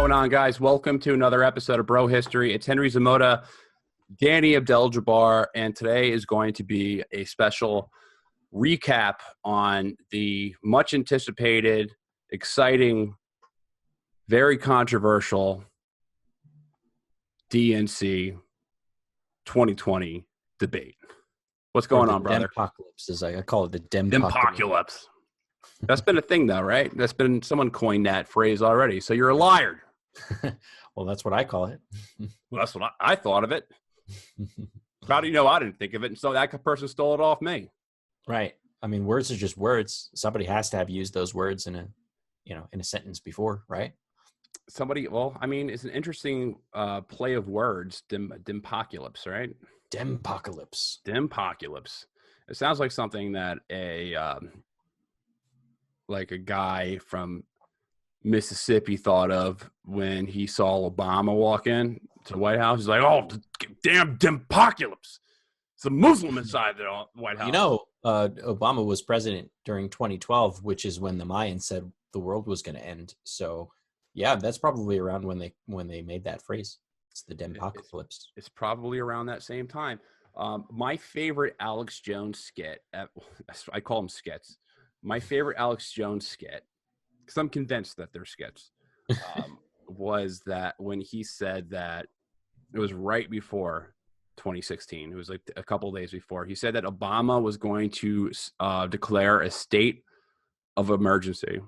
going on, guys? Welcome to another episode of Bro History. It's Henry Zamota, Danny Abdel-Jabbar, and today is going to be a special recap on the much anticipated, exciting, very controversial DNC 2020 debate. What's going on, brother? Demopocalypse, as I call it, the Demopocalypse. That's been a thing, though, right? That's been, someone coined that phrase already. So you're a liar. Well, that's what I call it. Well, that's what I thought of it. How do you know I didn't think of it? And so that person stole it off me. Right. I mean, words are just words. Somebody has to have used those words in a sentence before, right? Well, I mean, it's an interesting play of words. Demopocalypse, right? Demopocalypse. It sounds like something that a guy from Mississippi thought of when he saw Obama walk in to the White House. He's like, "Oh, damn demopocalypse! It's a Muslim inside the White House." You know, Obama was president during 2012, which is when the Mayans said the world was going to end. So, yeah, that's probably around when they made that phrase. It's the demopocalypse. It's probably around that same time. My favorite Alex Jones skit, I call them skits. My favorite Alex Jones skit, because I'm convinced that they're skits, was that when he said that it was right before 2016. It was like a couple of days before. He said that Obama was going to declare a state of emergency.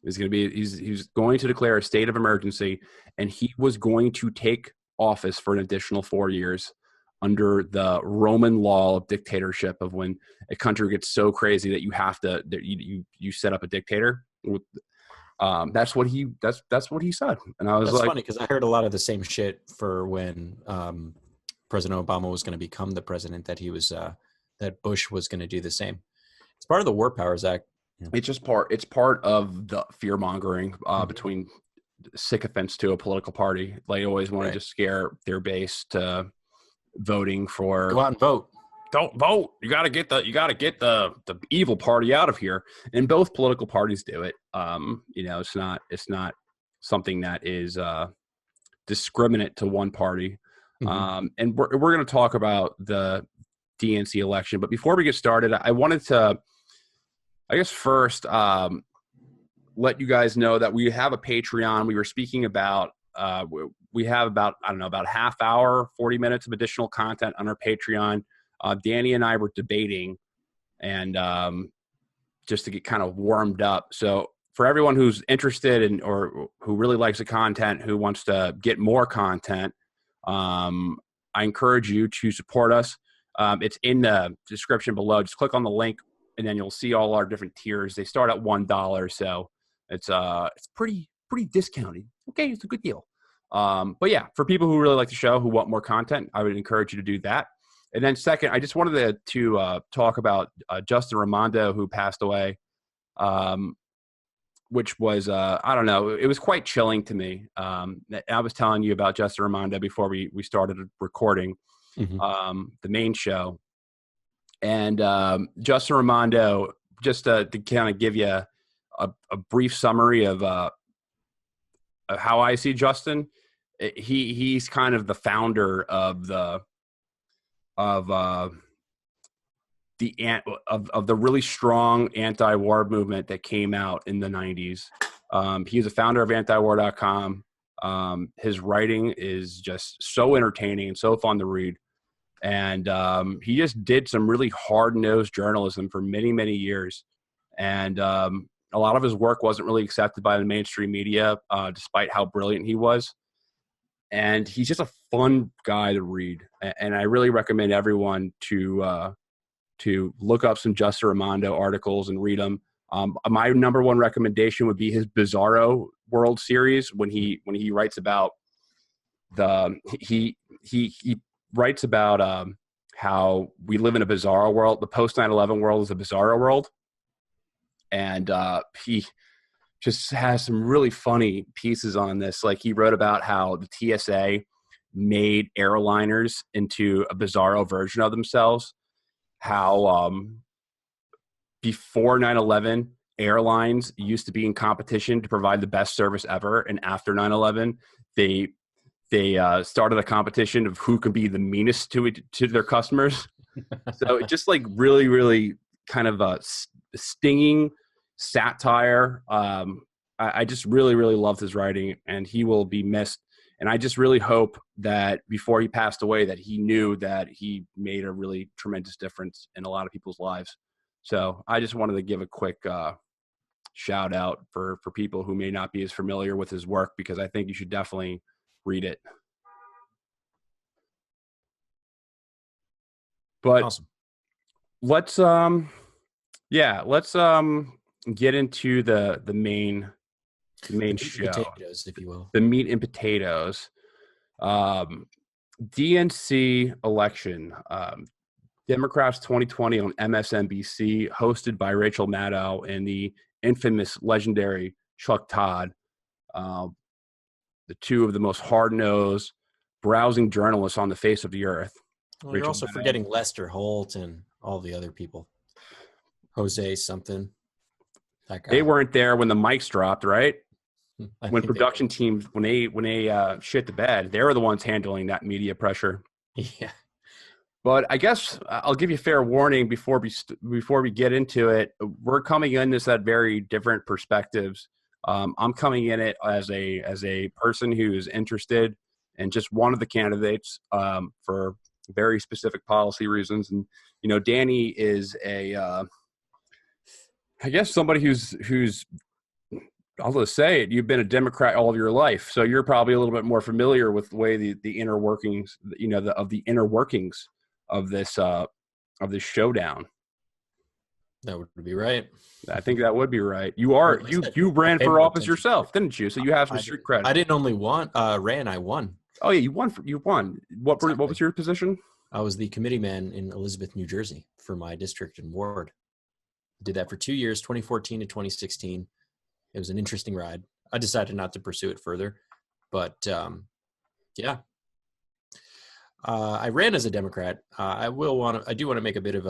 He's going to declare a state of emergency, and he was going to take office for an additional 4 years under the Roman law of dictatorship, of when a country gets so crazy that you have to you set up a dictator. That's what he said, and I was That's like, funny because I heard a lot of the same shit for when President Obama was going to become the president, that Bush was going to do the same. It's part of the War Powers Act. It's part of the fear mongering between sycophants to a political party. They always want to just scare their base to voting for. Go out and vote. Don't vote. You got to get the evil party out of here. And both political parties do it. It's not something that is discriminate to one party. And we're going to talk about the DNC election. But before we get started, I wanted to, I guess, first let you guys know that we have a Patreon. We were speaking about we have about a half hour, 40 minutes of additional content on our Patreon. Danny and I were debating, and just to get kind of warmed up. So for everyone who's interested in, or who really likes the content, who wants to get more content, I encourage you to support us. It's in the description below. Just click on the link, and then you'll see all our different tiers. They start at $1, so it's pretty discounted. Okay, it's a good deal. But yeah, for people who really like the show, who want more content, I would encourage you to do that. And then second, I just wanted to talk about Justin Raimondo, who passed away, which was, I don't know, it was quite chilling to me. I was telling you about Justin Raimondo before we started recording the main show. And Justin Raimondo, just to kind of give you a brief summary of how I see Justin, he's kind of the founder of the really strong anti-war movement that came out in the 90s. He's a founder of antiwar.com. His writing is just so entertaining and so fun to read. And he just did some really hard-nosed journalism for many, many years. And a lot of his work wasn't really accepted by the mainstream media, despite how brilliant he was. And he's just a fun guy to read. And I really recommend everyone to look up some Justin Raimondo articles and read them. My number one recommendation would be his Bizarro World series, when he writes about he writes about how we live in a bizarro world. The post 9/11 world is a bizarro world. And he just has some really funny pieces on this. Like, he wrote about how the TSA made airliners into a bizarro version of themselves. How before 9/11, airlines used to be in competition to provide the best service ever, and after 9/11, they started a competition of who could be the meanest to their customers. So it just like really, really kind of a stinging satire. I just really, really loved his writing, and he will be missed. And I just really hope that before he passed away, that he knew that he made a really tremendous difference in a lot of people's lives. So I just wanted to give a quick shout out for people who may not be as familiar with his work, because I think you should definitely read it. But Awesome. let's get into the main show, potatoes, if you will. The meat and potatoes. DNC election. Democrats 2020 on MSNBC, hosted by Rachel Maddow and the infamous, legendary Chuck Todd, the two of the most hard-nosed, browsing journalists on the face of the earth. Well, you're also forgetting Lester Holt and all the other people. Jose something. That guy. They weren't there when the mics dropped, right? When production they teams, when they shit the bed, they were the ones handling that media pressure. Yeah. But I guess I'll give you fair warning before we get into it. We're coming in this at very different perspectives. I'm coming in it as a person who's interested in just one of the candidates for very specific policy reasons. And Danny is I guess somebody who's I'll just say it. You've been a Democrat all of your life, so you're probably a little bit more familiar with the way the inner workings, of the inner workings of this showdown. That would be right. I think that would be right. You ran for office yourself, didn't you? So you have some street credit. I didn't only ran. I won. Oh yeah, you won. What was your position? I was the committee man in Elizabeth, New Jersey, for my district and ward. I did that for 2 years, 2014 to 2016. It was an interesting ride. I decided not to pursue it further, but yeah. I ran as a Democrat. I do want to make a bit of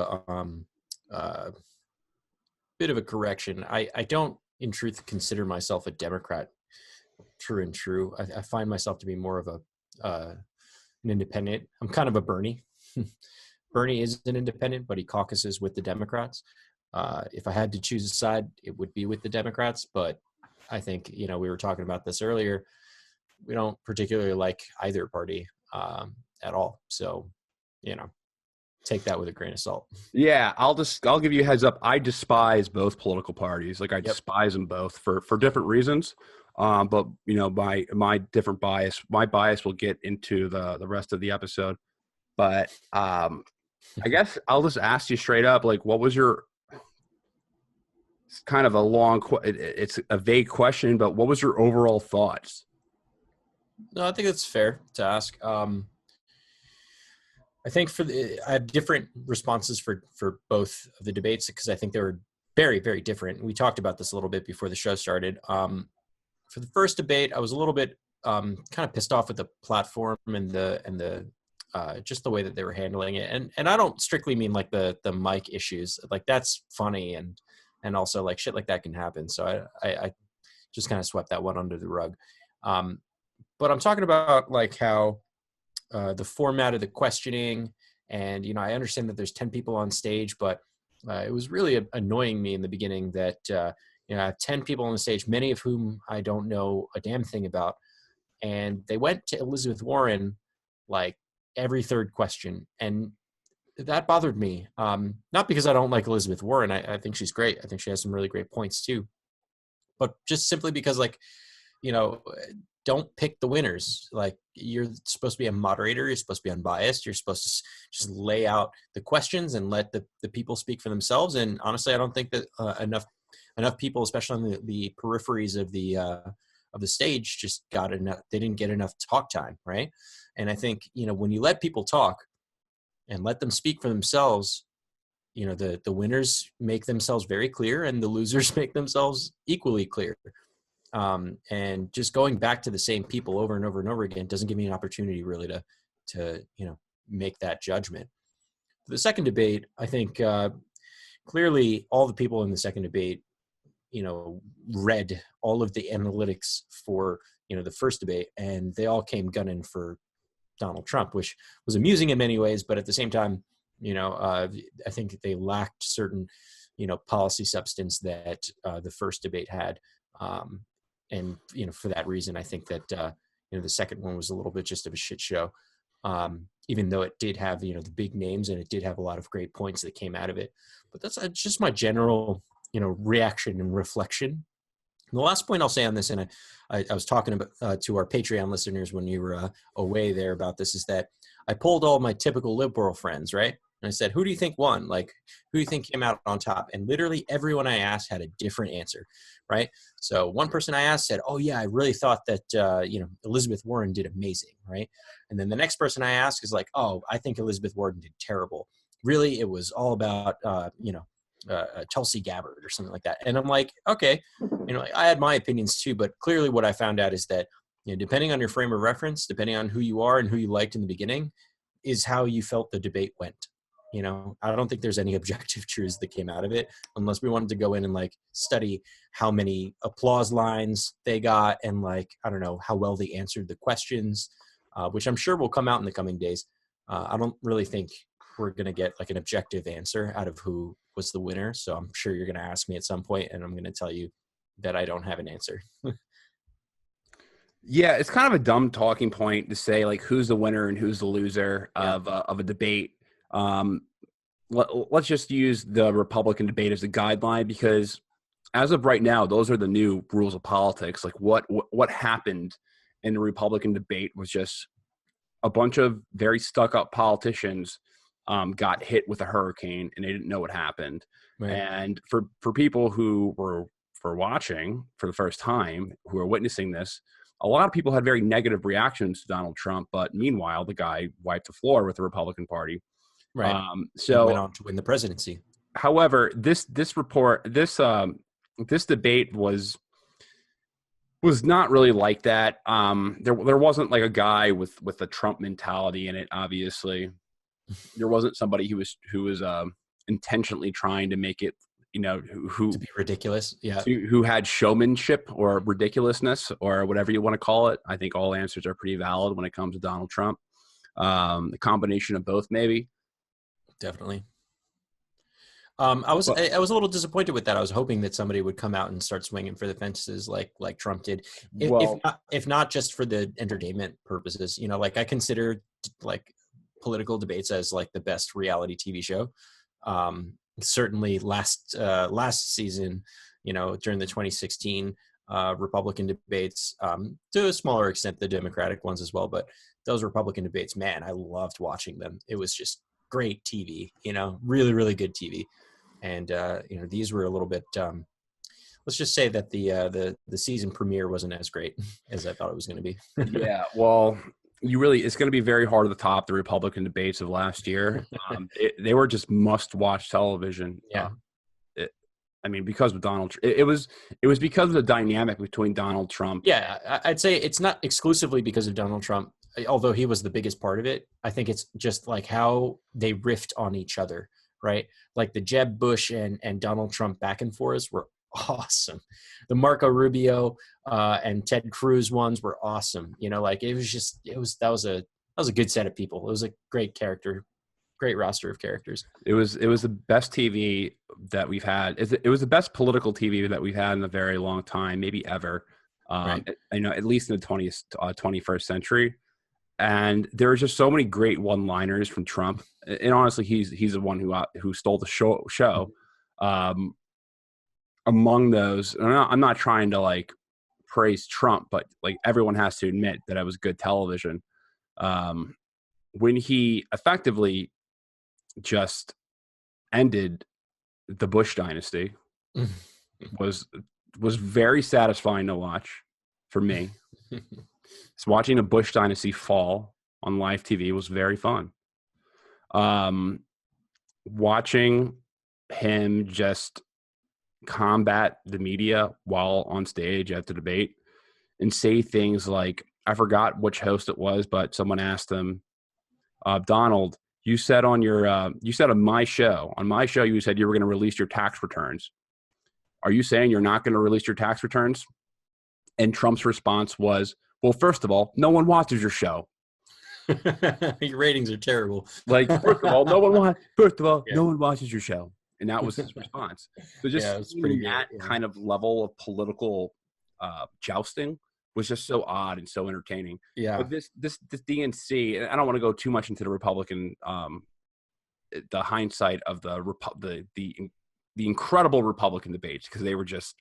a correction. I don't, in truth, consider myself a Democrat. True. I find myself to be more of an independent. I'm kind of a Bernie. Bernie is an independent, but he caucuses with the Democrats. If I had to choose a side, it would be with the Democrats. But I think, we were talking about this earlier. We don't particularly like either party at all. So, take that with a grain of salt. Yeah, I'll give you a heads up. I despise both political parties. Like I despise them both for different reasons. But my different bias. My bias will get into the rest of the episode. But I guess I'll just ask you straight up. Like, what was your? It's kind of it's a vague question, but what was your overall thoughts? No, I think it's fair to ask. I think I have different responses for both of the debates, because I think they were very, very different. We talked about this a little bit before the show started. For the first debate, I was a little bit kind of pissed off with the platform and the just the way that they were handling it. And I don't strictly mean like the mic issues. Like that's funny and also like shit like that can happen. So I just kind of swept that one under the rug. But I'm talking about like how the format of the questioning, and I understand that there's 10 people on stage, but it was really annoying me in the beginning that I have 10 people on the stage, many of whom I don't know a damn thing about, and they went to Elizabeth Warren like every third question, and that bothered me. Not because I don't like Elizabeth Warren. I think she's great. I think she has some really great points too, but just simply because don't pick the winners. Like, you're supposed to be a moderator. You're supposed to be unbiased. You're supposed to just lay out the questions and let the people speak for themselves. And honestly, I don't think that enough people, especially on the peripheries of the stage, just got enough. They didn't get enough talk time, right? And I think when you let people talk and let them speak for themselves, the winners make themselves very clear, and the losers make themselves equally clear. And just going back to the same people over and over and over again doesn't give me an opportunity really to make that judgment. For the second debate, I think clearly all the people in the second debate read all of the analytics for, the first debate, and they all came gunning for Donald Trump, which was amusing in many ways, but at the same time, I think they lacked certain, policy substance that the first debate had. And, for that reason, I think that, the second one was a little bit just of a shit show. Even though it did have, the big names and it did have a lot of great points that came out of it. But that's just my general, reaction and reflection. And the last point I'll say on this, and I was talking about to our Patreon listeners when you were away there about this, is that I polled all my typical liberal friends, right? And I said, who do you think won? Like, who do you think came out on top? And literally everyone I asked had a different answer, right? So one person I asked said, oh yeah, I really thought that, Elizabeth Warren did amazing, right? And then the next person I asked is like, oh, I think Elizabeth Warren did terrible. Really, it was all about, Tulsi Gabbard or something like that. And I'm like, okay, I had my opinions too, but clearly what I found out is that, depending on your frame of reference, depending on who you are and who you liked in the beginning, is how you felt the debate went. I don't think there's any objective truths that came out of it, unless we wanted to go in and like study how many applause lines they got and like, I don't know, how well they answered the questions, which I'm sure will come out in the coming days. I don't really think we're going to get like an objective answer out of who was the winner. So I'm sure you're going to ask me at some point and I'm going to tell you that I don't have an answer. Yeah, it's kind of a dumb talking point to say like who's the winner and who's the loser of a debate. Let's just use the Republican debate as a guideline, because as of right now, those are the new rules of politics. Like what happened in the Republican debate was just a bunch of very stuck-up politicians got hit with a hurricane and they didn't know what happened. Right. And for people who were watching for the first time, who are witnessing this, a lot of people had very negative reactions to Donald Trump. But meanwhile, the guy wiped the floor with the Republican Party. Right. So he went on to win the presidency. However, this debate was not really like that. There wasn't like a guy with a Trump mentality in it. Obviously, there wasn't somebody who was intentionally trying to make it, who to be ridiculous. Yeah. Who had showmanship or ridiculousness or whatever you want to call it. I think all answers are pretty valid when it comes to Donald Trump. The combination of both, maybe. Definitely. I was a little disappointed with that. I was hoping that somebody would come out and start swinging for the fences like Trump did, if not just for the entertainment purposes. Like I consider like political debates as like the best reality TV show. Certainly last season, during the 2016 Republican debates, to a smaller extent the Democratic ones as well, but those Republican debates, man, I loved watching them. It was just great TV, really, really good TV. And, these were a little bit, let's just say that the season premiere wasn't as great as I thought it was going to be. Yeah. Well, it's going to be very hard to top the Republican debates of last year. They were just must-watch television. Yeah. Because of Donald, it was because of the dynamic between Donald Trump. Yeah, I'd say it's not exclusively because of Donald Trump, although he was the biggest part of it. I think it's just like how they riffed on each other, right? Like the Jeb Bush and Donald Trump back and forth were awesome. The Marco Rubio and Ted Cruz ones were awesome. That was a good set of people. It was a great roster of characters. It was the best TV that we've had. It was the best political TV that we've had in a very long time, maybe ever. Right. At least in the 21st century. And there are just so many great one-liners from Trump. And honestly, he's the one who stole the show. Among those, I'm not trying to like praise Trump, but like everyone has to admit that it was good television. When he effectively just ended the Bush dynasty, was very satisfying to watch for me. So watching the Bush dynasty fall on live TV was very fun. Watching him just combat the media while on stage at the debate and say things like, I forgot which host it was, but someone asked him, Donald, you said on my show, you said you were going to release your tax returns. are you saying you're not going to release your tax returns? And Trump's response was, well, first of all, no one watches your show. Your ratings are terrible. Like, first of all, no Yeah. one watches your show. And that was his response. So just Yeah, it's pretty that good. Yeah. kind of level of political jousting was just so odd and so entertaining. Yeah. But this DNC, and I don't want to go too much into the Republican, the hindsight of the incredible Republican debates, because they were just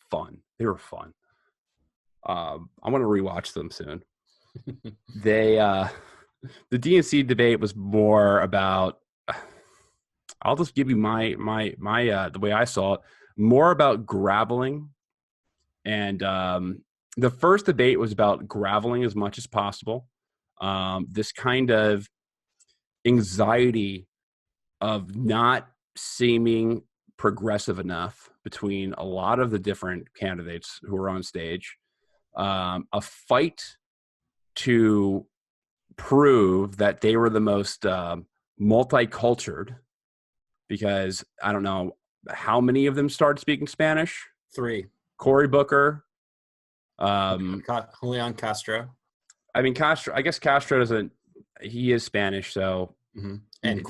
fun. They were fun. I want to rewatch them soon. The DNC debate was more about, I'll just give you my the way I saw it, more about graveling. And the first debate was about graveling as much as possible. This kind of anxiety of not seeming progressive enough between a lot of the different candidates who were on stage. A fight to prove that they were the most multicultural, because I don't know how many of them started speaking Spanish. 3. Cory Booker. Julian Castro. I mean, Castro, I guess Castro doesn't, he is Spanish, so. Mm-hmm. And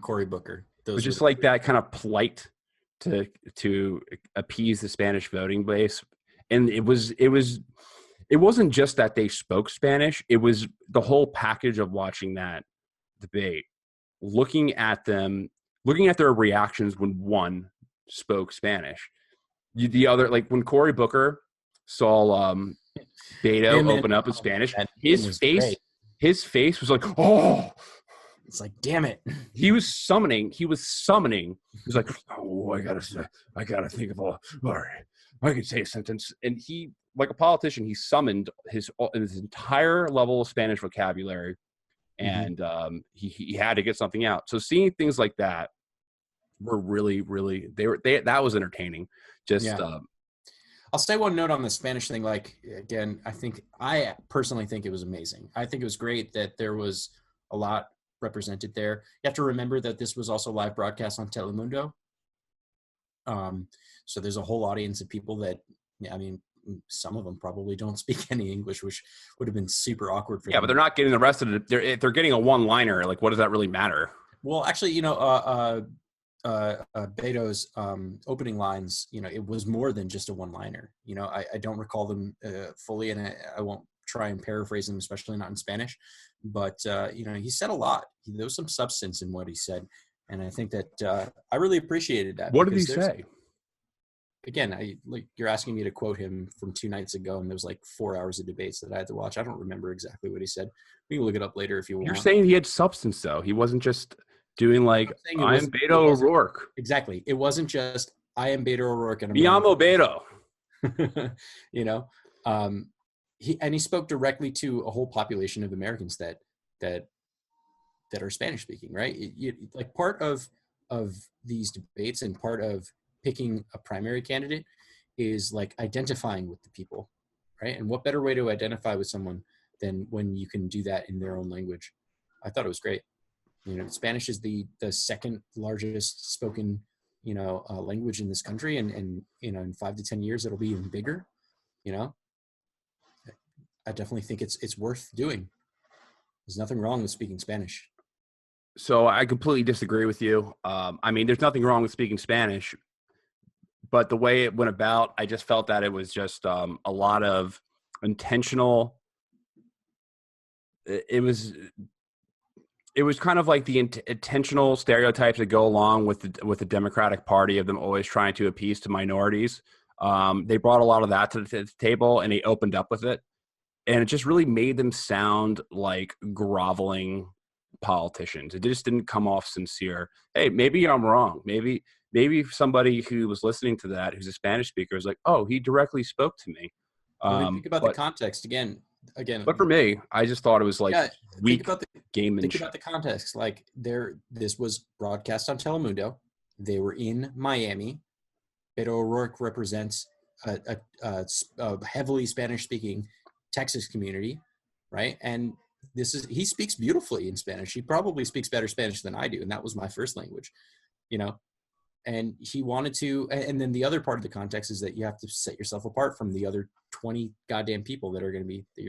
Cory Booker. It was just like that kind of plight to appease the Spanish voting base. And it wasn't just that they spoke Spanish. It was the whole package of watching that debate, looking at their reactions when one spoke Spanish. The other, like when Cory Booker saw Beto open up in Spanish, his face was like, oh. It's like, damn it. He was summoning. He was like, oh, I gotta think of all right, I can say a sentence. And he, like a politician, he summoned his entire level of Spanish vocabulary, and he had to get something out. So seeing things like that were really, really, that was entertaining. I'll say one note on the Spanish thing. Like, again, I personally think it was amazing. I think it was great that there was a lot represented there. You have to remember that this was also live broadcast on Telemundo. So there's a whole audience of people that, I mean, some of them probably don't speak any English, which would have been super awkward for them. Yeah, but they're not getting the rest of it. They're getting a one-liner. Like, what does that really matter? Well, actually, Beto's opening lines, it was more than just a one-liner. I don't recall them fully, and I won't try and paraphrase them, especially not in Spanish. But he said a lot. There was some substance in what he said, and I think that I really appreciated that. What did he say? Again, you're asking me to quote him from 2 nights ago, and there was like 4 hours of debates that I had to watch. I don't remember exactly what he said. We can look it up later if you want. You're saying he had substance, though. He wasn't just doing like, I am Beto O'Rourke. Exactly. It wasn't just, I am Beto O'Rourke. And Mi amo Beto. He spoke directly to a whole population of Americans that are Spanish speaking, right? Like part of these debates and part of picking a primary candidate is like identifying with the people, right? And what better way to identify with someone than when you can do that in their own language? I thought it was great. Spanish is the second largest spoken, language in this country. And in 5 to 10 years, it'll be even bigger, I definitely think it's worth doing. There's nothing wrong with speaking Spanish. So I completely disagree with you. I mean, there's nothing wrong with speaking Spanish, but the way it went about, I just felt that it was just a lot of intentional. It was kind of like the intentional stereotypes that go along with the Democratic Party of them always trying to appease to minorities. They brought a lot of that to the table, and they opened up with it. And it just really made them sound like groveling politicians. It just didn't come off sincere. Hey, maybe I'm wrong. Maybe somebody who was listening to that, who's a Spanish speaker, is like, oh, he directly spoke to me. Think about the context again. But for me, I just thought it was like weak gamemanship. Think about the context. Like this was broadcast on Telemundo. They were in Miami. Beto O'Rourke represents a heavily Spanish-speaking Texas community, right? And he speaks beautifully in Spanish. He probably speaks better Spanish than I do, and that was my first language, And he wanted to, and then the other part of the context is that you have to set yourself apart from the other 20 goddamn people that you're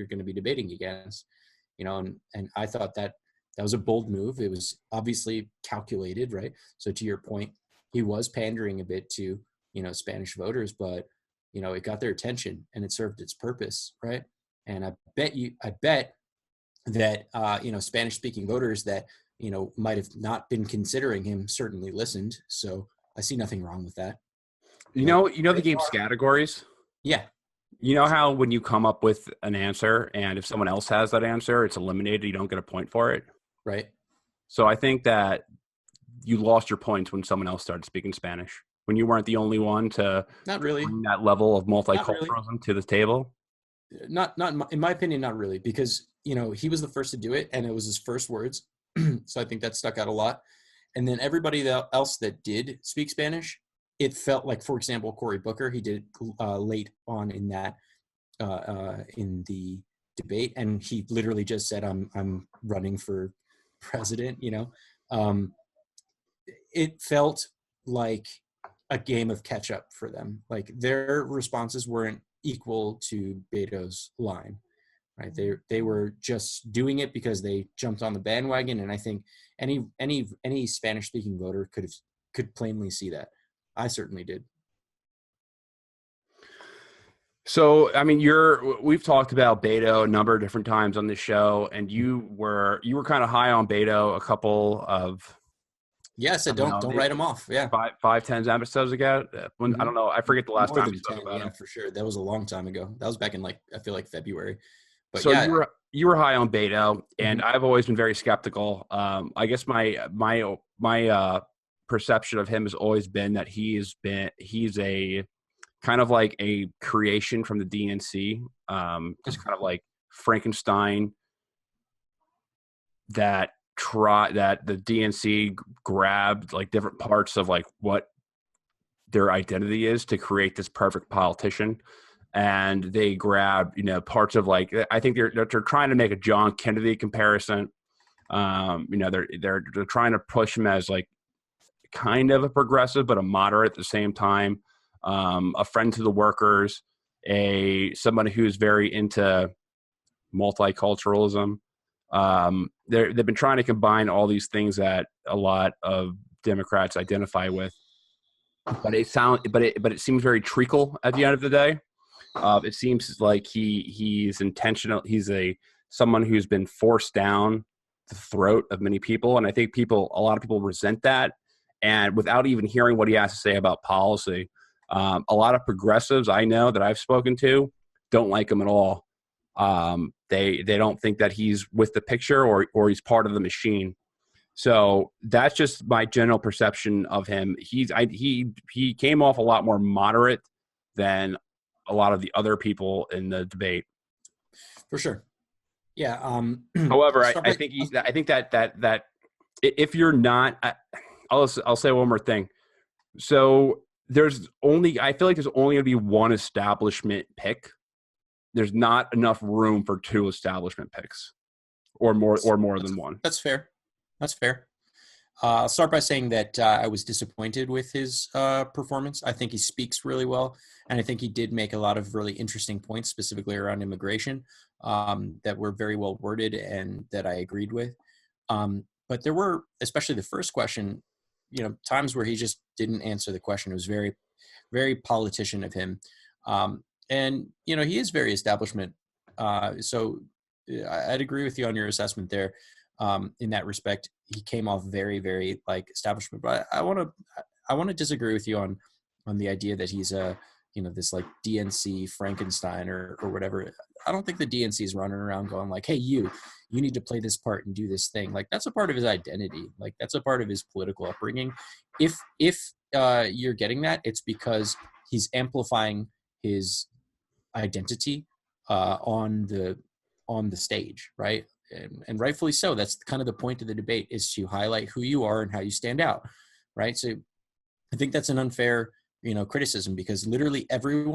going to be debating against, and I thought that was a bold move. It was obviously calculated, right? So to your point, he was pandering a bit to, Spanish voters, but, it got their attention and it served its purpose, right? And I bet that, Spanish speaking voters that, might have not been considering him certainly listened. So I see nothing wrong with that. You know the game's categories? Yeah. You know how when you come up with an answer and if someone else has that answer, it's eliminated, you don't get a point for it? Right. So I think that you lost your points when someone else started speaking Spanish, when you weren't the only one to not really bring that level of multiculturalism to the table. Not in my opinion, not really, because, he was the first to do it and it was his first words. So I think that stuck out a lot. And then everybody else that did speak Spanish, it felt like, for example, Cory Booker, he did late on in that in the debate, and he literally just said, "I'm running for president." It felt like a game of catch up for them. Like their responses weren't equal to Beto's line. Right. They were just doing it because they jumped on the bandwagon. And I think any Spanish speaking voter could plainly see that. I certainly did. So, I mean, we've talked about Beto a number of different times on this show, and you were kind of high on Beto a couple of. Yes, I don't write him off. Yeah. 10 episodes ago. When I don't know, I forget the last time we spoke about him. For sure. That was a long time ago. That was back in I feel like February. But so yeah, you were high on Beto, and I've always been very skeptical. I guess my perception of him has always been that he's a kind of like a creation from the DNC, just kind of like Frankenstein that the DNC grabbed like different parts of like what their identity is to create this perfect politician. And they grab, parts of like, I think they're trying to make a John Kennedy comparison. They're trying to push him as like kind of a progressive, but a moderate at the same time. A friend to the workers, somebody who's very into multiculturalism. They've been trying to combine all these things that a lot of Democrats identify with, but it seems very treacle at the end of the day. It seems like he's intentional. He's someone who's been forced down the throat of many people, and I think a lot of people resent that. And without even hearing what he has to say about policy, a lot of progressives I know that I've spoken to don't like him at all. They don't think that he's with the picture or he's part of the machine. So that's just my general perception of him. He came off a lot more moderate than a lot of the other people in the debate. For sure. Yeah. However, I think that if you're not, I'll say one more thing. So I feel like there's only going to be one establishment pick. There's not enough room for two establishment picks or more than one. That's fair. I'll start by saying that I was disappointed with his performance. I think he speaks really well, and I think he did make a lot of really interesting points, specifically around immigration, that were very well worded and that I agreed with. But there were, especially the first question, times where he just didn't answer the question. It was very, very politician of him. And, he is very establishment. So I'd agree with you on your assessment there. In that respect, he came off very, very like establishment. But I want to disagree with you on the idea that he's this like DNC Frankenstein or whatever. I don't think the DNC is running around going like, hey, you need to play this part and do this thing. Like that's a part of his identity. Like that's a part of his political upbringing. If you're getting that, it's because he's amplifying his identity on the stage, right? And rightfully so. That's kind of the point of the debate, is to highlight who you are and how you stand out, right? So I think that's an unfair, criticism, because literally every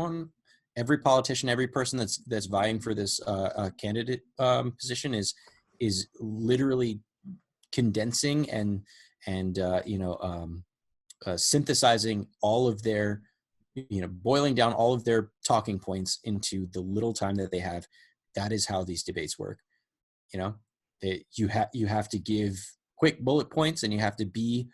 politician, every person that's vying for this candidate position is literally condensing and synthesizing all of their, boiling down all of their talking points into the little time that they have. That is how these debates work. You have to give quick bullet points, and you have to be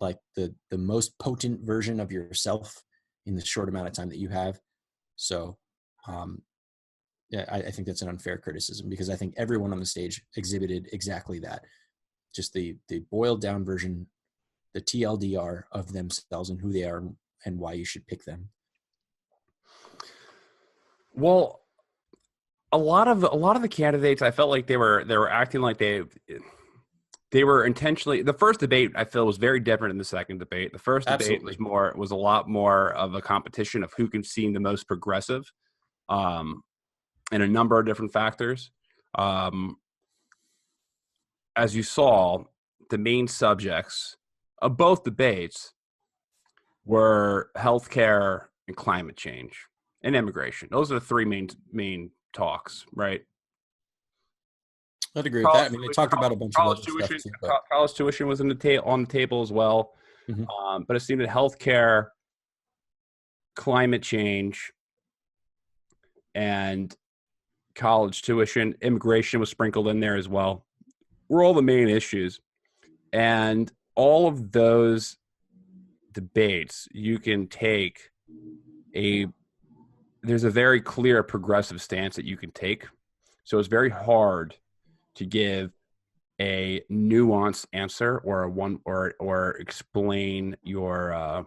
like the most potent version of yourself in the short amount of time that you have. So yeah, I think that's an unfair criticism, because I think everyone on the stage exhibited exactly that. Just the boiled down version, the TLDR of themselves and who they are and why you should pick them. Well, a lot of the candidates, I felt like they were acting like they were intentionally. The first debate, I feel, was very different than the second debate. The first debate was a lot more of a competition of who can seem the most progressive, in a number of different factors. As you saw, the main subjects of both debates were healthcare and climate change and immigration. Those are the three main talks, right? I'd agree with that. I mean, they talked about a bunch of other stuff too. College tuition was on the table as well. Mm-hmm. But it seemed that healthcare, climate change, and college tuition, immigration was sprinkled in there as well, were all the main issues. And all of those debates, you can take there's a very clear progressive stance that you can take. So it's very hard to give a nuanced answer or explain your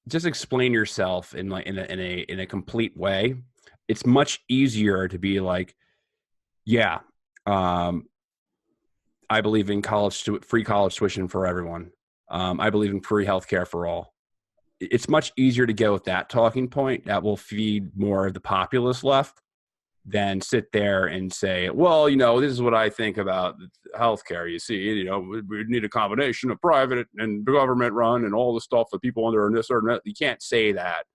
just explain yourself in a complete way. It's much easier to be like, yeah, I believe in free college tuition for everyone. I believe in free healthcare for all. It's much easier to go with that talking point that will feed more of the populist left than sit there and say, well, this is what I think about healthcare. You see, we need a combination of private and government run and all the stuff that people under this or that. You can't say that.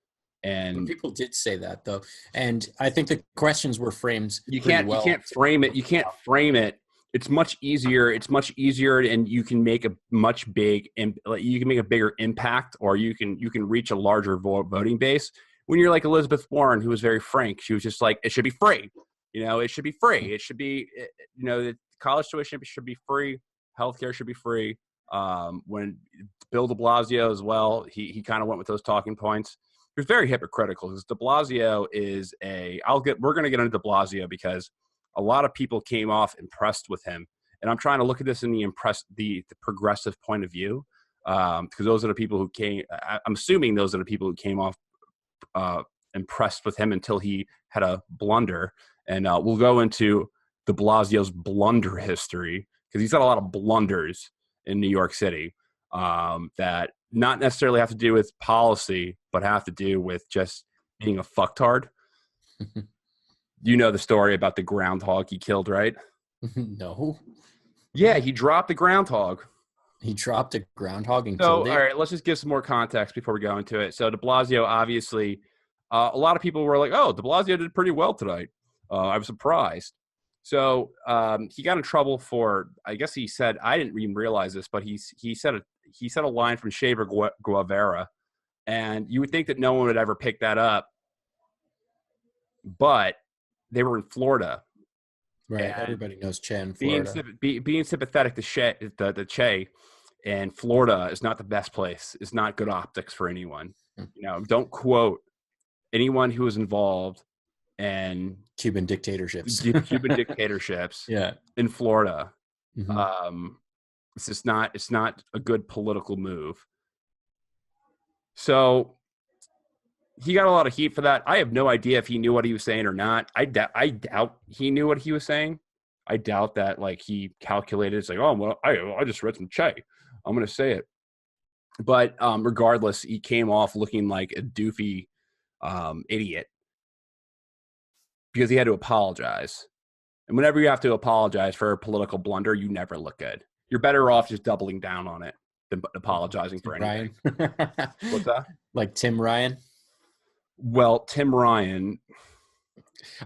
And people did say that though. And I think the questions were framed. You can't frame it. You can't frame it. It's much easier. And you can make a bigger impact, or you can reach a larger voting base. When you're like Elizabeth Warren, who was very frank, she was just like, it should be free. It should be free. It should be, the college tuition should be free. Healthcare should be free. When Bill de Blasio as well, he kind of went with those talking points. It was very hypocritical, because de Blasio is we're going to get into de Blasio because a lot of people came off impressed with him. And I'm trying to look at this in the progressive point of view. Because those are the people who I'm assuming those are the people who came off impressed with him until he had a blunder. And we'll go into de Blasio's blunder history, because he's got a lot of blunders in New York City that not necessarily have to do with policy, but have to do with just being a fucktard. You know the story about the groundhog he killed, right? No. Yeah, he dropped the groundhog. He dropped a groundhog and killed it? All right, let's just give some more context before we go into it. So de Blasio, obviously, a lot of people were like, oh, de Blasio did pretty well tonight. I was surprised. So he got in trouble for, I guess he said, I didn't even realize this, but he said a line from Che Guevara, and you would think that no one would ever pick that up, but they were in Florida. Right, everybody knows Che in Florida. Being sympathetic to Che in Florida is not the best place. It's not good optics for anyone. Don't quote anyone who was involved in Cuban dictatorships. Yeah, in Florida. Mm-hmm. It's not a good political move. So he got a lot of heat for that. I have no idea if he knew what he was saying or not. I doubt he knew what he was saying. I doubt that he calculated. It's like, oh, well, I just read some Che. I'm going to say it. But regardless, he came off looking like a doofy idiot because he had to apologize. And whenever you have to apologize for a political blunder, you never look good. You're better off just doubling down on it than apologizing for anything. Ryan. What's that? Like Tim Ryan? Well, Tim Ryan,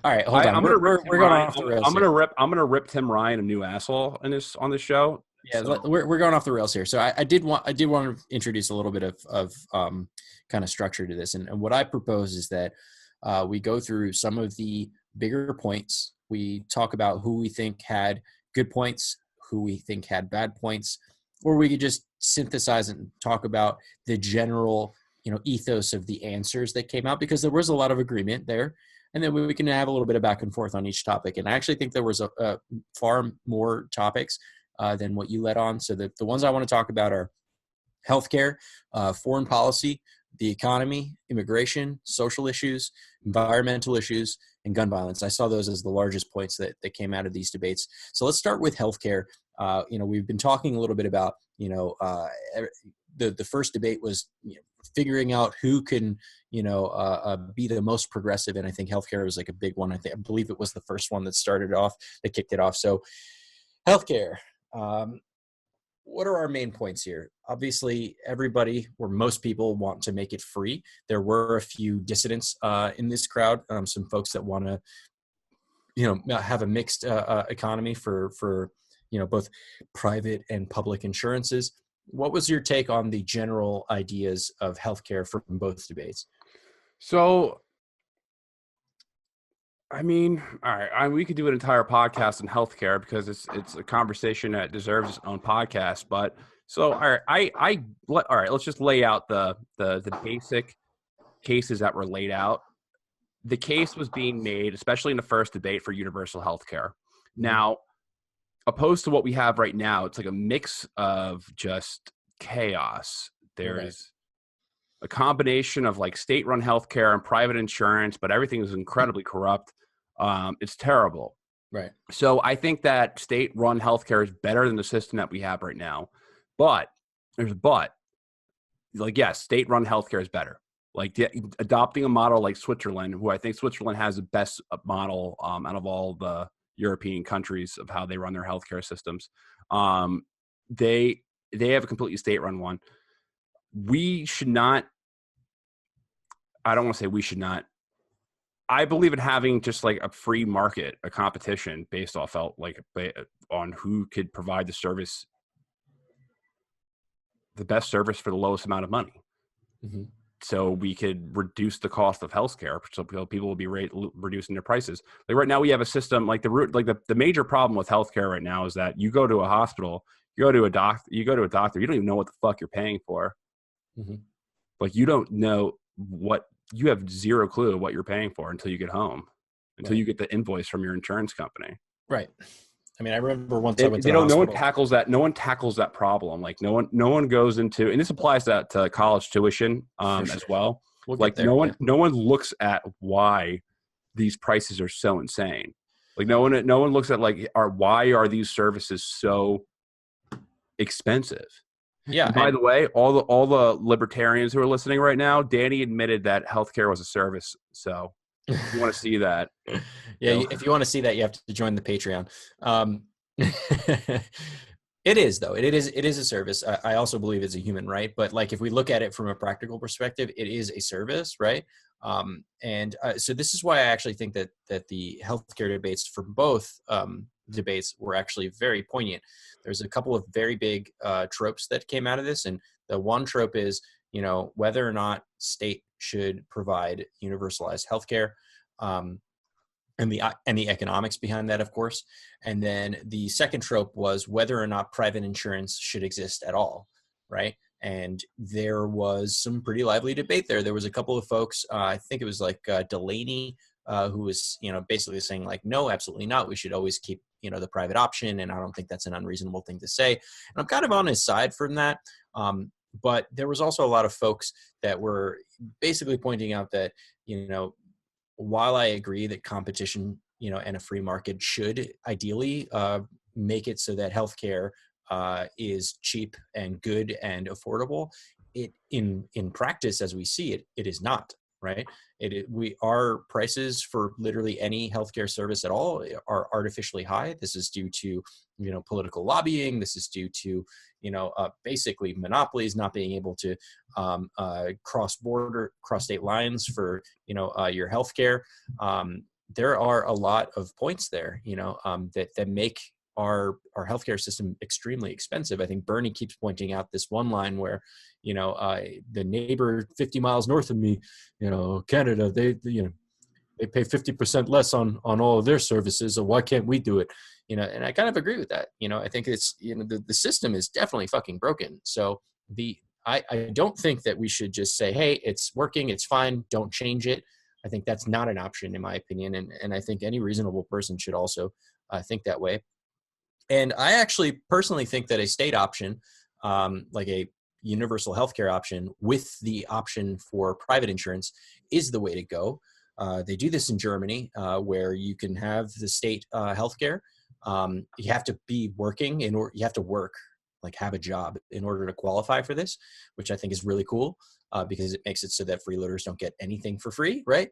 All right, hold on. I'm gonna rip We're Tim going Ryan. off the rails here. I'm gonna rip Tim Ryan a new asshole on this show. Yeah, So we're going off the rails here. So I did want to introduce a little bit of kind of structure to this, and what I propose is that we go through some of the bigger points. We talk about who we think had good points, who we think had bad points, or we could just synthesize and talk about the general, ethos of the answers that came out, because there was a lot of agreement there. And then we can have a little bit of back and forth on each topic. And I actually think there was a far more topics than what you led on. So the ones I want to talk about are healthcare, foreign policy, the economy, immigration, social issues, environmental issues, and gun violence. I saw those as the largest points that came out of these debates. So let's start with healthcare. We've been talking a little bit about, the first debate was figuring out who can, be the most progressive. And I think healthcare was like a big one. I believe it was the first one that kicked it off. So healthcare. What are our main points here? Obviously, everybody or most people want to make it free. There were a few dissidents in this crowd, some folks that want to, have a mixed economy for both private and public insurances. What was your take on the general ideas of healthcare from both debates? So, I mean, all right, we could do an entire podcast on healthcare because it's a conversation that deserves its own podcast. But so, all right, all right, let's just lay out the basic cases that were laid out. The case was being made, especially in the first debate, for universal healthcare. Now, opposed to what we have right now, it's like a mix of just chaos. There's a combination of like state-run healthcare and private insurance, but everything is incredibly corrupt. It's terrible. Right. So I think that state-run healthcare is better than the system that we have right now. But there's a but. Like, yes, state-run healthcare is better. Like adopting a model like Switzerland, who I think Switzerland has the best model out of all the European countries of how they run their healthcare systems. They have a completely state-run one. We should not. I don't want to say we should not. I believe in having just like a free market, a competition based off on who could provide the best service for the lowest amount of money. Mm-hmm. So we could reduce the cost of healthcare, so people will be reducing their prices. Like right now, we have a system like the major problem with healthcare right now is that you go to a hospital, you go to a doctor, you don't even know what the fuck you're paying for. Mm-hmm. Like you don't know you have zero clue what you're paying for until you get home, until you get the invoice from your insurance company. Right. I mean, I remember once I went to the hospital. No one tackles that problem. Like no one goes into, and this applies to college tuition as well. No one looks at why these prices are so insane. Like no one looks at why are these services so expensive? Yeah. And by the way, all the libertarians who are listening right now, Danny admitted that healthcare was a service. So if you want to see that. Yeah. If you want to see that, you have to join the Patreon. It is though. It is a service. I also believe it's a human right, but like, if we look at it from a practical perspective, it is a service. Right. So this is why I actually think that the healthcare debates for both, debates were actually very poignant. There's a couple of very big tropes that came out of this, and the one trope is whether or not state should provide universalized healthcare, and the economics behind that, of course. And then the second trope was whether or not private insurance should exist at all, right? And there was some pretty lively debate there. There was a couple of folks, I think it was like Delaney, who was, basically saying like, no, absolutely not. We should always keep, the private option. And I don't think that's an unreasonable thing to say. And I'm kind of on his side from that. But there was also a lot of folks that were basically pointing out that, while I agree that competition, and a free market should ideally make it so that healthcare is cheap and good and affordable, it in practice, as we see it, it is not. Right. Our prices for literally any healthcare service at all are artificially high. This is due to, political lobbying. This is due to, basically monopolies not being able to cross state lines for, your healthcare. there are a lot of points there, that make our healthcare system extremely expensive. I think Bernie keeps pointing out this one line where, the neighbor 50 miles north of me, Canada, they pay 50% less on all of their services. So why can't we do it? And I kind of agree with that. I think it's, the system is definitely fucking broken. So I don't think that we should just say, hey, it's working, it's fine, don't change it. I think that's not an option, in my opinion. And I think any reasonable person should also think that way. And I actually personally think that a state option, like a universal healthcare option with the option for private insurance, is the way to go. They do this in Germany, where you can have the state healthcare. You have to be working you have to work, like have a job in order to qualify for this, which I think is really cool, because it makes it so that freeloaders don't get anything for free, right?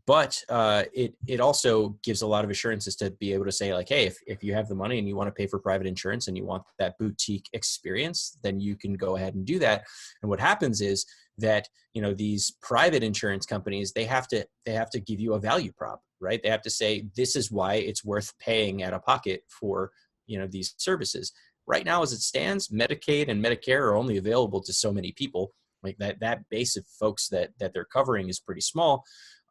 But it also gives a lot of assurances to be able to say, like, hey, if you have the money and you want to pay for private insurance and you want that boutique experience, then you can go ahead and do that. And what happens is that, these private insurance companies, they have to give you a value prop, right? They have to say, this is why it's worth paying out of pocket for, these services. Right now, as it stands, Medicaid and Medicare are only available to so many people. Like that base of folks that they're covering is pretty small.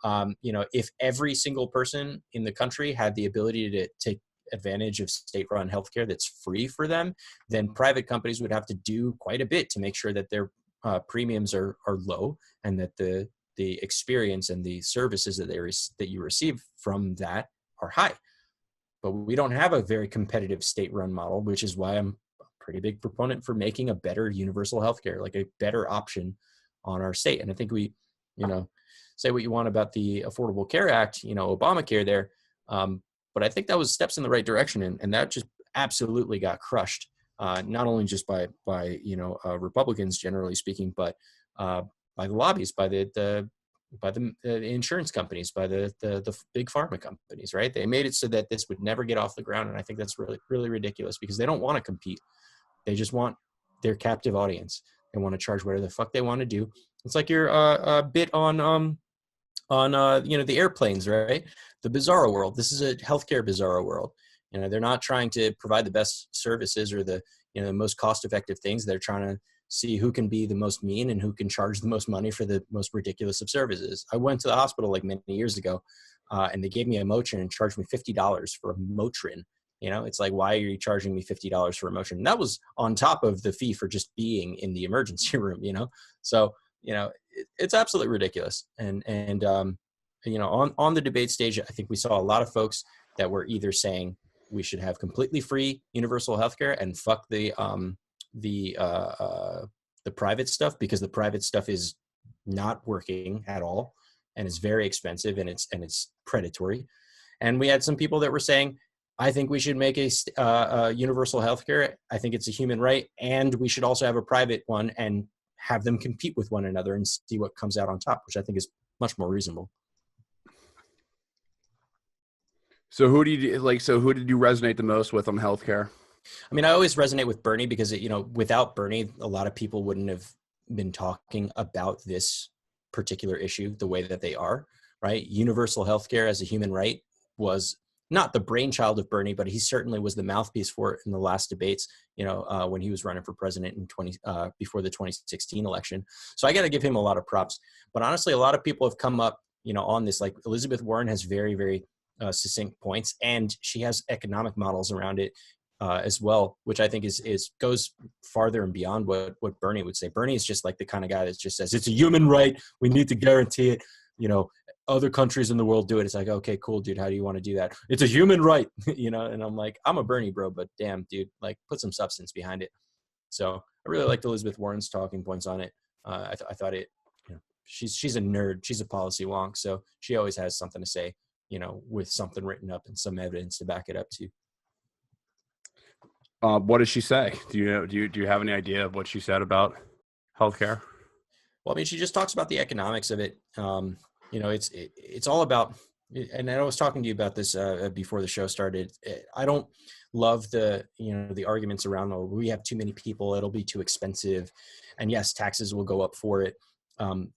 If every single person in the country had the ability to take advantage of state-run healthcare that's free for them, then private companies would have to do quite a bit to make sure that their premiums are low, and that the experience and the services that you receive from that are high. But we don't have a very competitive state-run model, which is why I'm a pretty big proponent for making a better universal healthcare, like a better option on our state. And I think we, say what you want about the Affordable Care Act, Obamacare there. But I think that was steps in the right direction. And that just absolutely got crushed, not only just by Republicans, generally speaking, but by the lobbies, by the insurance companies, by the big pharma companies, right? They made it so that this would never get off the ground. And I think that's really, really ridiculous, because they don't want to compete. They just want their captive audience. They want to charge whatever the fuck they want to do. It's like your bit on the airplanes, right? The bizarro world. This is a healthcare bizarro world. They're not trying to provide the best services or the most cost-effective things. They're trying to see who can be the most mean and who can charge the most money for the most ridiculous of services. I went to the hospital like many years ago, and they gave me a Motrin and charged me $50 for a Motrin. It's like, why are you charging me $50 for a Motrin? And that was on top of the fee for just being in the emergency room. So it's absolutely ridiculous. And on the debate stage, I think we saw a lot of folks that were either saying we should have completely free universal healthcare and fuck the private stuff, because the private stuff is not working at all and is very expensive and it's predatory. And we had some people that were saying, I think we should make a universal healthcare. I think it's a human right, and we should also have a private one and have them compete with one another and see what comes out on top, which I think is much more reasonable. So who did you resonate the most with on healthcare? I mean, I always resonate with Bernie because, without Bernie, a lot of people wouldn't have been talking about this particular issue the way that they are, right? Universal healthcare as a human right was not the brainchild of Bernie, but he certainly was the mouthpiece for it in the last debates, when he was running for president before the 2016 election. So I got to give him a lot of props. But honestly, a lot of people have come up, on this, like Elizabeth Warren has very, very succinct points, and she has economic models around it as well, which I think goes farther and beyond what Bernie would say. Bernie is just like the kind of guy that just says, it's a human right, we need to guarantee it, other countries in the world do it. It's like, okay, cool, dude. How do you want to do that? It's a human right, And I'm like, I'm a Bernie bro, but damn, dude, like put some substance behind it. So I really liked Elizabeth Warren's talking points on it. I thought it, she's a nerd. She's a policy wonk. So she always has something to say, with something written up and some evidence to back it up too. What does she say? Do you have any idea of what she said about healthcare? Well, I mean, she just talks about the economics of it. It's all about, and I was talking to you about this before the show started. I don't love the arguments around, oh, we have too many people, it'll be too expensive. And yes, taxes will go up for it.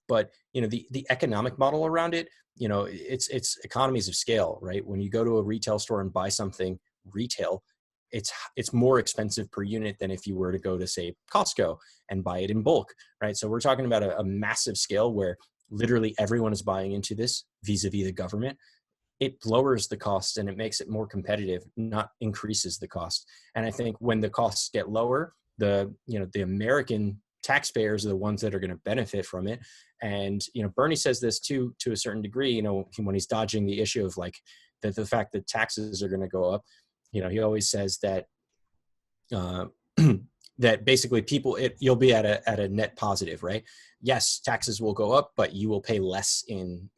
But the economic model around it it's economies of scale, right? When you go to a retail store and buy something retail, it's more expensive per unit than if you were to go to, say, Costco and buy it in bulk, right? So we're talking about a massive scale where literally everyone is buying into this vis-a-vis the government. It lowers the cost and it makes it more competitive, not increases the cost. And I think when the costs get lower, the American taxpayers are the ones that are going to benefit from it. And, Bernie says this too, to a certain degree, when he's dodging the issue of like the fact that taxes are going to go up. He always says that that basically you'll be at a net positive, right? Yes, taxes will go up, but you will pay less in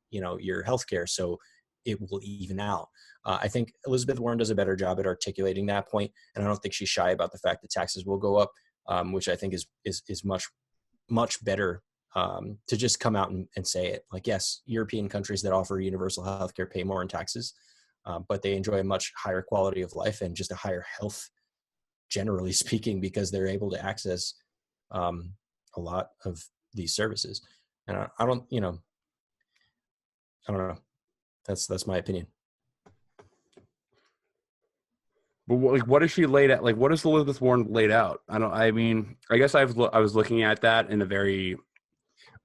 your healthcare, so it will even out. I think Elizabeth Warren does a better job at articulating that point, and I don't think she's shy about the fact that taxes will go up, which I think is much better to just come out and say it. Like, yes, European countries that offer universal healthcare pay more in taxes, but they enjoy a much higher quality of life and just a higher health, generally speaking, because they're able to access a lot of these services. And I don't know. That's my opinion. But what is she laid out? Like, what is Elizabeth Warren laid out? I guess I was looking at that in a very,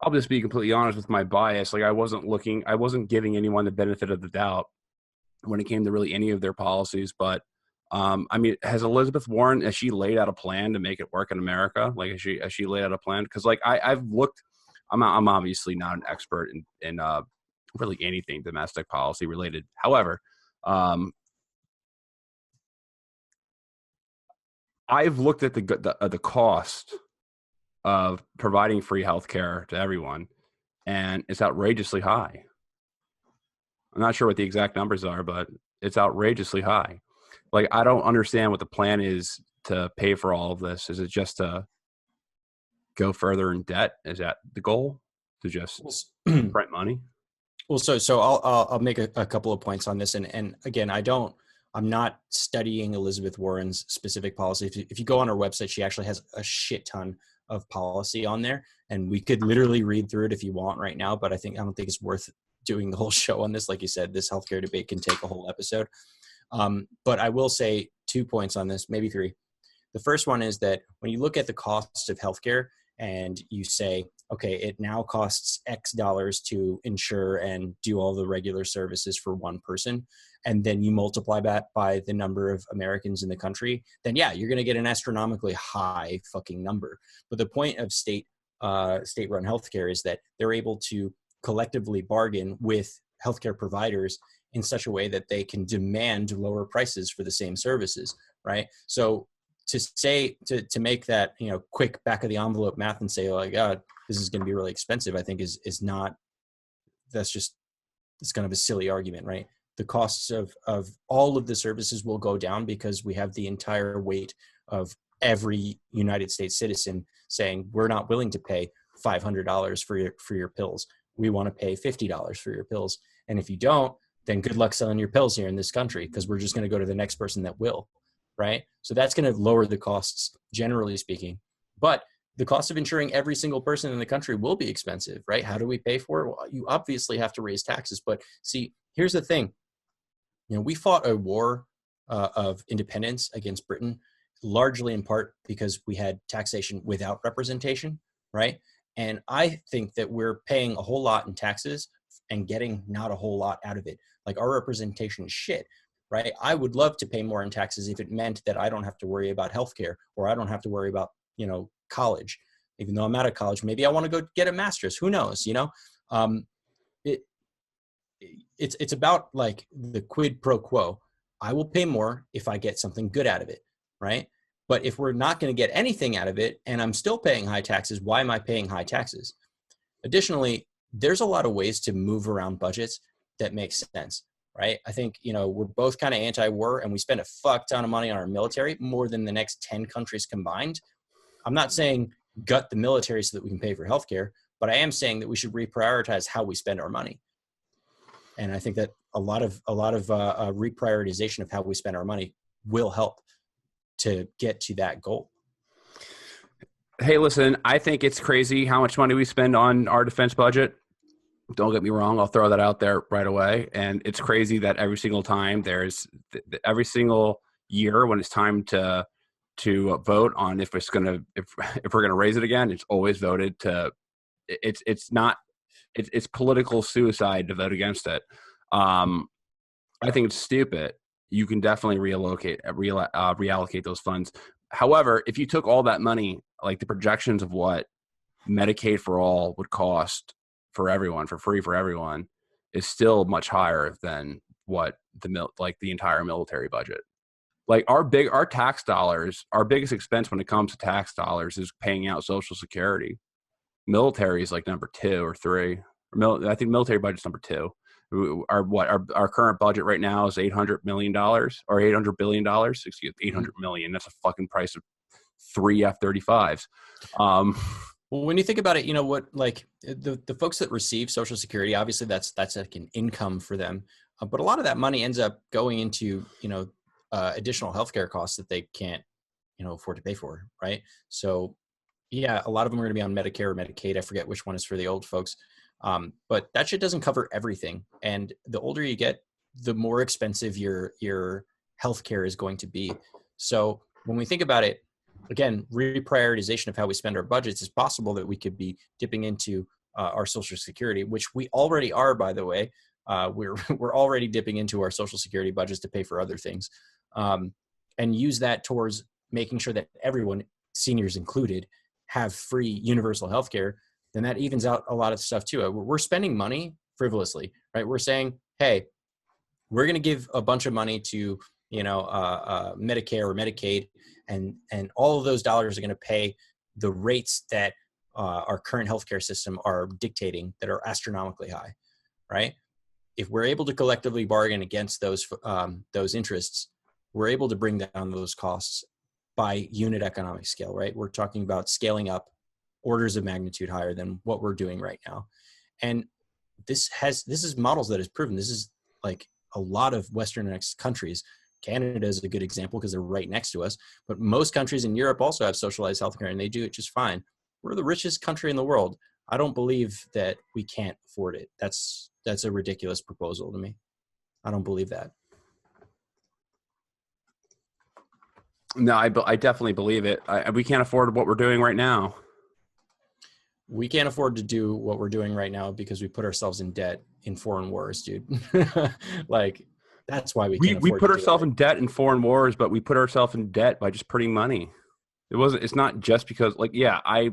I'll just be completely honest with my bias. Like, I wasn't giving anyone the benefit of the doubt when it came to really any of their policies. But has Elizabeth Warren, has she laid out a plan to make it work in America? Like, has she laid out a plan? Because like I've looked, I'm obviously not an expert in really anything domestic policy related. However, I've looked at the cost of providing free healthcare to everyone, and it's outrageously high. I'm not sure what the exact numbers are, but it's outrageously high. Like, I don't understand what the plan is to pay for all of this. Is it just to go further in debt? Is that the goal? To just print money? Well, so I'll make a couple of points on this, and again, I'm not studying Elizabeth Warren's specific policy. If you go on her website, she actually has a shit ton of policy on there, and we could literally read through it if you want right now. But I don't think it's worth doing the whole show on this. Like you said, this healthcare debate can take a whole episode. But I will say 2 points on this, maybe 3. The first one is that when you look at the cost of healthcare and you say, okay, it now costs X dollars to insure and do all the regular services for one person, and then you multiply that by the number of Americans in the country, then yeah, you're going to get an astronomically high fucking number. But the point of state-run healthcare is that they're able to collectively bargain with healthcare providers in such a way that they can demand lower prices for the same services, right? So to make that, quick back of the envelope math and say, oh my God, this is going to be really expensive, I think is not, it's kind of a silly argument, right? The costs of all of the services will go down because we have the entire weight of every United States citizen saying, we're not willing to pay $500 for your pills. We want to pay $50 for your pills. And if you don't, then good luck selling your pills here in this country, because we're just going to go to the next person that will, right? So that's going to lower the costs, generally speaking. But the cost of insuring every single person in the country will be expensive, right? How do we pay for it? Well, you obviously have to raise taxes. But see, here's the thing. We fought a war of independence against Britain, largely in part because we had taxation without representation, right? And I think that we're paying a whole lot in taxes and getting not a whole lot out of it. Like, our representation is shit, right? I would love to pay more in taxes if it meant that I don't have to worry about healthcare, or I don't have to worry about, college. Even though I'm out of college, maybe I want to go get a master's. Who knows? It's about like the quid pro quo. I will pay more if I get something good out of it, right? But if we're not going to get anything out of it and I'm still paying high taxes, why am I paying high taxes? Additionally, there's a lot of ways to move around budgets that make sense, right? I think, we're both kind of anti-war, and we spend a fuck ton of money on our military, more than the next 10 countries combined. I'm not saying gut the military so that we can pay for healthcare, but I am saying that we should reprioritize how we spend our money. And I think that a lot of reprioritization of how we spend our money will help to get to that goal. Hey, listen, I think it's crazy how much money we spend on our defense budget. Don't get me wrong. I'll throw that out there right away. And it's crazy that every single time every single year when it's time to vote on if we're gonna raise it again, it's always voted to. It's political suicide to vote against it. I think it's stupid. You can definitely reallocate those funds. However, if you took all that money, like the projections of what Medicaid for all would cost for everyone, for free for everyone, is still much higher than what the entire military budget. Like our tax dollars, our biggest expense when it comes to tax dollars is paying out Social Security. Military is like number 2 or 3. I think military budget's number 2. Our current budget right now is $800 million or $800 billion. Excuse me, $800 million. That's a fucking price of 3 F-35s. Well, when you think about it, you know what, like the folks that receive Social Security, obviously that's like an income for them. But a lot of that money ends up going into, additional healthcare costs that they can't, afford to pay for. Right. So yeah, a lot of them are going to be on Medicare or Medicaid. I forget which one is for the old folks. But that shit doesn't cover everything. And the older you get, the more expensive your healthcare is going to be. So when we think about it, again, reprioritization of how we spend our budgets, is possible that we could be dipping into our Social Security, which we already are, by the way. We're already dipping into our Social Security budgets to pay for other things, and use that towards making sure that everyone, seniors included, have free universal healthcare. Then that evens out a lot of stuff too. We're spending money frivolously, right? We're saying, hey, we're going to give a bunch of money to, Medicare or Medicaid, and all of those dollars are going to pay the rates that our current healthcare system are dictating, that are astronomically high, right? If we're able to collectively bargain against those interests, we're able to bring down those costs by unit economic scale, right? We're talking about scaling up orders of magnitude higher than what we're doing right now. And this is models that is proven. This is like a lot of Westernized countries. Canada is a good example because they're right next to us, but most countries in Europe also have socialized healthcare and they do it just fine. We're the richest country in the world. I don't believe that we can't afford it. That's a ridiculous proposal to me. I don't believe that. No, I definitely believe it. We can't afford what we're doing right now. We can't afford to do what we're doing right now because we put ourselves in debt in foreign wars, dude. Like, that's why we can't afford we put to ourselves do it. in debt in foreign wars, but we put ourselves in debt by just printing money. It's not just because, like, yeah, I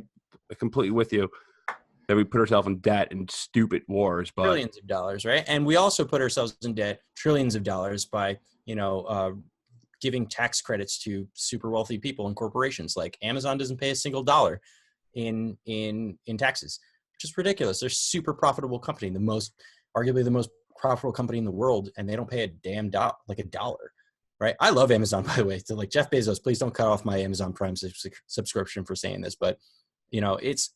completely with you that we put ourselves in debt in stupid wars, but Trillions of dollars, right? And we also put ourselves in debt trillions of dollars by, giving tax credits to super wealthy people and corporations. Like Amazon doesn't pay a single dollar in taxes, which is ridiculous. They're a super profitable company, arguably the most profitable company in the world, and they don't pay a damn dollar, right? I love Amazon, by the way. So like Jeff Bezos, please don't cut off my Amazon Prime subscription for saying this, but it's,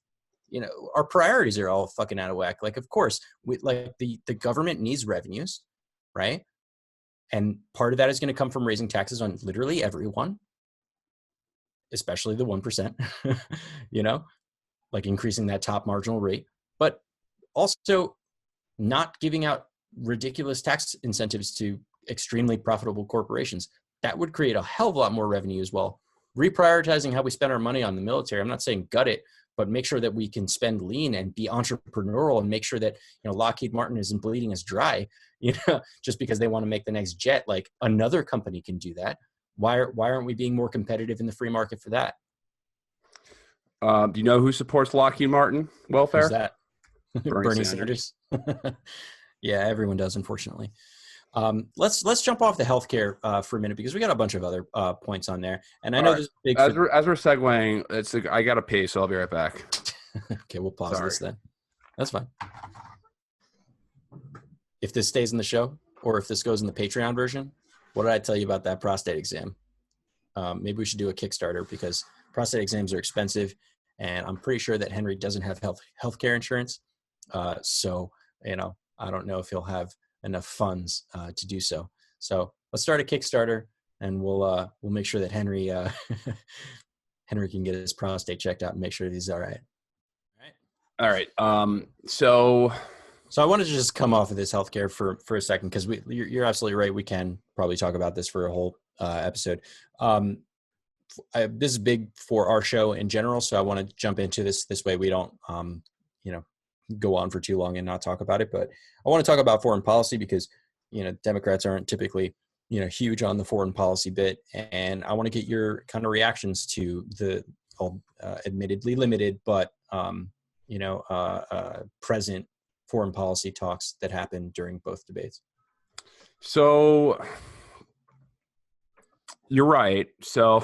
our priorities are all fucking out of whack. Like, of course, the government needs revenues, right? And part of that is going to come from raising taxes on literally everyone, especially the 1%, like increasing that top marginal rate, but also not giving out ridiculous tax incentives to extremely profitable corporations. That would create a hell of a lot more revenue as well. Reprioritizing how we spend our money on the military. I'm not saying gut it, but make sure that we can spend lean and be entrepreneurial and make sure that, Lockheed Martin isn't bleeding us dry, just because they want to make the next jet. Like, another company can do that. Why aren't we being more competitive in the free market for that? Do you know who supports Lockheed Martin welfare? Who's that? Bernie Sanders. Yeah, everyone does, unfortunately. Let's jump off the healthcare for a minute because we got a bunch of other points on there, and I know this is big. As we're segueing, I gotta pee, so I'll be right back. Okay, we'll pause this then. That's fine. If this stays in the show, or if this goes in the Patreon version, what did I tell you about that prostate exam? Maybe we should do a Kickstarter because prostate exams are expensive, and I'm pretty sure that Henry doesn't have healthcare insurance. So I don't know if he'll have enough funds to do so. So let's start a Kickstarter, and we'll make sure that Henry Henry can get his prostate checked out and make sure that he's all right. All right. So So I wanted to just come off of this healthcare for a second, because you're absolutely right. We can probably talk about this for a whole episode. This is big for our show in general, so I want to jump into this way we don't, you know, go on for too long and not talk about it. But I want to talk about foreign policy because, Democrats aren't typically, huge on the foreign policy bit, and I want to get your kind of reactions to the admittedly limited, but present foreign policy talks that happened during both debates. So you're right. So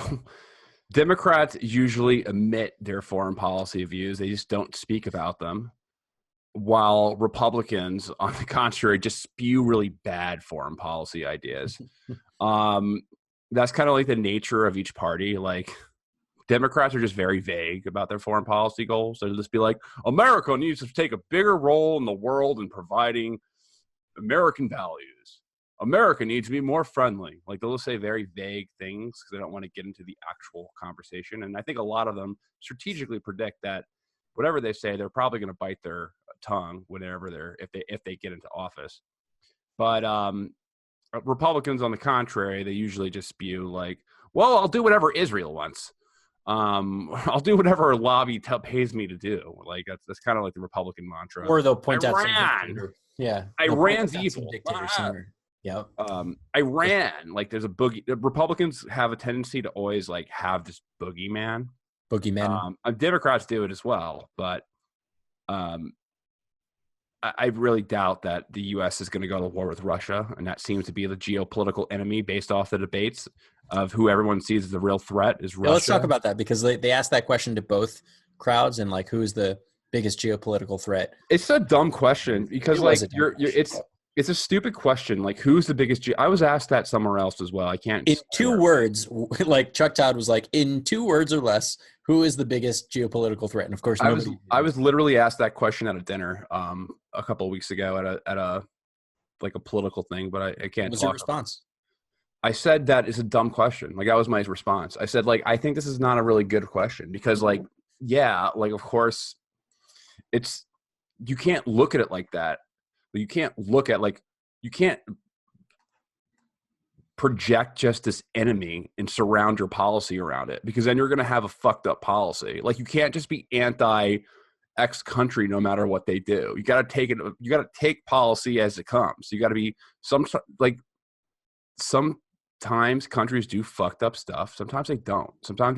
Democrats usually omit their foreign policy views. They just don't speak about them. While Republicans, on the contrary, just spew really bad foreign policy ideas. That's kind of like the nature of each party. Like, Democrats are just very vague about their foreign policy goals. They'll just be like, America needs to take a bigger role in the world in providing American values. America needs to be more friendly. Like, they'll say very vague things because they don't want to get into the actual conversation. And I think a lot of them strategically predict that whatever they say, they're probably going to bite their tongue whenever if they get into office. But Republicans, on the contrary, they usually just spew like, well, I'll do whatever Israel wants. I'll do whatever lobby pays me to do. Like, that's kind of like the Republican mantra. Or they'll point out Iran. Yeah. Iran's evil. Yeah. Iran, like, there's a boogie. Republicans have a tendency to always like have this boogeyman. Democrats do it as well, but I really doubt that the U.S. is going to go to war with Russia, and that seems to be the geopolitical enemy based off the debates of who everyone sees as the real threat is Russia. Yeah, let's talk about that, because they asked that question to both crowds, and like, who is the biggest geopolitical threat? It's a dumb question because it's a stupid question. Like, who's the biggest? I was asked that somewhere else as well. I can't. In 2 words, like Chuck Todd was like, in 2 words or less, who is the biggest geopolitical threat? And of course, I was literally asked that question at a dinner a couple of weeks ago at a like a political thing, but I can't. What was your response? I said that is a dumb question. Like, that was my response. I said, like, I think this is not a really good question because, like, yeah, like, of course, you can't look at it like that. You can't look at, like, you can't project just this enemy and surround your policy around it, because then you're going to have a fucked up policy. Like, you can't just be anti X country no matter what they do. You got to take it. You got to take policy as it comes. You got to be sometimes countries do fucked up stuff. Sometimes they don't. Sometimes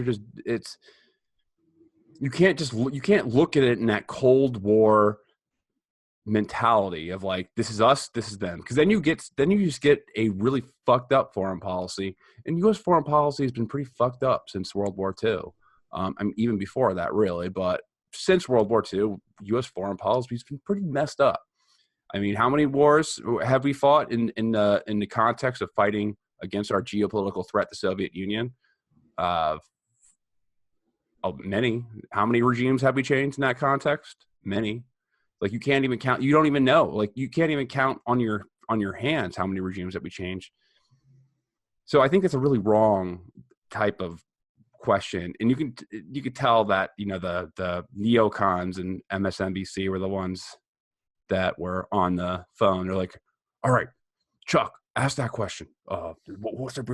you can't look at it in that Cold War mentality of like, this is us, this is them, because then you just get a really fucked up foreign policy. And U.S. foreign policy has been pretty fucked up since World War II. I mean, even before that, really, but since World War II, U.S. foreign policy has been pretty messed up. I mean, how many wars have we fought in the context of fighting against our geopolitical threat, the Soviet Union? Many. How many regimes have we changed in that context? Many. Like, you can't even count. You don't even know. Like, you can't even count on your hands how many regimes that we changed. So I think it's a really wrong type of question, and you could tell that the neocons and MSNBC were the ones that were on the phone. They're like, all right, Chuck, ask that question. What's their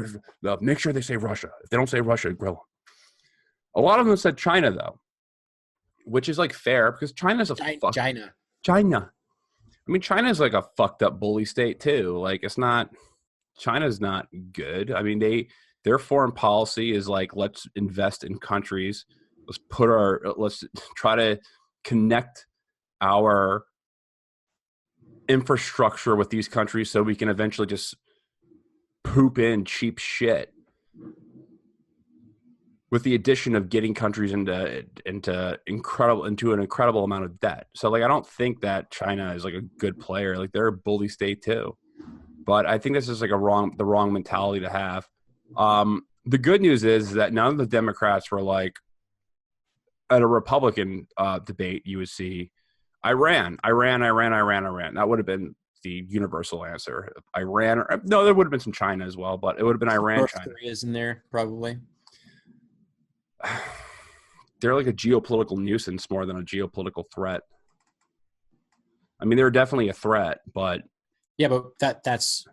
make sure they say Russia. If they don't say Russia, grill them. A lot of them said China, though, which is like fair, because China's China. I mean, China's like a fucked up bully state too. Like, China's not good. I mean, their foreign policy is like, let's invest in countries. Let's try to connect our infrastructure with these countries so we can eventually just poop in cheap shit, with the addition of getting countries into an incredible amount of debt. So, like, I don't think that China is like a good player. Like, they're a bully state too. But I think this is like the wrong mentality to have. The good news is that none of the Democrats were like, at a Republican debate, you would see Iran. That would have been the universal answer. Iran, no, there would have been some China as well, but it would have been Iran. North China. Korea's in there, probably. They're like a geopolitical nuisance more than a geopolitical threat. I mean, they're definitely a threat, but yeah, but that's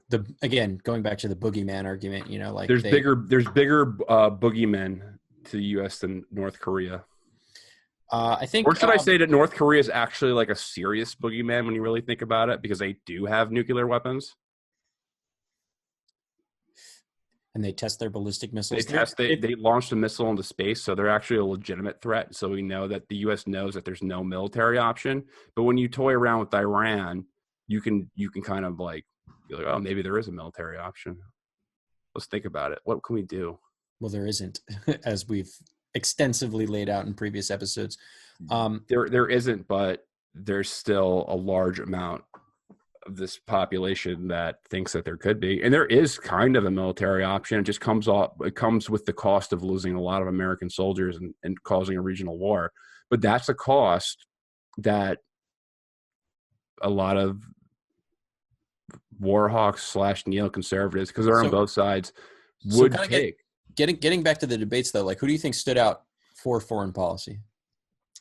again, going back to the boogeyman argument, like there's bigger boogeymen to the U.S. than North Korea. I think, or should I say that North Korea is actually like a serious boogeyman when you really think about it, because they do have nuclear weapons. And they test their ballistic missiles. They launched a missile into space, so they're actually a legitimate threat. So we know that the U.S. knows that there's no military option. But when you toy around with Iran, you can kind of like be like, oh, maybe there is a military option. Let's think about it. What can we do? Well, there isn't, as we've extensively laid out in previous episodes. There isn't, but there's still a large amount of this population that thinks that there could be, and there is kind of a military option. It just comes with the cost of losing a lot of American soldiers and causing a regional war. But that's a cost that a lot of war hawks / neoconservatives, because they're on both sides, would take. Getting back to the debates, though, like, who do you think stood out for foreign policy?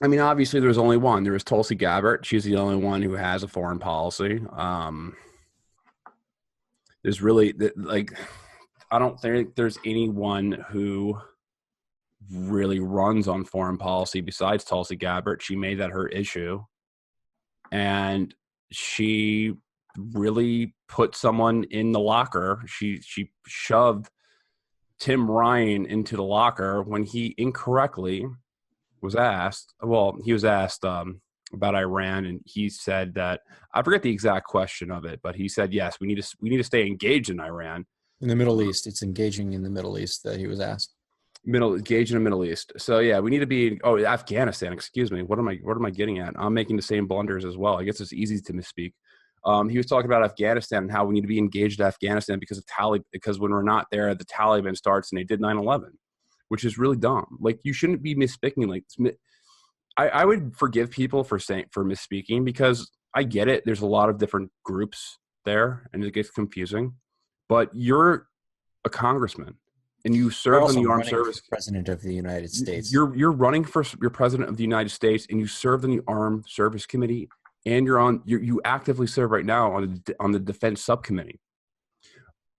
I mean, obviously, there was only one. There was Tulsi Gabbard. She's the only one who has a foreign policy. There's really, like, I don't think there's anyone who really runs on foreign policy besides Tulsi Gabbard. She made that her issue. And she really put someone in the locker. She shoved Tim Ryan into the locker when he incorrectly was asked. Well, he was asked about Iran, and he said that, I forget the exact question of it, but he said, yes, we need to stay engaged in Iran. In the Middle East. It's engaging in the Middle East that he was asked. Engaged in the Middle East. So yeah, we need to be. Oh, Afghanistan. Excuse me. What am I getting at? I'm making the same blunders as well. I guess it's easy to misspeak. He was talking about Afghanistan and how we need to be engaged in Afghanistan because when we're not there, the Taliban starts, and they did 9/11, which is really dumb. Like, you shouldn't be misspeaking. Like, I would forgive people for misspeaking, because I get it. There's a lot of different groups there, and it gets confusing. But you're a congressman, and you serve in the armed service. President of the United States. You're running for your president of the United States, and you served in the Armed Service Committee, and you actively serve right now on the Defense Subcommittee.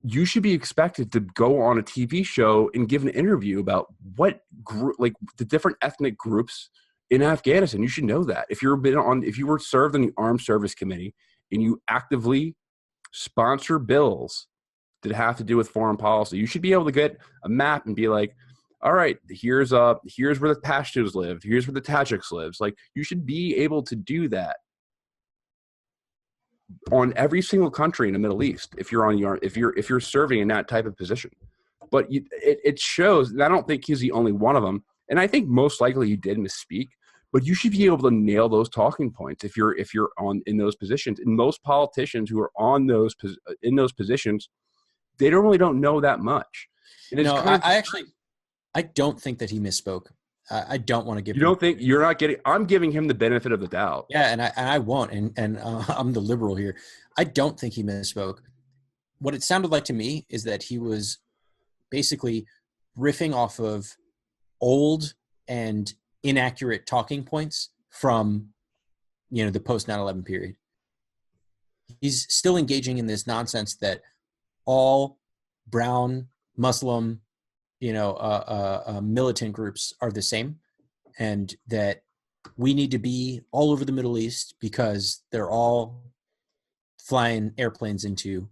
You should be expected to go on a TV show and give an interview about what group, like the different ethnic groups in Afghanistan. You should know that. If you were served in the Armed Service Committee and you actively sponsor bills that have to do with foreign policy, you should be able to get a map and be like, all right, here's where the Pashtuns live. Here's where the Tajiks lives. Like, you should be able to do that on every single country in the Middle East if you're serving in that type of position. But it shows, and I don't think he's the only one of them. And I think most likely he did misspeak, but you should be able to nail those talking points if you're in those positions. And most politicians who are in those positions, they don't know that much. And I don't think that he misspoke. I don't want to give. You don't think you're not getting? I'm giving him the benefit of the doubt. Yeah, and I won't. And I'm the liberal here. I don't think he misspoke. What it sounded like to me is that he was basically riffing off of old and inaccurate talking points from, the post 9/11 period. He's still engaging in this nonsense that all brown Muslim, militant groups are the same, and that we need to be all over the Middle East because they're all flying airplanes into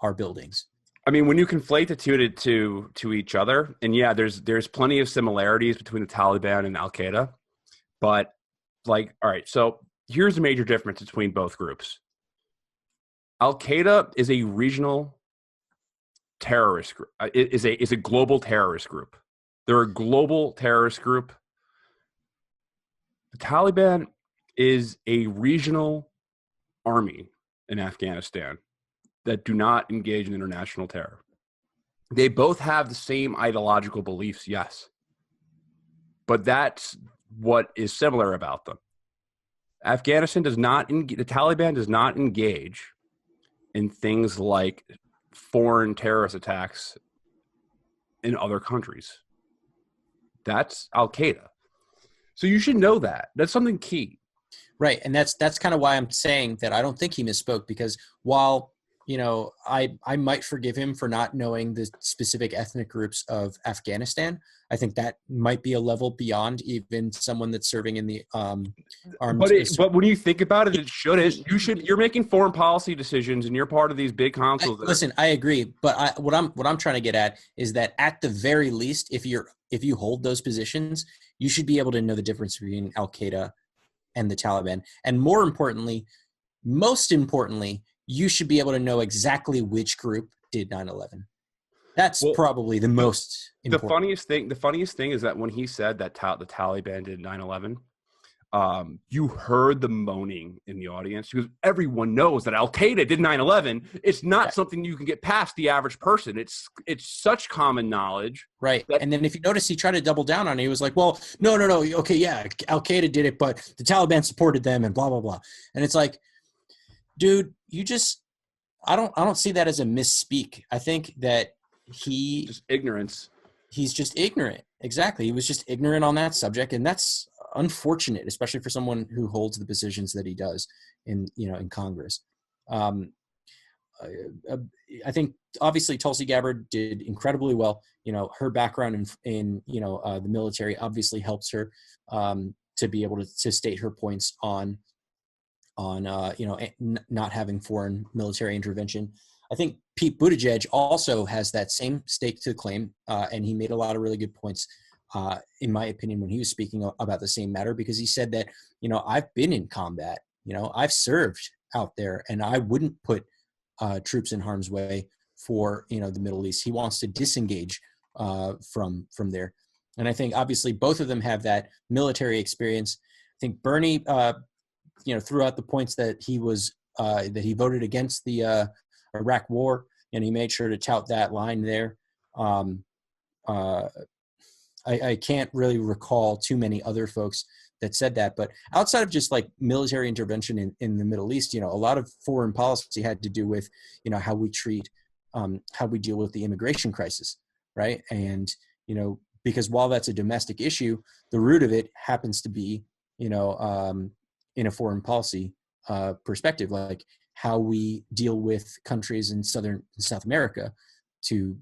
our buildings. I mean, when you conflate the two to each other, and yeah, there's plenty of similarities between the Taliban and Al Qaeda, but like, all right, so here's the major difference between both groups. Al Qaeda is a regional terrorist group. Is a global terrorist group. They're a global terrorist group. The Taliban is a regional army in Afghanistan that do not engage in international terror. They both have the same ideological beliefs, yes. But that's what is similar about them. The Taliban does not engage in things like foreign terrorist attacks in other countries. That's Al Qaeda. So you should know that. That's something key. Right. And that's kind of why I'm saying that I don't think he misspoke, because while, I might forgive him for not knowing the specific ethnic groups of Afghanistan, I think that might be a level beyond even someone that's serving in the armed. But when you think about it, it shouldn't. You're making foreign policy decisions, and you're part of these big councils. Listen, I agree, but what I'm trying to get at is that at the very least, if you hold those positions, you should be able to know the difference between Al Qaeda and the Taliban, and most importantly, you should be able to know exactly which group did 9/11. That's probably the most important. The funniest thing is that when he said that the Taliban did 9/11, you heard the moaning in the audience, because everyone knows that Al Qaeda did 9/11. It's not something you can get past the average person. It's such common knowledge, right? And then if you notice, he tried to double down on it. He was like, "Well, no, okay, yeah, Al Qaeda did it, but the Taliban supported them, and blah blah blah." And it's like, dude, I don't see that as a misspeak. I think that just ignorance. He's just ignorant. Exactly. He was just ignorant on that subject, and that's unfortunate, especially for someone who holds the positions that he does in Congress. I think obviously Tulsi Gabbard did incredibly well. Her background in the military obviously helps her to be able to state her points on not having foreign military intervention. I think Pete Buttigieg also has that same stake to claim, and he made a lot of really good points, in my opinion, when he was speaking about the same matter, because he said that, I've been in combat, I've served out there, and I wouldn't put troops in harm's way for, the Middle East. He wants to disengage from there. And I think obviously both of them have that military experience. I think Bernie, threw out the points that he voted against the Iraq War, and he made sure to tout that line there. I can't really recall too many other folks that said that, but outside of just like military intervention in the Middle East, a lot of foreign policy had to do with, how we treat, how we deal with the immigration crisis, right? And, because while that's a domestic issue, the root of it happens to be, in a foreign policy perspective, like how we deal with countries in South America to,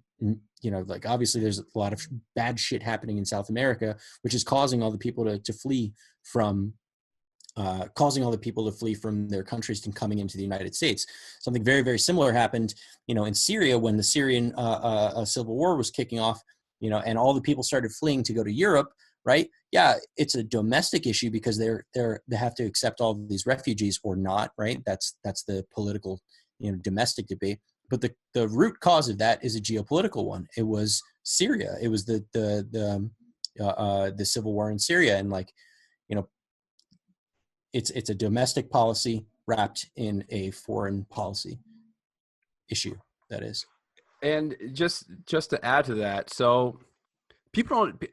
like obviously there's a lot of bad shit happening in South America, which is causing all the people to flee from their countries and coming into the United States. Something very, very similar happened, in Syria when the Syrian civil war was kicking off, and all the people started fleeing to go to Europe, right? Yeah, it's a domestic issue because they have to accept all of these refugees or not, right? That's the political, domestic debate. But the root cause of that is a geopolitical one. It was Syria. It was the civil war in Syria, and it's a domestic policy wrapped in a foreign policy issue. That is. And just to add to that, so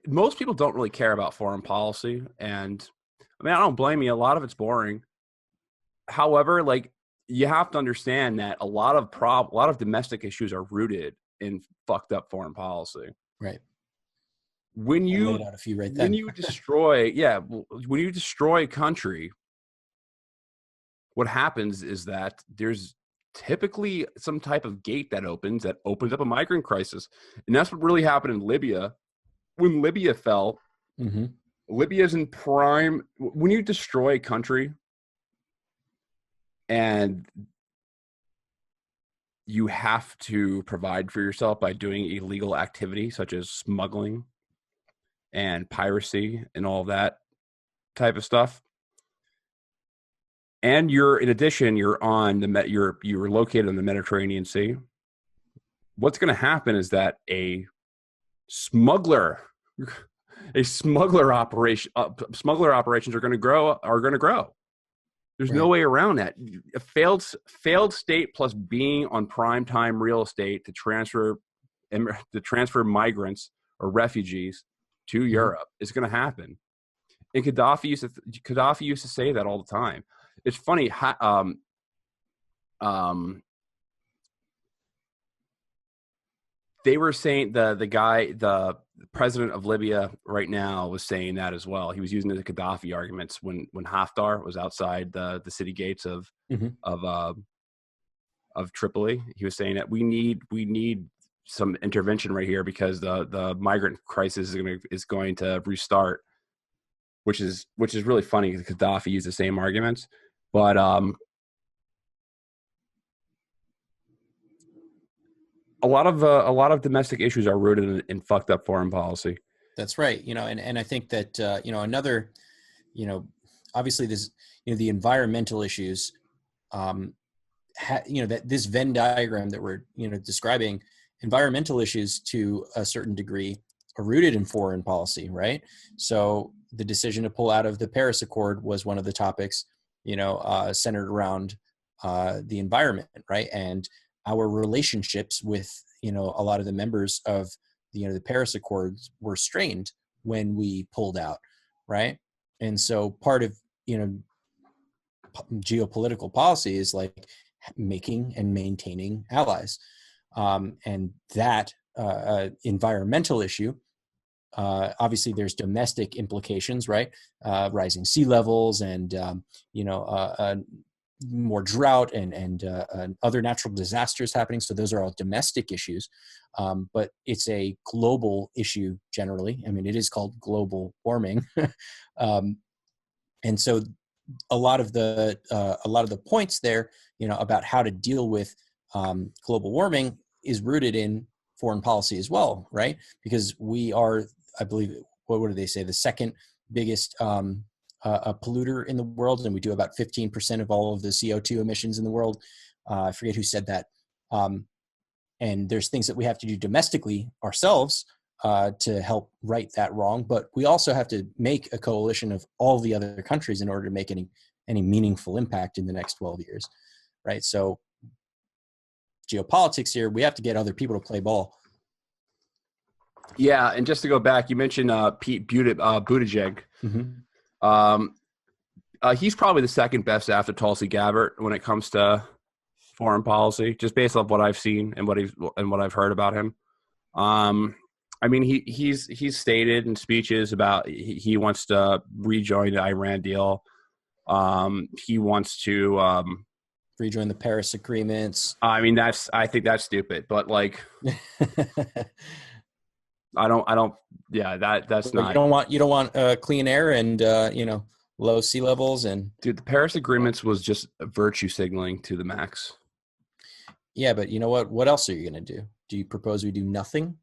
most people don't really care about foreign policy, and I mean, I don't blame you. A lot of it's boring. However, you have to understand that a lot of domestic issues are rooted in fucked up foreign policy. Right. When you destroy a country, what happens is that there's typically some type of gate that opens up a migrant crisis, and that's what really happened in Libya. When Libya fell, mm-hmm. Libya's in prime. When you destroy a country and you have to provide for yourself by doing illegal activity such as smuggling and piracy and all that type of stuff, and you're located on the Mediterranean Sea, what's going to happen is that smuggler operations are going to grow. There's no way around that. A failed state plus being on prime time real estate to transfer migrants or refugees to Europe is going to happen. And Gaddafi used to say that all the time. It's funny. They were saying the president of Libya right now was saying that as well. He was using the Gaddafi arguments when Haftar was outside the city gates of Mhm. of Tripoli. He was saying that we need some intervention right here because the migrant crisis is going to restart, which is really funny because Gaddafi used the same arguments, but a lot of domestic issues are rooted in fucked up foreign policy. That's right. And I think that, another, obviously this, the environmental issues, that this Venn diagram that we're, describing, environmental issues to a certain degree are rooted in foreign policy, right? So the decision to pull out of the Paris Accord was one of the topics, centered around the environment, right? And our relationships with, a lot of the members of the Paris Accords were strained when we pulled out, right? And so part of, geopolitical policy is like making and maintaining allies. And that environmental issue, obviously there's domestic implications, right? Rising sea levels and, more drought and other natural disasters happening. So those are all domestic issues, but it's a global issue generally. I mean, it is called global warming. And so a lot of the points there, about how to deal with global warming is rooted in foreign policy as well, right? Because we are, I believe, what do they say, the second biggest a polluter in the world, and we do about 15% of all of the CO2 emissions in the world. I forget who said that. And there's things that we have to do domestically ourselves to help right that wrong, but we also have to make a coalition of all the other countries in order to make any meaningful impact in the next 12 years, right? So geopolitics here, we have to get other people to play ball. Yeah, and just to go back, you mentioned Pete Buttigieg. Mm-hmm. He's probably the second best after Tulsi Gabbard when it comes to foreign policy, just based off what I've seen and what I've heard about him. I mean, he's stated in speeches about he wants to rejoin the Iran deal. He wants to rejoin the Paris agreements. I mean, I think that's stupid, but like, I don't. Yeah, that's not. You don't want clean air and low sea levels and. Dude, the Paris agreements was just virtue signaling to the max. Yeah, but you know what? What else are you going to do? Do you propose we do nothing?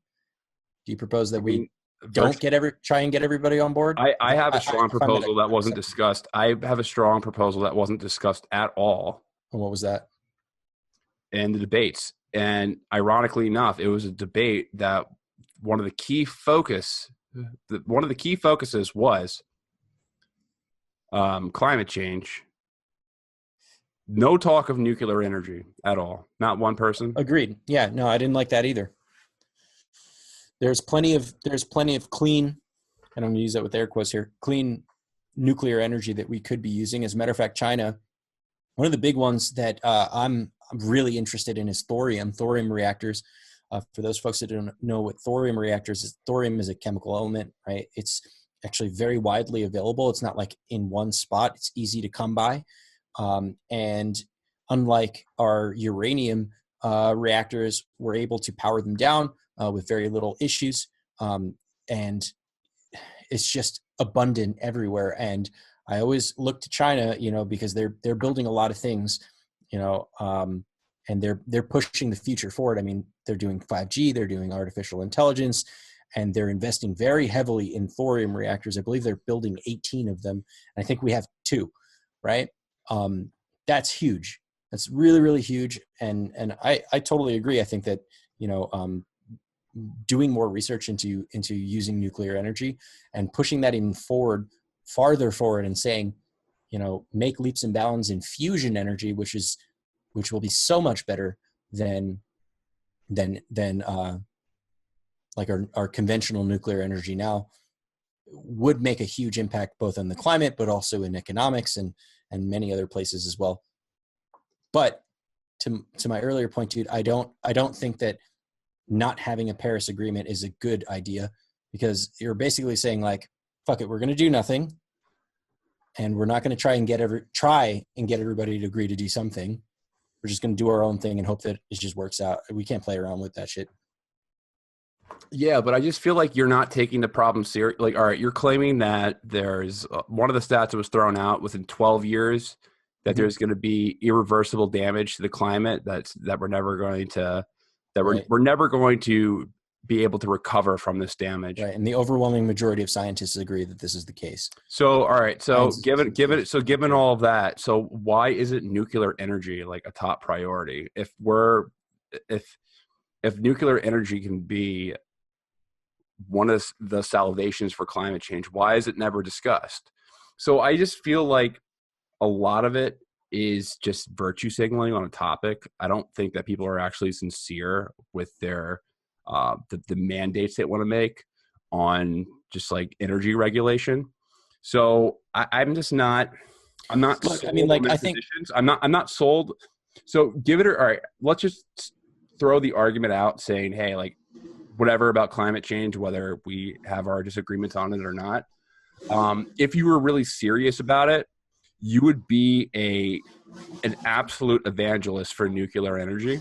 Do you propose that we don't try and get everybody on board? I have a strong proposal that wasn't discussed. I have a strong proposal that wasn't discussed at all. And what was that? In the debates. And ironically enough, it was a debate that one of the key focuses was climate change. No talk of nuclear energy at all. Not one person. Agreed. Yeah, no, I didn't like that either. There's plenty of clean, and I'm going to use that with air quotes here, clean nuclear energy that we could be using. As a matter of fact, China, one of the big ones that I'm really interested in is thorium reactors. For those folks that don't know what thorium reactors is, thorium is a chemical element, right? It's actually very widely available. It's not like in one spot. It's easy to come by. And unlike our uranium reactors, we're able to power them down with very little issues. And it's just abundant everywhere. And I always look to China, because they're building a lot of things, and they're pushing the future forward. I mean, they're doing 5G, they're doing artificial intelligence, and they're investing very heavily in thorium reactors. I believe they're building 18 of them. And I think we have 2, right? That's huge. That's really, really huge. And I totally agree. I think that, doing more research into using nuclear energy and pushing that even farther forward and saying, make leaps and bounds in fusion energy, which will be so much better than like our conventional nuclear energy now, would make a huge impact both on the climate, but also in economics and many other places as well. But to my earlier point, dude, I don't think that not having a Paris Agreement is a good idea, because you're basically saying like, fuck it, we're going to do nothing, and we're not going to try and get everybody to agree to do something. We're just going to do our own thing and hope that it just works out. We can't play around with that shit. Yeah, but I just feel like you're not taking the problem serious. Like, all right, you're claiming that there's one of the stats that was thrown out within 12 years that there's going to be irreversible damage to the climate. That we're never going to we're never going to be able to recover from this damage. Right, and the overwhelming majority of scientists agree that this is the case. So, all right, so given all of that, so why isn't nuclear energy like a top priority? If nuclear energy can be one of the salvations for climate change, why is it never discussed? So I just feel like a lot of it is just virtue signaling on a topic. I don't think that people are actually sincere with their the mandates they want to make on just like energy regulation. So I'm not Look, I mean, like, I think I'm not sold. So give it all right. Let's just throw the argument out saying, hey, like, whatever about climate change, whether we have our disagreements on it or not. If you were really serious about it, you would be an absolute evangelist for nuclear energy.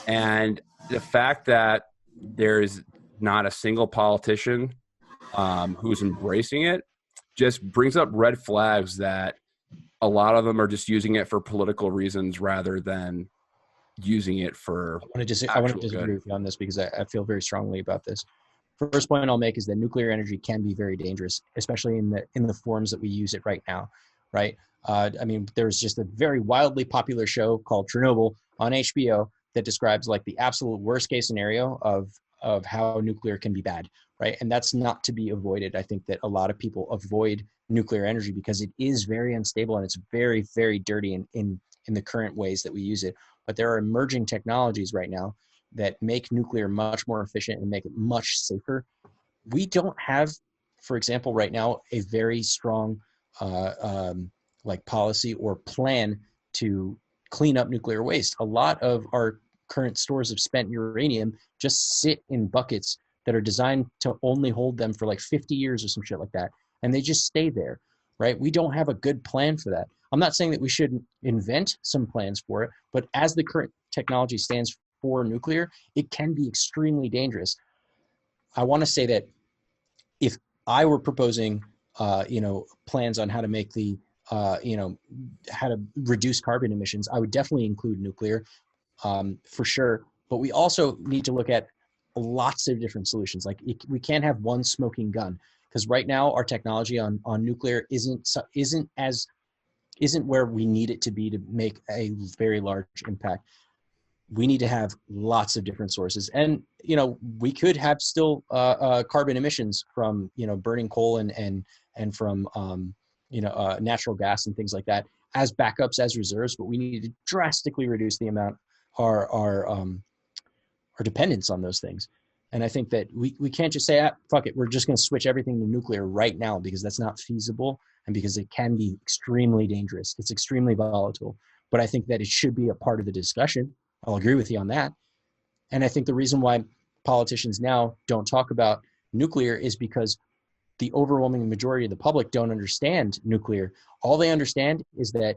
And the fact that there's not a single politician who's embracing it just brings up red flags that a lot of them are just using it for political reasons rather than using it for I want to disagree with you on this, because I feel very strongly about this. First point I'll make is that nuclear energy can be very dangerous, especially in the forms that we use it right now, right? I mean, there's just a very wildly popular show called Chernobyl on HBO that describes like the absolute worst case scenario of how nuclear can be bad, right? And that's not to be avoided. I think that a lot of people avoid nuclear energy because it is very unstable and it's very, very dirty in the current ways that we use it. But there are emerging technologies right now that make nuclear much more efficient and make it much safer. We don't have, for example, right now, a very strong like policy or plan to clean up nuclear waste. A lot of our current stores of spent uranium just sit in buckets that are designed to only hold them for like 50 years or some shit like that. And they just stay there, right? We don't have a good plan for that. I'm not saying that we shouldn't invent some plans for it, but as the current technology stands for nuclear, it can be extremely dangerous. I want to say that if I were proposing, plans on how to make how to reduce carbon emissions, I would definitely include nuclear for sure. But we also need to look at lots of different solutions. Like we can't have one smoking gun, because right now our technology on nuclear isn't where we need it to be to make a very large impact. We need to have lots of different sources. And, we could have still carbon emissions from, burning coal and from, natural gas and things like that as backups, as reserves, but we need to drastically reduce the amount our dependence on those things. And I think that we can't just say, fuck it, we're just going to switch everything to nuclear right now, because that's not feasible and because it can be extremely dangerous. It's extremely volatile. But I think that it should be a part of the discussion. I'll agree with you on that. And I think the reason why politicians now don't talk about nuclear is because the overwhelming majority of the public don't understand nuclear. All they understand is that,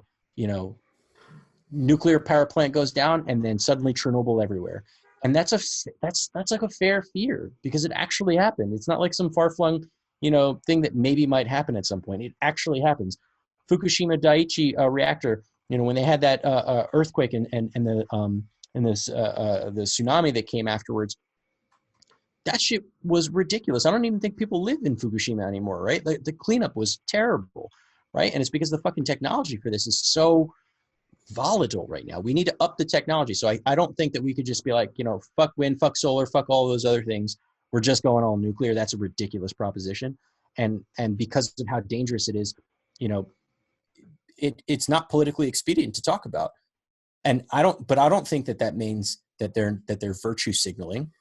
nuclear power plant goes down and then suddenly Chernobyl everywhere. And that's like a fair fear, because it actually happened. It's not like some far-flung, thing that maybe might happen at some point. It actually happens. Fukushima Daiichi reactor, when they had that earthquake and the tsunami that came afterwards, that shit was ridiculous. I don't even think people live in Fukushima anymore, right? The cleanup was terrible, right? And it's because the fucking technology for this is so volatile right now. We need to up the technology. So I don't think that we could just be like, fuck wind, fuck solar, fuck all those other things. We're just going all nuclear. That's a ridiculous proposition. And because of how dangerous it is, it's not politically expedient to talk about. And I don't think that means that they're virtue signaling.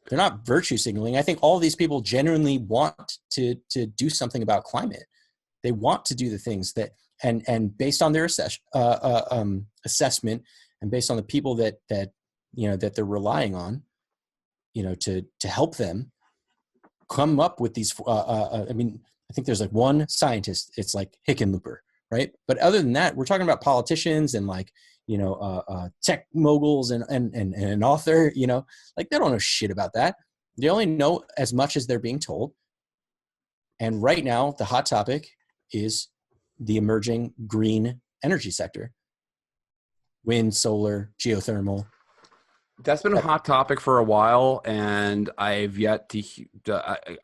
They're not virtue signaling. I think all these people genuinely want to do something about climate. They want to do the things that, and based on their assessment, and based on the people that that they're relying on, to help them come up with these. I think there's like one scientist. It's like Hickenlooper, right? But other than that, we're talking about politicians and like tech moguls and an author. Like they don't know shit about that. They only know as much as they're being told. And right now, the hot topic is the emerging green energy sector: wind, solar, geothermal. That's been a hot topic for a while, and I've yet to.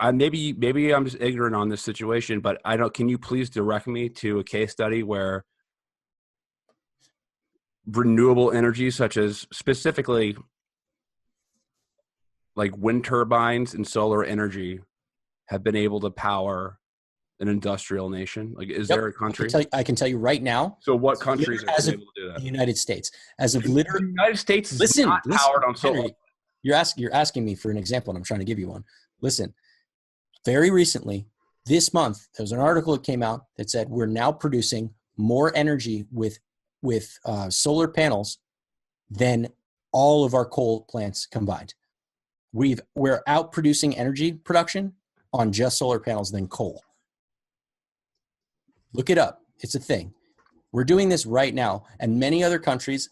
Maybe I'm just ignorant on this situation, but I don't. Can you please direct me to a case study where renewable energy, such as specifically like wind turbines and solar energy, have been able to power an industrial nation? Like, is there a country? I can tell you right now. So what countries are able to do that? The United States. As of The United States is not powered on solar. Henry, you're asking me for an example, and I'm trying to give you one. Listen, very recently, this month, there was an article that came out that said we're now producing more energy with solar panels than all of our coal plants combined. We're out producing energy production on just solar panels than coal. Look it up. It's a thing. We're doing this right now. And many other countries,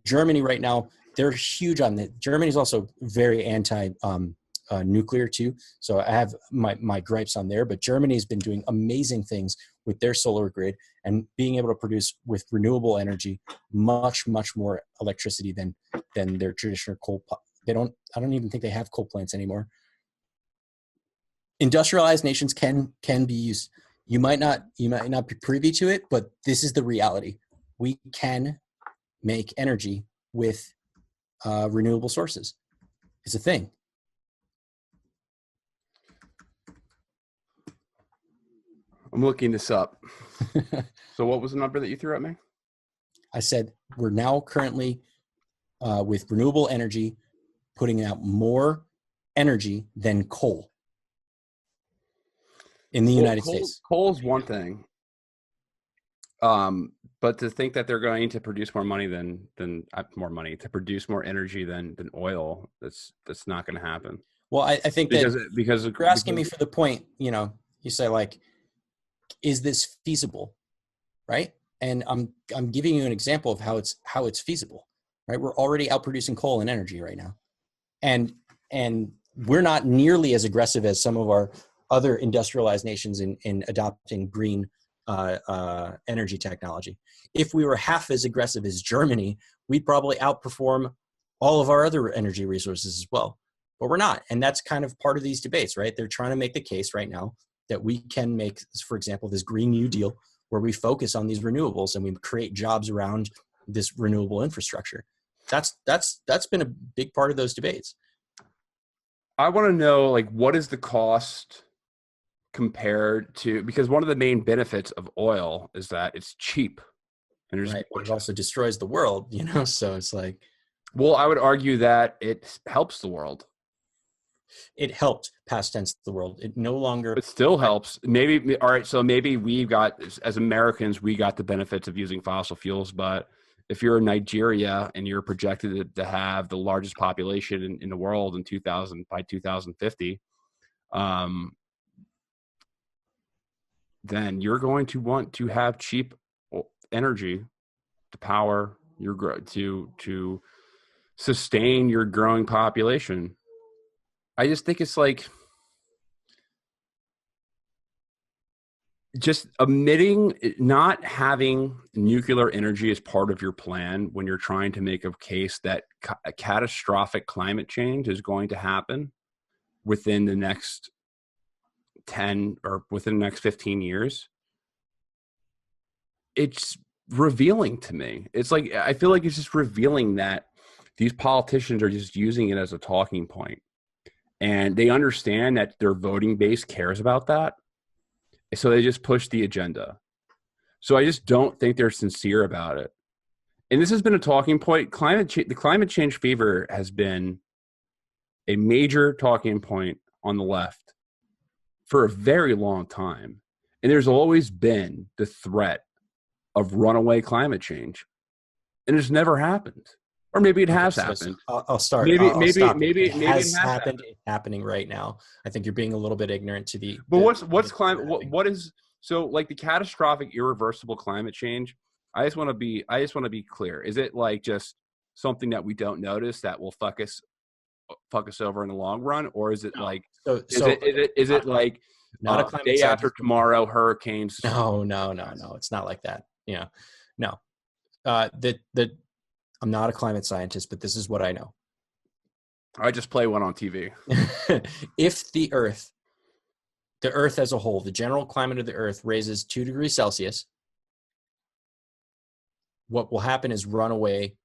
Germany right now, they're huge on it. Germany is also very anti-nuclear too. So I have my gripes on there. But Germany has been doing amazing things with their solar grid and being able to produce with renewable energy much, much more electricity than their traditional coal. I don't even think they have coal plants anymore. Industrialized nations can be used. You might not be privy to it, but this is the reality. We can make energy with renewable sources. It's a thing. I'm looking this up. So what was the number that you threw at me? I said we're now currently with renewable energy putting out more energy than coal in the United States. Coal is one thing. But to think that they're going to produce more money to produce more energy than oil, that's not going to happen. Well, I think because you're asking me for the point, you say like, is this feasible? Right. And I'm giving you an example of how it's feasible, right? We're already outproducing coal and energy right now. And we're not nearly as aggressive as some of our other industrialized nations in adopting green energy technology. If we were half as aggressive as Germany, we'd probably outperform all of our other energy resources as well. But we're not. And that's kind of part of these debates, right? They're trying to make the case right now that we can make, for example, this Green New Deal where we focus on these renewables and we create jobs around this renewable infrastructure. That's been a big part of those debates. I want to know, like, what is the cost compared to, because one of the main benefits of oil is that it's cheap. And right, but it also destroys the world, so it's like. Well, I would argue that it helps the world. It helped, past tense, the world. It no longer. It still helps. Maybe, all right, so maybe as Americans, we got the benefits of using fossil fuels, but if you're in Nigeria and you're projected to have the largest population in the world by 2050, then you're going to want to have cheap energy to power your to sustain your growing population. I just think it's like just not having nuclear energy as part of your plan when you're trying to make a case that a catastrophic climate change is going to happen within the next 10 or within the next 15 years. It's revealing to me. It's like, I feel like it's just revealing that these politicians are just using it as a talking point. And they understand that their voting base cares about that. So they just push the agenda. So I just don't think they're sincere about it. And this has been a talking point. The climate change fever has been a major talking point on the left for a very long time. And there's always been the threat of runaway climate change. And it's never happened. Or maybe it Okay, has so happened. I'll start. Maybe I'll stop you. It it has has happened. happened. It's happening right now. I think you're being a little bit ignorant to But the what's things that climate? are happening. What is so like the catastrophic, irreversible climate change? I just want to be clear. Is it like just something that we don't notice that will fuck us over in the long run, or is it No. like is Not, it like not a climate day after scientist. tomorrow hurricanes? No. It's not like that. Yeah, no. I'm not a climate scientist, but this is what I know. I just play one on TV. If the Earth as a whole, the general climate of the Earth raises 2 degrees Celsius, what will happen is runaway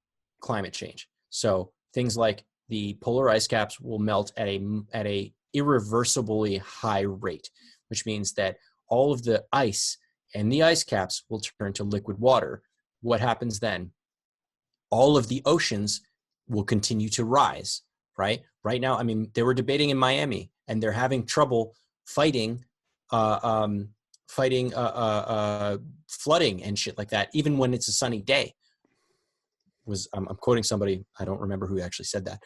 climate change. So things like the polar ice caps will melt at a irreversibly high rate, which means that all of the ice and the ice caps will turn to liquid water. What happens then? All of the oceans will continue to rise, right? Right now, I mean, they were debating in Miami, and they're having trouble fighting flooding and shit like that, even when it's a sunny day. I'm quoting somebody, I don't remember who actually said that.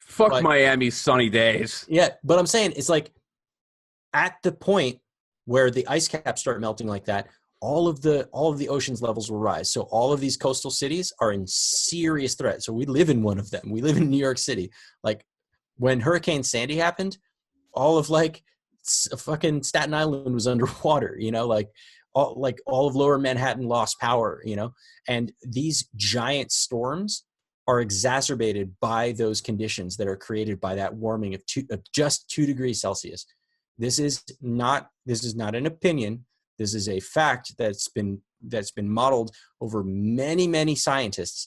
Fuck Miami's sunny days. Yeah, but I'm saying it's like at the point where the ice caps start melting like that, all of the ocean's levels will rise. So all of these coastal cities are in serious threat. So we live in one of them. We live in New York City. Like when Hurricane Sandy happened, all of like fucking Staten Island was underwater, you know, like all of lower Manhattan lost power, you know, and these giant storms are exacerbated by those conditions that are created by that warming of just 2 degrees Celsius. This is not an opinion. This is a fact that's been modeled over many scientists.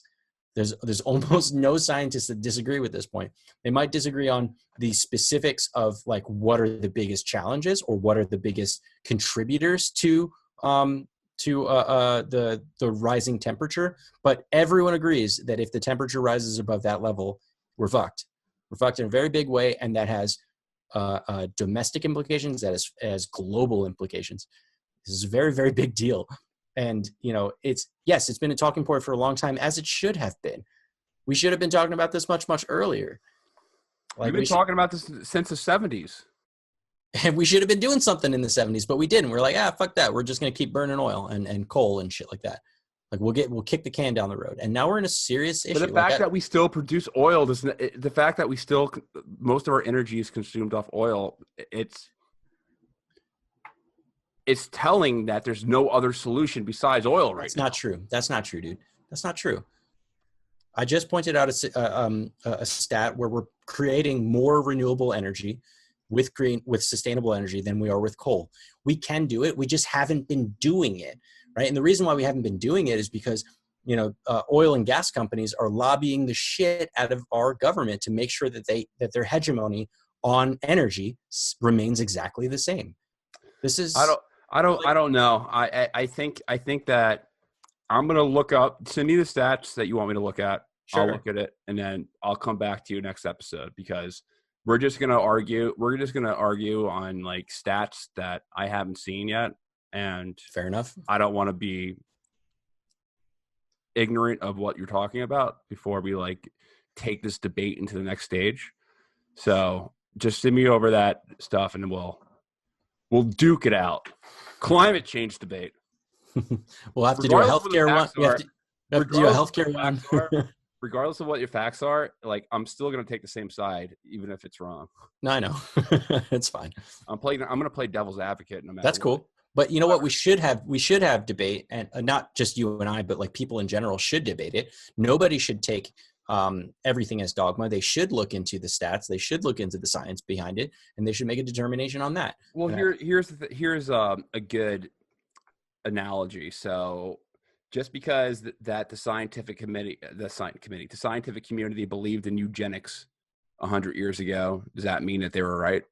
There's almost no scientists that disagree with this point. They might disagree on the specifics of like what are the biggest challenges or what are the biggest contributors to the rising temperature, but everyone agrees that if the temperature rises above that level, we're fucked. We're fucked in a very big way, and that has domestic implications, that has global implications. This is a very, very big deal. And, you know, it's been a talking point for a long time, as it should have been. We should have been talking about this much, much earlier. Like we've been talking about this since the 70s. And we should have been doing something in the 70s, but we didn't. We're like, fuck that. We're just going to keep burning oil and coal and shit like that. Like we'll kick the can down the road. And now we're in a serious issue. But the fact that we still produce oil, the fact that we still, most of our energy is consumed off oil, it's telling that there's no other solution besides oil right now. That's not true. That's not true, dude. That's not true. I just pointed out a stat where we're creating more renewable energy with sustainable energy than we are with coal. We can do it. We just haven't been doing it, right? And the reason why we haven't been doing it is because, you know, oil and gas companies are lobbying the shit out of our government to make sure that their hegemony on energy remains exactly the same. This is I don't know. I think that I'm gonna look up. Send me the stats that you want me to look at. Sure. I'll look at it, and then I'll come back to you next episode, because we're just gonna argue. We're just gonna argue on like stats that I haven't seen yet, and fair enough. I don't want to be ignorant of what you're talking about before we like take this debate into the next stage. So just send me over that stuff, and then we'll duke it out. Climate change debate. We'll have to do a healthcare one. We have to do a healthcare one. Regardless of what your facts are, like I'm still going to take the same side, even if it's wrong. No, I know. It's fine. I'm going to play devil's advocate. No matter That's what. cool. But you know what? We should have debate, and not just you and I, but like people in general should debate it. Nobody should take everything as dogma. They should look into the stats. They should look into the science behind it, and they should make a determination on that. Well, here's a good analogy. So just because the scientific community believed in eugenics 100 years ago, does that mean that they were right?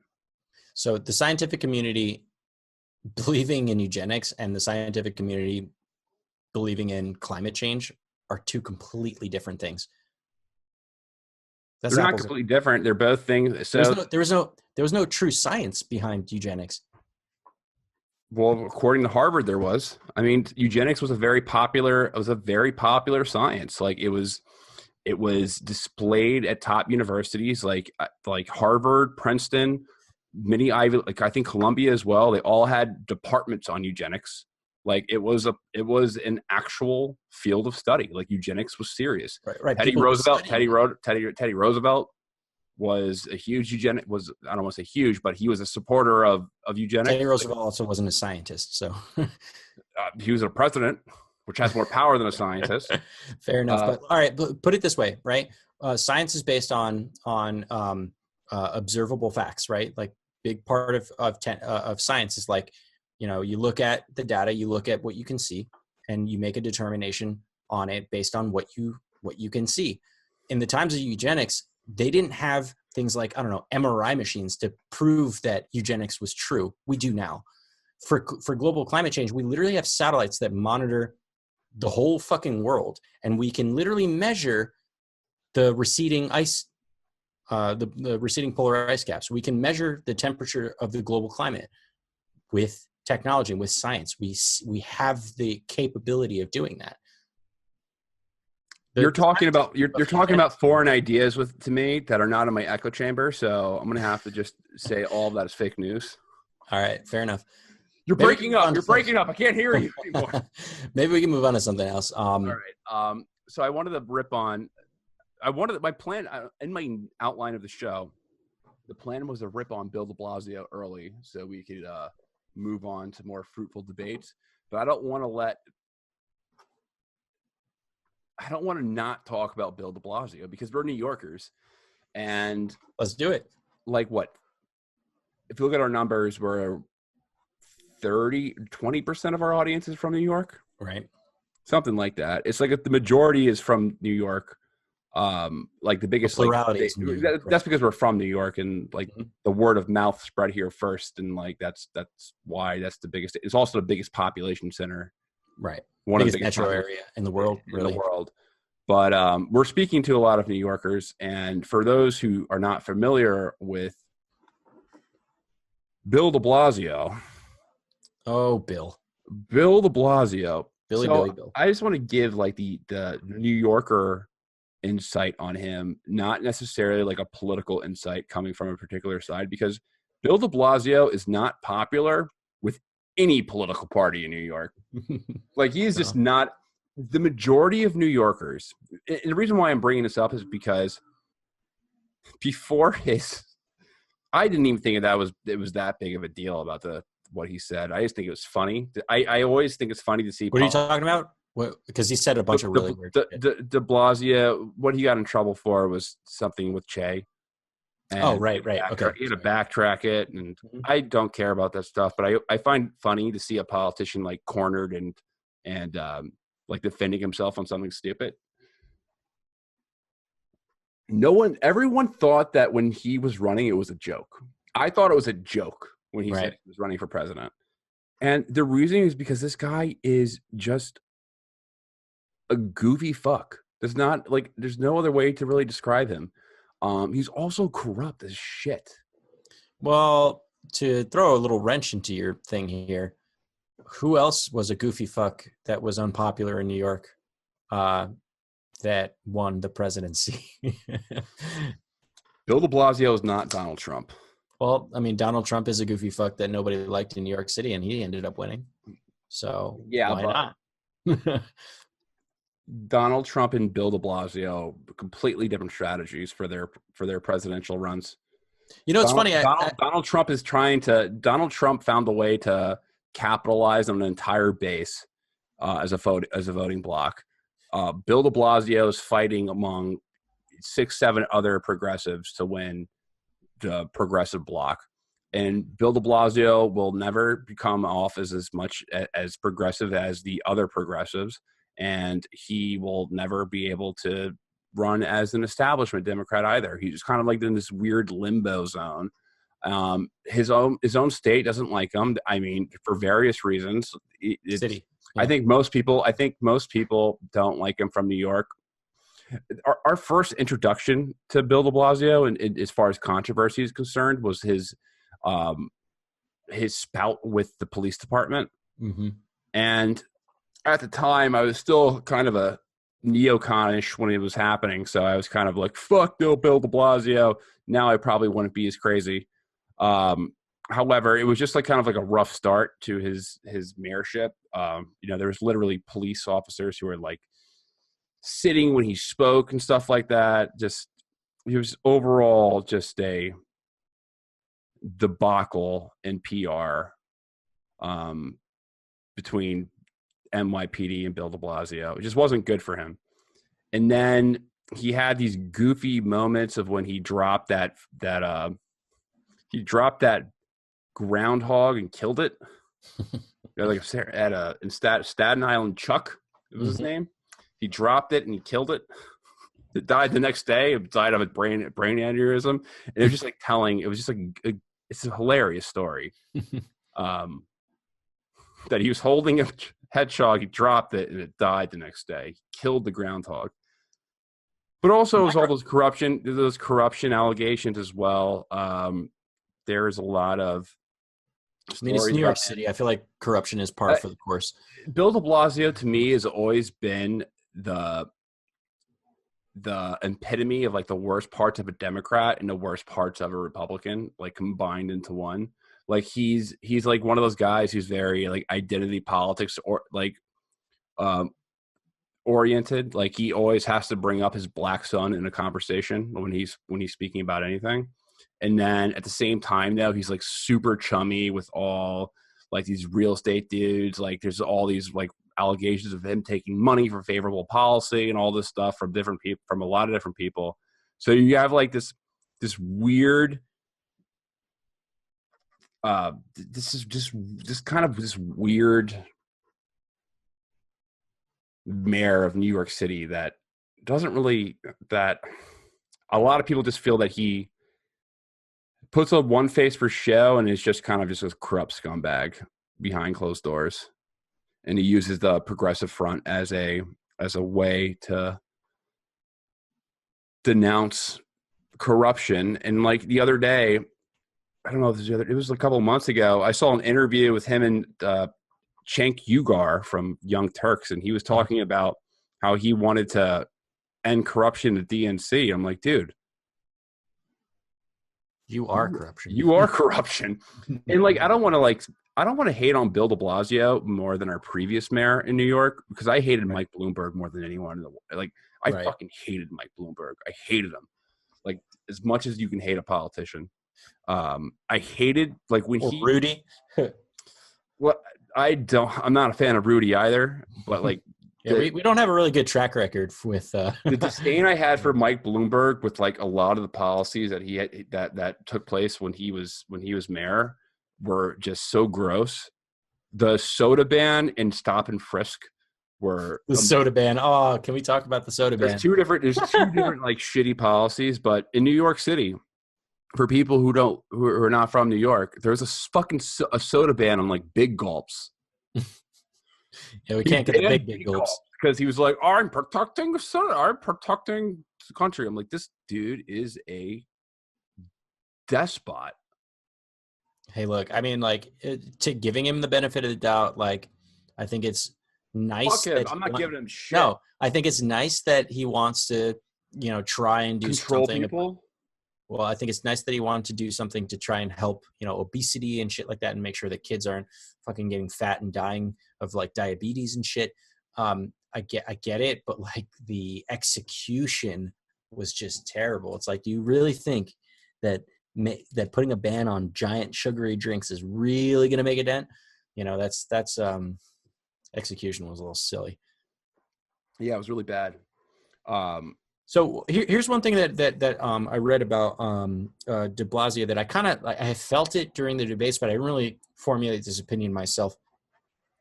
So the scientific community believing in eugenics and the scientific community believing in climate change are two completely different things. They're not completely different. They're both things. So there was no true science behind eugenics. Well, according to Harvard, there was. I mean, eugenics was a very popular science. Like it was It was displayed at top universities like Harvard, Princeton, many Ivy, like I think Columbia as well. They all had departments on eugenics. Like it was an actual field of study. Like eugenics was serious. Right. Teddy Roosevelt was a huge eugenic. I don't want to say huge, but he was a supporter of eugenics. Teddy Roosevelt also wasn't a scientist, so he was a president, which has more power than a scientist. Fair enough. But all right, put it this way, right? Science is based on observable facts, right? Like big part of science is like, you look at the data, you look at what you can see, and you make a determination on it based on what you can see. In the times of eugenics, they didn't have things like, I don't know, MRI machines to prove that eugenics was true. We do now. For global climate change, we literally have satellites that monitor the whole fucking world, and we can literally measure the receding ice, the receding polar ice caps. We can measure the temperature of the global climate with technology and with science. We have the capability of doing that. You're talking about foreign ideas to me that are not in my echo chamber, so I'm gonna have to just say all of that is fake news. All right, fair enough. You're breaking up. I can't hear you anymore. Maybe we can move on to something else. All right. So I wanted to rip on. My plan in my outline of the show. The plan was to rip on Bill de Blasio early, so we could move on to more fruitful debates. But I don't want to not talk about Bill de Blasio because we're New Yorkers, and let's do it. Like what? If you look at our numbers, we're 20% of our audience is from New York, right? Something like that. It's like if the majority is from New York, like the biggest plurality is New York, that's because we're from New York, and like the word of mouth spread here first, and like that's why that's the biggest. It's also the biggest population center, right? One biggest of the biggest metro area in the world, really. In the world. But we're speaking to a lot of New Yorkers, and for those who are not familiar with Bill de Blasio. Oh, Bill de Blasio. Billy. I just want to give like the New Yorker insight on him, not necessarily like a political insight coming from a particular side, because Bill de Blasio is not popular with any political party in New York. Like he is just not the majority of New Yorkers. And the reason why I'm bringing this up is because before I didn't even think it was that big of a deal about what he said. I just think it was funny. I always think it's funny to see. What are you talking about? Because he said a bunch of really weird shit. De Blasio, what he got in trouble for was something with Che. Right. Okay. He had to backtrack it, and I don't care about that stuff. But I find funny to see a politician like cornered and like defending himself on something stupid. Everyone thought that when he was running, it was a joke. I thought it was a joke when he said he was running for president. And the reason is because this guy is just a goofy fuck. There's no other way to really describe him. He's also corrupt as shit. Well, to throw a little wrench into your thing here, who else was a goofy fuck that was unpopular in New York that won the presidency? Bill de Blasio is not Donald Trump. Well, I mean, Donald Trump is a goofy fuck that nobody liked in New York City, and he ended up winning. So why not? Donald Trump and Bill de Blasio, completely different strategies for their presidential runs. You know, it's funny. Donald Trump found a way to capitalize on an entire base as a voting bloc. Bill de Blasio is fighting among 6-7 other progressives to win the progressive bloc, and Bill de Blasio will never become off as much as progressive as the other progressives, and he will never be able to run as an establishment Democrat either. He's just kind of like in this weird limbo zone. His own state doesn't like him. I mean, for various reasons. City. Yeah. I think most people don't like him from New York. Our first introduction to Bill de Blasio, and as far as controversy is concerned, was his spout with the police department. Mm-hmm. And at the time, I was still kind of a neoconish when it was happening. So I was kind of like, fuck Bill de Blasio. Now I probably wouldn't be as crazy. However, it was just like kind of like a rough start to his mayorship. There was literally police officers who were like sitting when he spoke and stuff like that. Just, he was overall just a debacle in PR between NYPD and Bill de Blasio. It just wasn't good for him. And then he had these goofy moments of when he dropped that groundhog and killed it. Like in Staten Island, Chuck, it was his name. He dropped it and he killed it. It died the next day. It died of a brain aneurysm. And it was just like it's a hilarious story. That he was holding a hedgehog, he dropped it, and it died the next day. He killed the groundhog. But also, it was all those corruption allegations as well. There's a lot of. I mean, it's New York City. I feel like corruption is par for the course. Bill de Blasio, to me, has always been the epitome of like the worst parts of a Democrat and the worst parts of a Republican, like combined into one. Like he's like one of those guys who's very like identity politics or like oriented. Like he always has to bring up his black son in a conversation when he's speaking about anything. And then at the same time, though, he's like super chummy with all like these real estate dudes. Like there's all these like allegations of him taking money for favorable policy and all this stuff from different people, from a lot of different people. So you have like this weird. This is just kind of this weird mayor of New York City that doesn't really, that a lot of people just feel that he puts up one face for show and is just kind of just a corrupt scumbag behind closed doors. And he uses the Progressive Front as a way to denounce corruption. And like the other day, I don't know if it was a couple of months ago, I saw an interview with him and Cenk Uygur from Young Turks, and he was talking about how he wanted to end corruption at DNC. I'm like, dude, you are corruption. You are corruption. And like, I don't want to hate on Bill de Blasio more than our previous mayor in New York, because I hated Mike Bloomberg more than anyone in the world. Like, I fucking hated Mike Bloomberg. I hated him. Like, as much as you can hate a politician. I hated like when Rudy. Well, I'm not a fan of Rudy either, but like yeah, we don't have a really good track record with the disdain I had for Mike Bloomberg with like a lot of the policies that he had that took place when he was mayor were just so gross. The soda ban and stop and frisk were the soda ban. Oh, can we talk about the soda ban? There's two different like shitty policies, but in New York City, for people who are not from New York, there's a fucking soda ban on like big gulps. Yeah, we can't get the big gulps because he was like, "I'm protecting the soda. I'm protecting the country." I'm like, this dude is a despot. Hey, look, I mean, like, to giving him the benefit of the doubt, like, I think it's nice. Fuck him. I'm not giving him shit. No, I think it's nice that he wants to, try and do control something. People. Well, I think it's nice that he wanted to do something to try and help, obesity and shit like that, and make sure that kids aren't fucking getting fat and dying of like diabetes and shit. I get it, but like the execution was just terrible. It's like, do you really think that putting a ban on giant sugary drinks is really going to make a dent? That's execution was a little silly. Yeah, it was really bad. So here's one thing that I read about de Blasio that I felt it during the debates, but I didn't really formulate this opinion myself.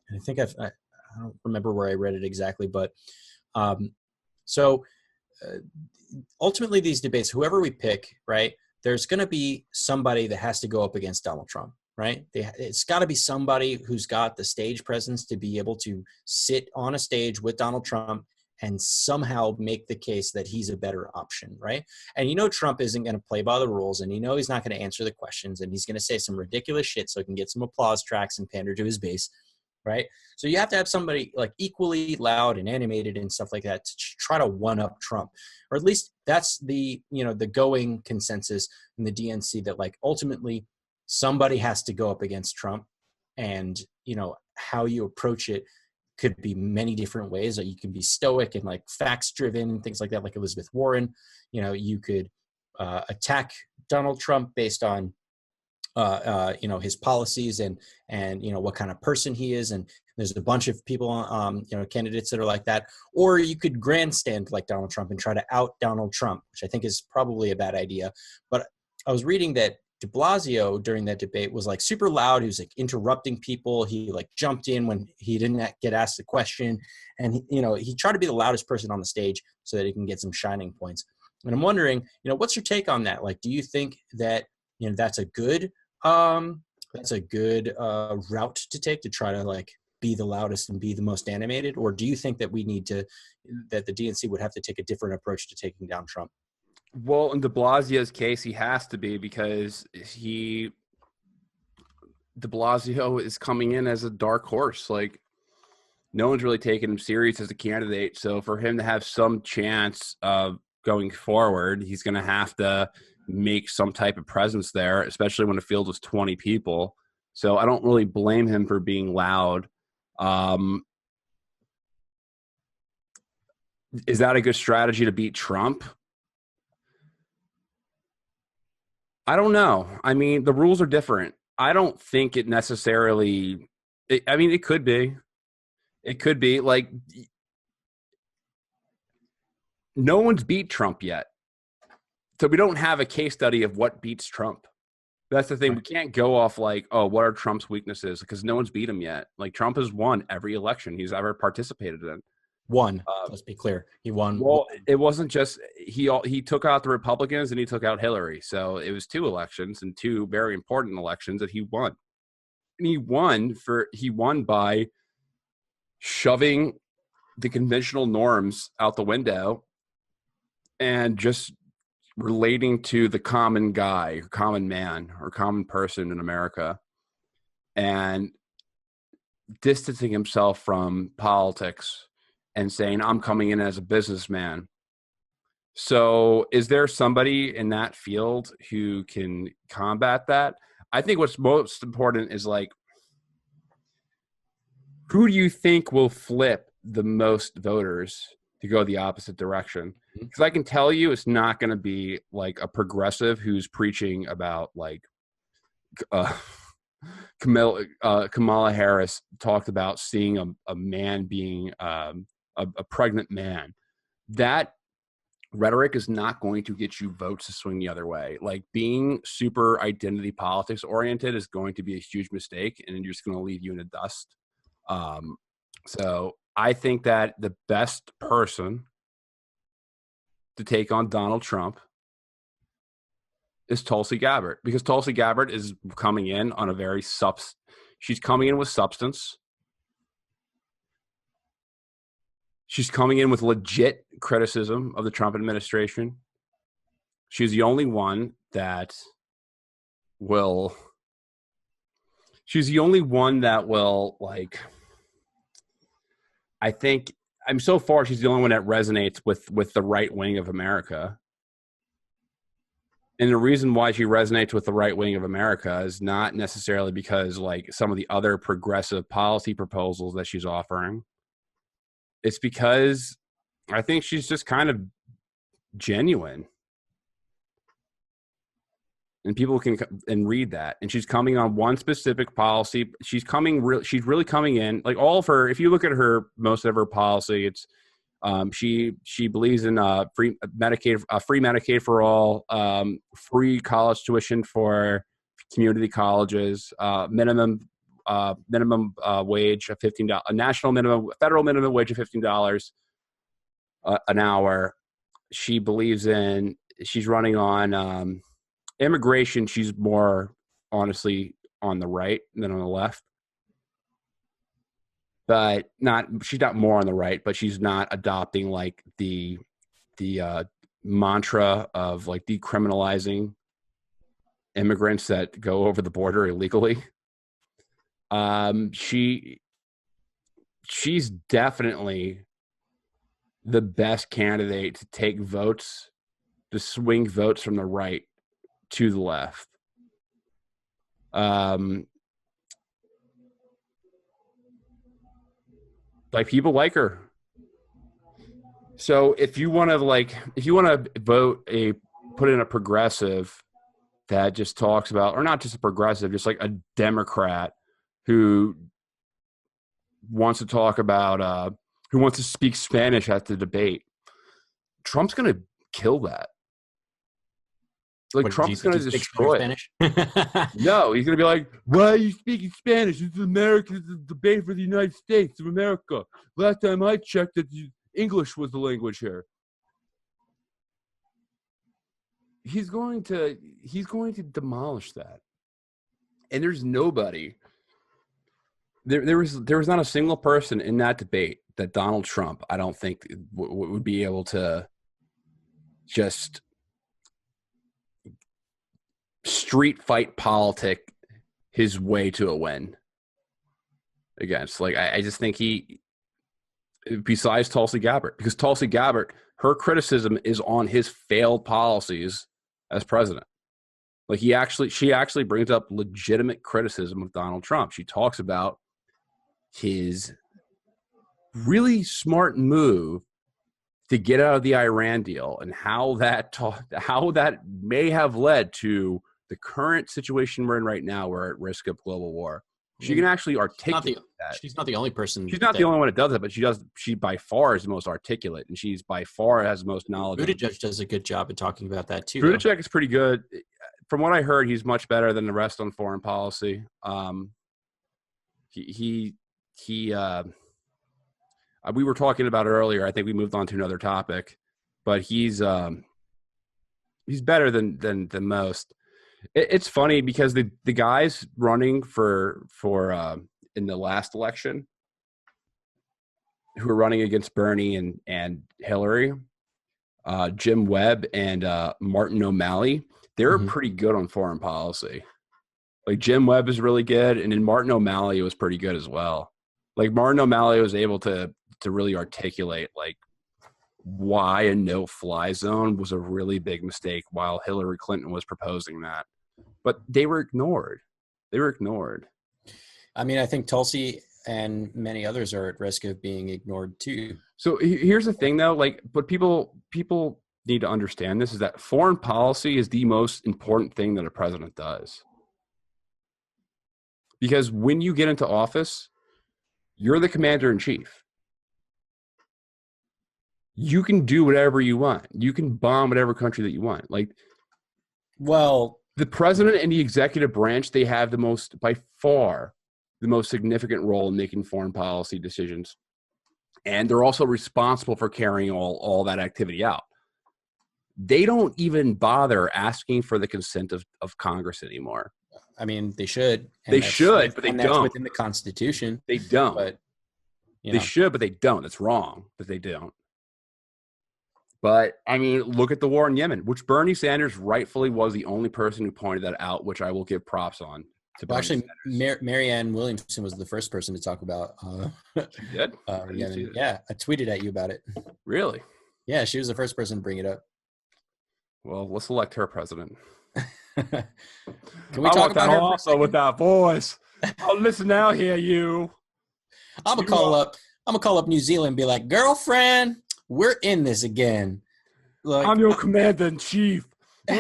And I think I don't remember where I read it exactly, but ultimately these debates, whoever we pick, right, there's going to be somebody that has to go up against Donald Trump, right? It's got to be somebody who's got the stage presence to be able to sit on a stage with Donald Trump and somehow make the case that he's a better option, right? And Trump isn't going to play by the rules, and he's not going to answer the questions, and he's going to say some ridiculous shit so he can get some applause tracks and pander to his base. right? So you have to have somebody like equally loud and animated and stuff like that to try to one up Trump, or at least that's the, you know, the going consensus in the DNC, that like ultimately somebody has to go up against Trump. And, you know, how you approach it could be many different ways. Like you can be stoic and like facts driven and things like that, like Elizabeth Warren. You know, you could attack Donald Trump based on you know, his policies and you know what kind of person he is, and there's a bunch of people, you know, candidates that are like that. Or you could grandstand like Donald Trump and try to out Donald Trump, which I think is probably a bad idea. But I was reading that De Blasio during that debate was like super loud. He was like interrupting people. He like jumped in when he didn't get asked a question, and he, you know, he tried to be the loudest person on the stage so that he can get some shining points. And I'm wondering, you know, what's your take on that? Like, do you think that, you know, that's a good route to take, to try to like be the loudest and be the most animated? Or do you think that that the DNC would have to take a different approach to taking down Trump? Well, in de Blasio's case, he has to be, because de Blasio is coming in as a dark horse. Like, no one's really taking him serious as a candidate. So for him to have some chance of going forward, he's going to have to make some type of presence there, especially when the field was 20 people. So I don't really blame him for being loud. Is that a good strategy to beat Trump? I don't know. I mean, the rules are different. I don't think it necessarily, I mean, it could be. It could be like, no one's beat Trump yet. So we don't have a case study of what beats Trump. That's the thing. We can't go off like, oh, what are Trump's weaknesses? Because no one's beat him yet. Like, Trump has won every election he's ever participated in. Let's be clear. He won. Well, it wasn't just he took out the Republicans and he took out Hillary. So it was 2 elections, and 2 very important elections that he won. And he won by shoving the conventional norms out the window and just relating to the common guy, common man, or common person in America, and distancing himself from politics and saying, I'm coming in as a businessman. So is there somebody in that field who can combat that? I think what's most important is like, who do you think will flip the most voters to go the opposite direction? Because I can tell you it's not going to be like a progressive who's preaching about like Kamala Harris talked about seeing a man being a pregnant man. That rhetoric is not going to get you votes to swing the other way. Like, being super identity politics oriented is going to be a huge mistake, and you're just going to leave you in the dust. So I think that the best person to take on Donald Trump is Tulsi Gabbard, because Tulsi Gabbard is coming in on a very she's coming in with substance. She's coming in with legit criticism of the Trump administration. She's the only one that will like, I think, so far she's the only one that resonates with the right wing of America. And the reason why she resonates with the right wing of America is not necessarily because like some of the other progressive policy proposals that she's offering. It's because I think she's just kind of genuine. And people can read that. And she's coming on one specific policy. She's really coming in like all of her. If you look at most of her policy, it's she believes in free Medicaid for all, free college tuition for community colleges, minimum wage of $15, a federal minimum wage of $15 an hour. She's running on immigration. She's more honestly on the right than on the left. But she's not more on the right, but she's not adopting like the mantra of like decriminalizing immigrants that go over the border illegally. she's definitely the best candidate to take votes, to swing votes from the right to the left. Like, people like her. So if you want to put in a progressive that just talks about, or not just a progressive, just like a Democrat who wants to talk about, who wants to speak Spanish at the debate, Trump's going to kill that. Like, Trump's going to destroy it. No, he's going to be like, why are you speaking Spanish? This is America. This is a debate for the United States of America. Last time I checked, that English was the language here. He's going to demolish that. And there's nobody. There was not a single person in that debate that Donald Trump, I don't think, would be able to just street fight politic his way to a win against. Like, I just think besides Tulsi Gabbard, because Tulsi Gabbard, her criticism is on his failed policies as president. Like, she actually brings up legitimate criticism of Donald Trump. She talks about his really smart move to get out of the Iran deal and how that may have led to the current situation we're in right now. We're at risk of global war. She can actually articulate that. She's not the only person. She's not the only one that does it, but she by far is the most articulate, and she's by far has the most knowledge. Buttigieg does a good job of talking about that too. Buttigieg is pretty good. From what I heard, he's much better than the rest on foreign policy. We were talking about it earlier. I think we moved on to another topic, but he's better than most. It's funny because the guys running for in the last election, who are running against Bernie and Hillary, Jim Webb and Martin O'Malley, they're pretty good on foreign policy. Like, Jim Webb is really good, and then Martin O'Malley was pretty good as well. Like, Martin O'Malley was able to really articulate, like, why a no-fly zone was a really big mistake while Hillary Clinton was proposing that. But they were ignored. I mean, I think Tulsi and many others are at risk of being ignored too. So here's the thing, though. Like, but people need to understand this, is that foreign policy is the most important thing that a president does. Because when you get into office, you're the commander-in-chief. You can do whatever you want. You can bomb whatever country that you want. Like, well, the president and the executive branch, they have by far the most significant role in making foreign policy decisions. And they're also responsible for carrying all that activity out. They don't even bother asking for the consent of Congress anymore. I mean, they should. But they don't. That's within the Constitution. They don't. But they should, but they don't. It's wrong that they don't. But, I mean, look at the war in Yemen, which Bernie Sanders rightfully was the only person who pointed that out, which I will give props on. Actually, Marianne Williamson was the first person to talk about she did? Yemen. Yeah, I tweeted at you about it. Really? Yeah, she was the first person to bring it up. Well, let's elect her president. Can we talk about her also with that voice? Oh, listen now here, you. I'm gonna call up New Zealand and be like, girlfriend, we're in this again. Like, I'm your commander in chief. Where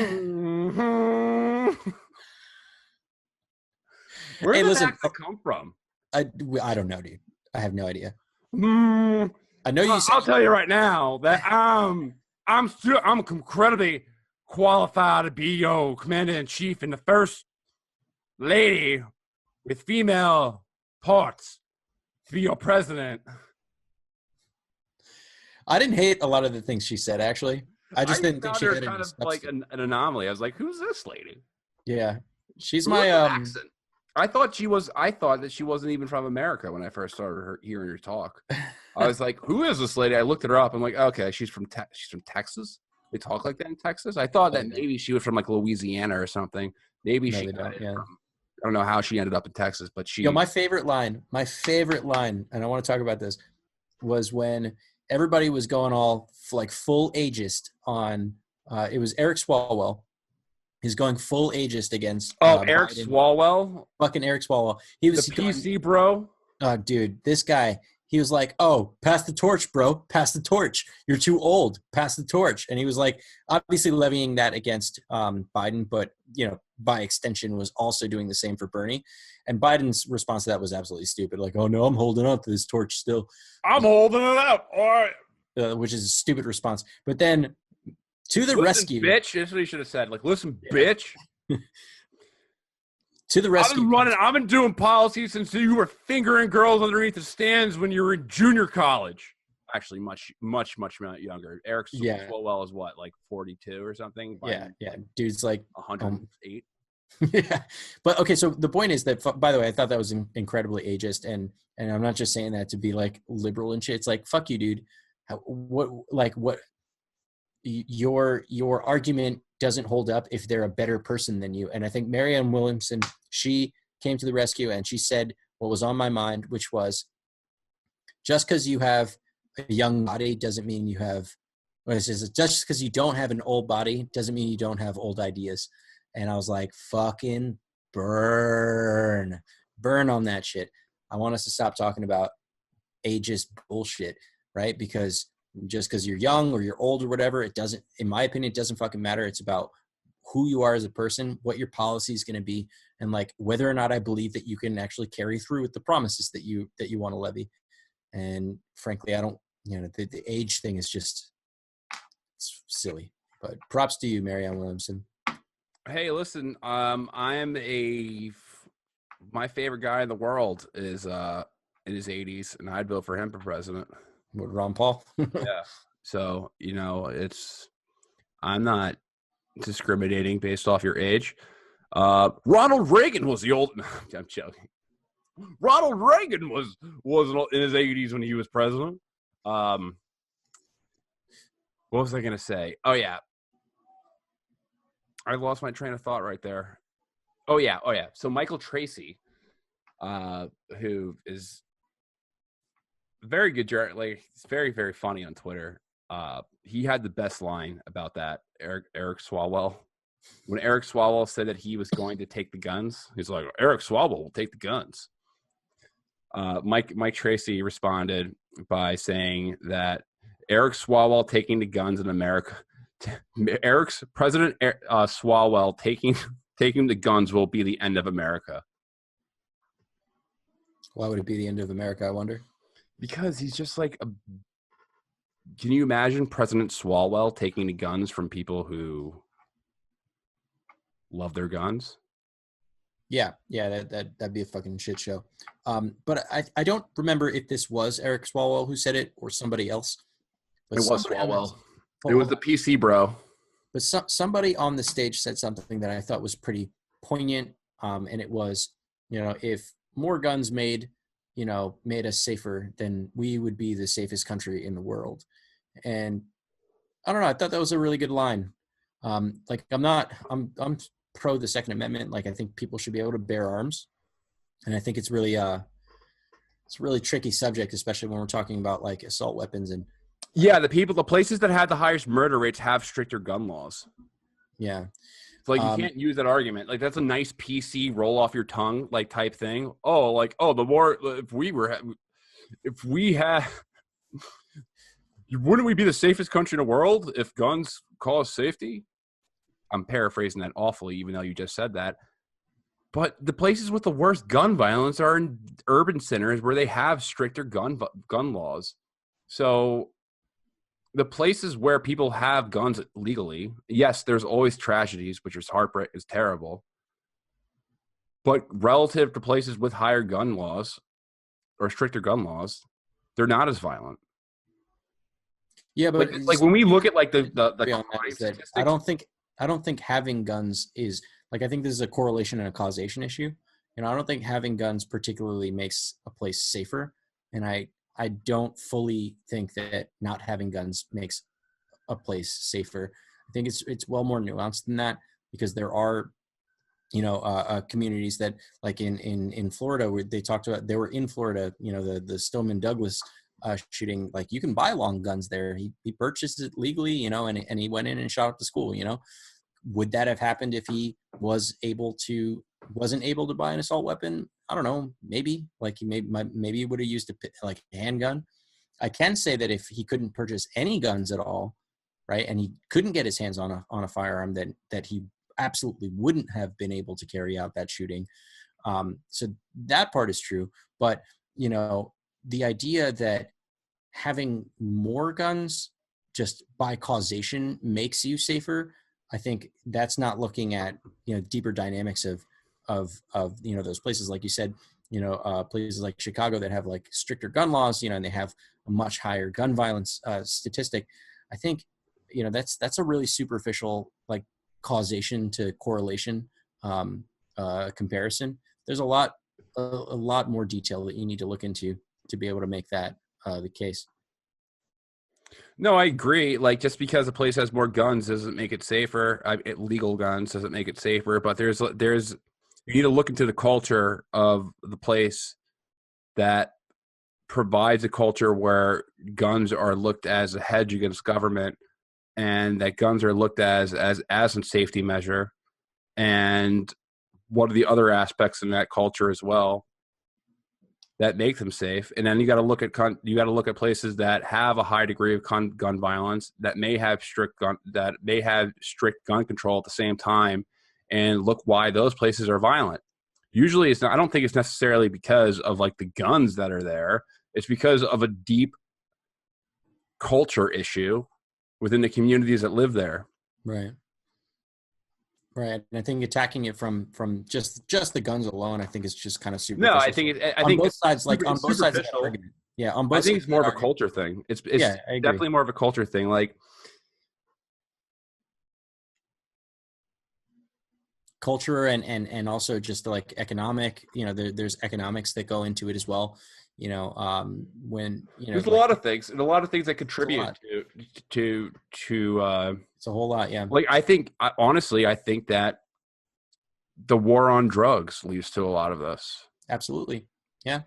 did that come from? I don't know, dude. I have no idea. I know you. I'll tell you right now that I'm incredibly qualified to be your commander in chief and the first lady with female parts to be your president. I didn't hate a lot of the things she said, actually. I just didn't think she had kind of like an anomaly. I was like, who's this lady? Yeah. She's my accent. I thought that she wasn't even from America when I first started hearing her talk. I was like, who is this lady? I looked at her up. I'm like, okay, she's from Texas. They talk like that in Texas. I thought that maybe she was from like Louisiana or something. Maybe she got it I don't know how she ended up in Texas, but she. Yo, my favorite line, and I want to talk about this, was when everybody was going all like full ageist on. It was Eric Swalwell. He's going full ageist against. Eric Biden. Swalwell, Fucking Eric Swalwell. He was the PC bro. Dude, this guy. He was like, "Oh, pass the torch, bro. Pass the torch. You're too old. Pass the torch." And he was like, obviously levying that against Biden, but by extension, was also doing the same for Bernie. And Biden's response to that was absolutely stupid. Like, "Oh no, I'm holding on to this torch still. I'm holding it up." All right. Which is a stupid response. But then to the rescue, bitch. That's what he should have said. Like, listen, bitch. To the rescue. I've been doing policy since you were fingering girls underneath the stands when you were in junior college. Actually, much younger. Eric Swalwell is what, like 42 or something? Yeah. Dude's like 108. Yeah. But okay, so the point is that, by the way, I thought that was incredibly ageist, and I'm not just saying that to be like liberal and shit. It's like, fuck you, dude. Your argument doesn't hold up if they're a better person than you. And I think Marianne Williamson, she came to the rescue and she said what was on my mind, which was, just because you have a young body doesn't mean you have, just because you don't have an old body doesn't mean you don't have old ideas. And I was like, fucking burn on that shit. I want us to stop talking about ageist bullshit, right? Because just because you're young or you're old or whatever, it doesn't, in my opinion, it doesn't fucking matter. It's about who you are as a person, what your policy is going to be, and like whether or not I believe that you can actually carry through with the promises that you want to levy. And frankly, I don't, the age thing is just, it's silly. But props to you, Marianne Williamson. Hey, listen, my favorite guy in the world is in his 80s, and I'd vote for him for president. What, Ron Paul? Yeah. So, I'm not discriminating based off your age. Ronald Reagan was the old. I'm joking. Ronald Reagan was in his 80s when he was president. What was I going to say? Oh, yeah. I lost my train of thought right there. Oh, yeah. So Michael Tracy, who is very good, like, it's very, very funny on Twitter. He had the best line about that, Eric Swalwell. When Eric Swalwell said that he was going to take the guns, he's like, Eric Swalwell will take the guns. Mike Tracy responded by saying that Eric Swalwell taking the guns in America, President Swalwell taking the guns will be the end of America. Why would it be the end of America, I wonder? Because he's just like can you imagine President Swalwell taking the guns from people who love their guns? Yeah, that'd be a fucking shit show. But I don't remember if this was Eric Swalwell who said it or somebody else. But it was Swalwell. It was the PC bro. But somebody on the stage said something that I thought was pretty poignant. And it was, if more guns made us safer, then we would be the safest country in the world. And I don't know. I thought that was a really good line. I'm pro the Second Amendment. Like, I think people should be able to bear arms. And I think it's really a really tricky subject, especially when we're talking about like assault weapons. And yeah, the places that had the highest murder rates have stricter gun laws. Yeah. Like, you can't use that argument. Like, that's a nice PC roll off your tongue, like, type thing. Oh, like, the more, if we had, wouldn't we be the safest country in the world if guns cause safety? I'm paraphrasing that awfully, even though you just said that. But the places with the worst gun violence are in urban centers where they have stricter gun laws. So the places where people have guns legally, yes, there's always tragedies, which is heartbreak, is terrible. But relative to places with higher gun laws or stricter gun laws, they're not as violent. Yeah, but like when we look at like the I don't think having guns is, like, I think this is a correlation and a causation issue. I don't think having guns particularly makes a place safer. And I don't fully think that not having guns makes a place safer. I think it's well more nuanced than that, because there are communities that like in Florida, where they talked about, they were in Florida, the Stoneman Douglas shooting, like you can buy long guns there. He purchased it legally, and he went in and shot up the school, would that have happened if he wasn't able to buy an assault weapon? I don't know. Maybe like maybe he would have used a handgun. I can say that if he couldn't purchase any guns at all, right, and he couldn't get his hands on a firearm, that he absolutely wouldn't have been able to carry out that shooting. So that part is true. But the idea that having more guns just by causation makes you safer, I think that's not looking at deeper dynamics of those places, like you said, places like Chicago that have like stricter gun laws, and they have a much higher gun violence statistic. I think that's a really superficial like causation to correlation comparison. There's a lot more detail that you need to look into to be able to make that the case. No, I agree. Like, just because a place has more guns doesn't make it safer. Legal guns doesn't make it safer. But there's you need to look into the culture of the place that provides a culture where guns are looked as a hedge against government, and that guns are looked as a safety measure. And what are the other aspects in that culture as well that make them safe? And then you got to look at places that have a high degree of gun violence, that may have strict gun control at the same time, and look why those places are violent. Usually, I don't think it's necessarily because of like the guns that are there. It's because of a deep culture issue within the communities that live there. Right. And I think attacking it from just the guns alone, I think is just kind of superficial. No, I think both sides, like on both sides of that argument. Yeah, on both. I think it's more of a culture thing. It's definitely more of a culture thing. Like culture and also just like economic. There's economics that go into it as well. When there's a lot of things, and a lot of things that contribute to it's a whole lot. Yeah. Like honestly, I think that the war on drugs leads to a lot of this. Absolutely. Yeah.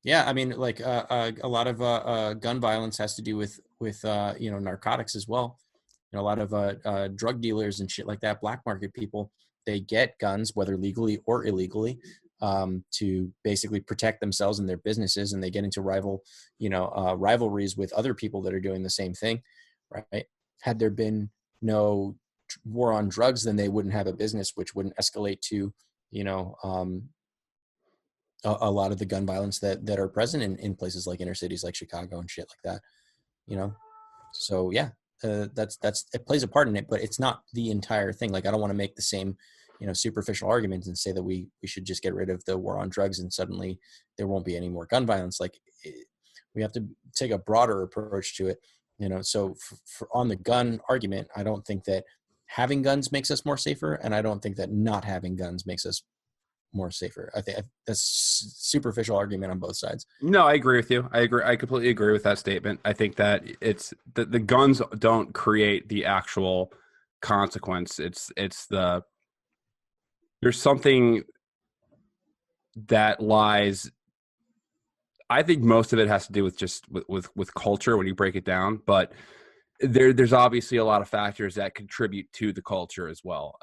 I mean, like a lot of gun violence has to do with narcotics as well. A lot of drug dealers and shit like that, black market people, they get guns, whether legally or illegally, to basically protect themselves and their businesses, and they get into rivalries with other people that are doing the same thing, right? Had there been no war on drugs, then they wouldn't have a business, which wouldn't escalate to a lot of the gun violence that are present in places like inner cities like Chicago and shit like that. So yeah, that's it plays a part in it, but it's not the entire thing. Like, I don't want to make the same superficial arguments and say that we should just get rid of the war on drugs and suddenly there won't be any more gun violence. Like, we have to take a broader approach to it. So for on the gun argument, I don't think that having guns makes us more safer, and I don't think that not having guns makes us more safer. I think that's superficial argument on both sides. No, I agree with you. I completely agree with that statement. I think that it's the guns don't create the actual consequence. There's something that lies. I think most of it has to do with just with culture when you break it down, but there's obviously a lot of factors that contribute to the culture as well.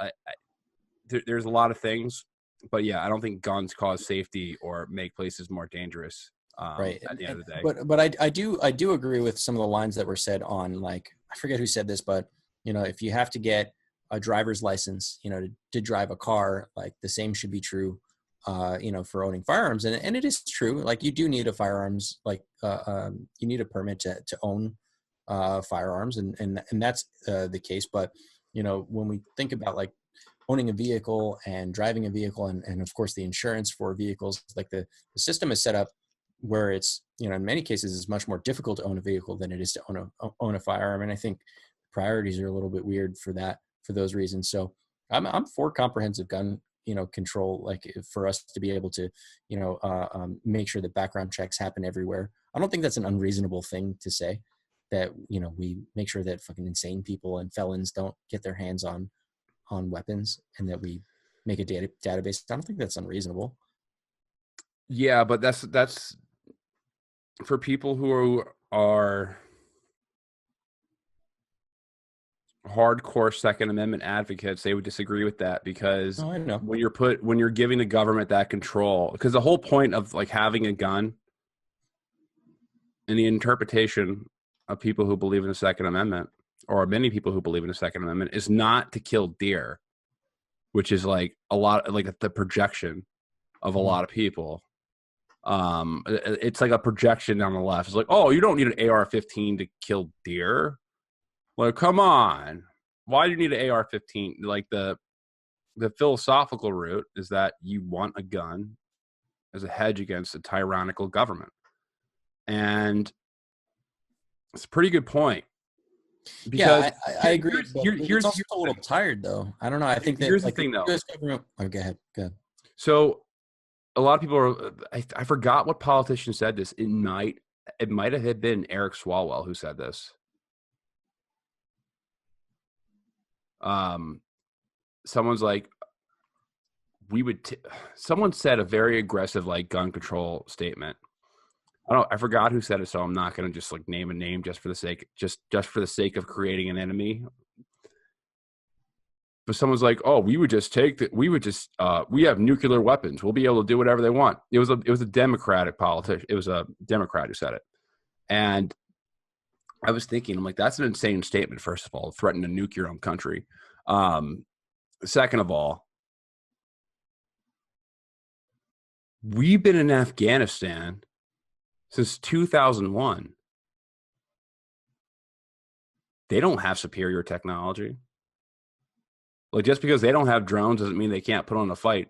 There's a lot of things, but yeah, I don't think guns cause safety or make places more dangerous. Right. At the end of the day, but I do agree with some of the lines that were said on, like, I forget who said this, but if you have to get a driver's license, to drive a car, like the same should be true, for owning firearms. And it is true. Like, you do need a firearms, like, you need a permit to own firearms, and that's the case. But, when we think about like owning a vehicle and driving a vehicle, and of course the insurance for vehicles, like the system is set up where it's, in many cases it's much more difficult to own a vehicle than it is to own a firearm. And I think priorities are a little bit weird for those reasons. So I'm for comprehensive gun control, like for us to be able to make sure that background checks happen everywhere. I don't think that's an unreasonable thing to say, that we make sure that fucking insane people and felons don't get their hands on weapons, and that we make a database. I don't think that's unreasonable. Yeah, but that's for people who are hardcore Second Amendment advocates. They would disagree with that because Oh, I know. when you're giving the government that control, because the whole point of like having a gun in the interpretation of people who believe in the Second Amendment, or many people who believe in the Second Amendment, is not to kill deer, which is like a lot, like the projection of a lot of people. It's like a projection on the left. It's like, oh, you don't need an AR-15 to kill deer. Like, come on. Why do you need an AR-15? Like the philosophical root is that you want a gun as a hedge against a tyrannical government. And it's a pretty good point. Because I agree. Here's also a little tired, though. I don't know. I think that here's the thing, though. US government, go ahead. So a lot of people are. I forgot what politician said this. It might have been Eric Swalwell who said this. Someone's like, someone said a very aggressive like gun control statement. I forgot who said it, so I'm not going to just like name a name just for the sake of creating an enemy. But someone's like, "Oh, we have nuclear weapons. We'll be able to do whatever they want." It was a Democratic politician. It was a Democrat who said it. And I was thinking, I'm like, that's an insane statement, first of all, threaten to nuke your own country. Second of all, we've been in Afghanistan since 2001. They don't have superior technology. Like, just because they don't have drones doesn't mean they can't put on a fight.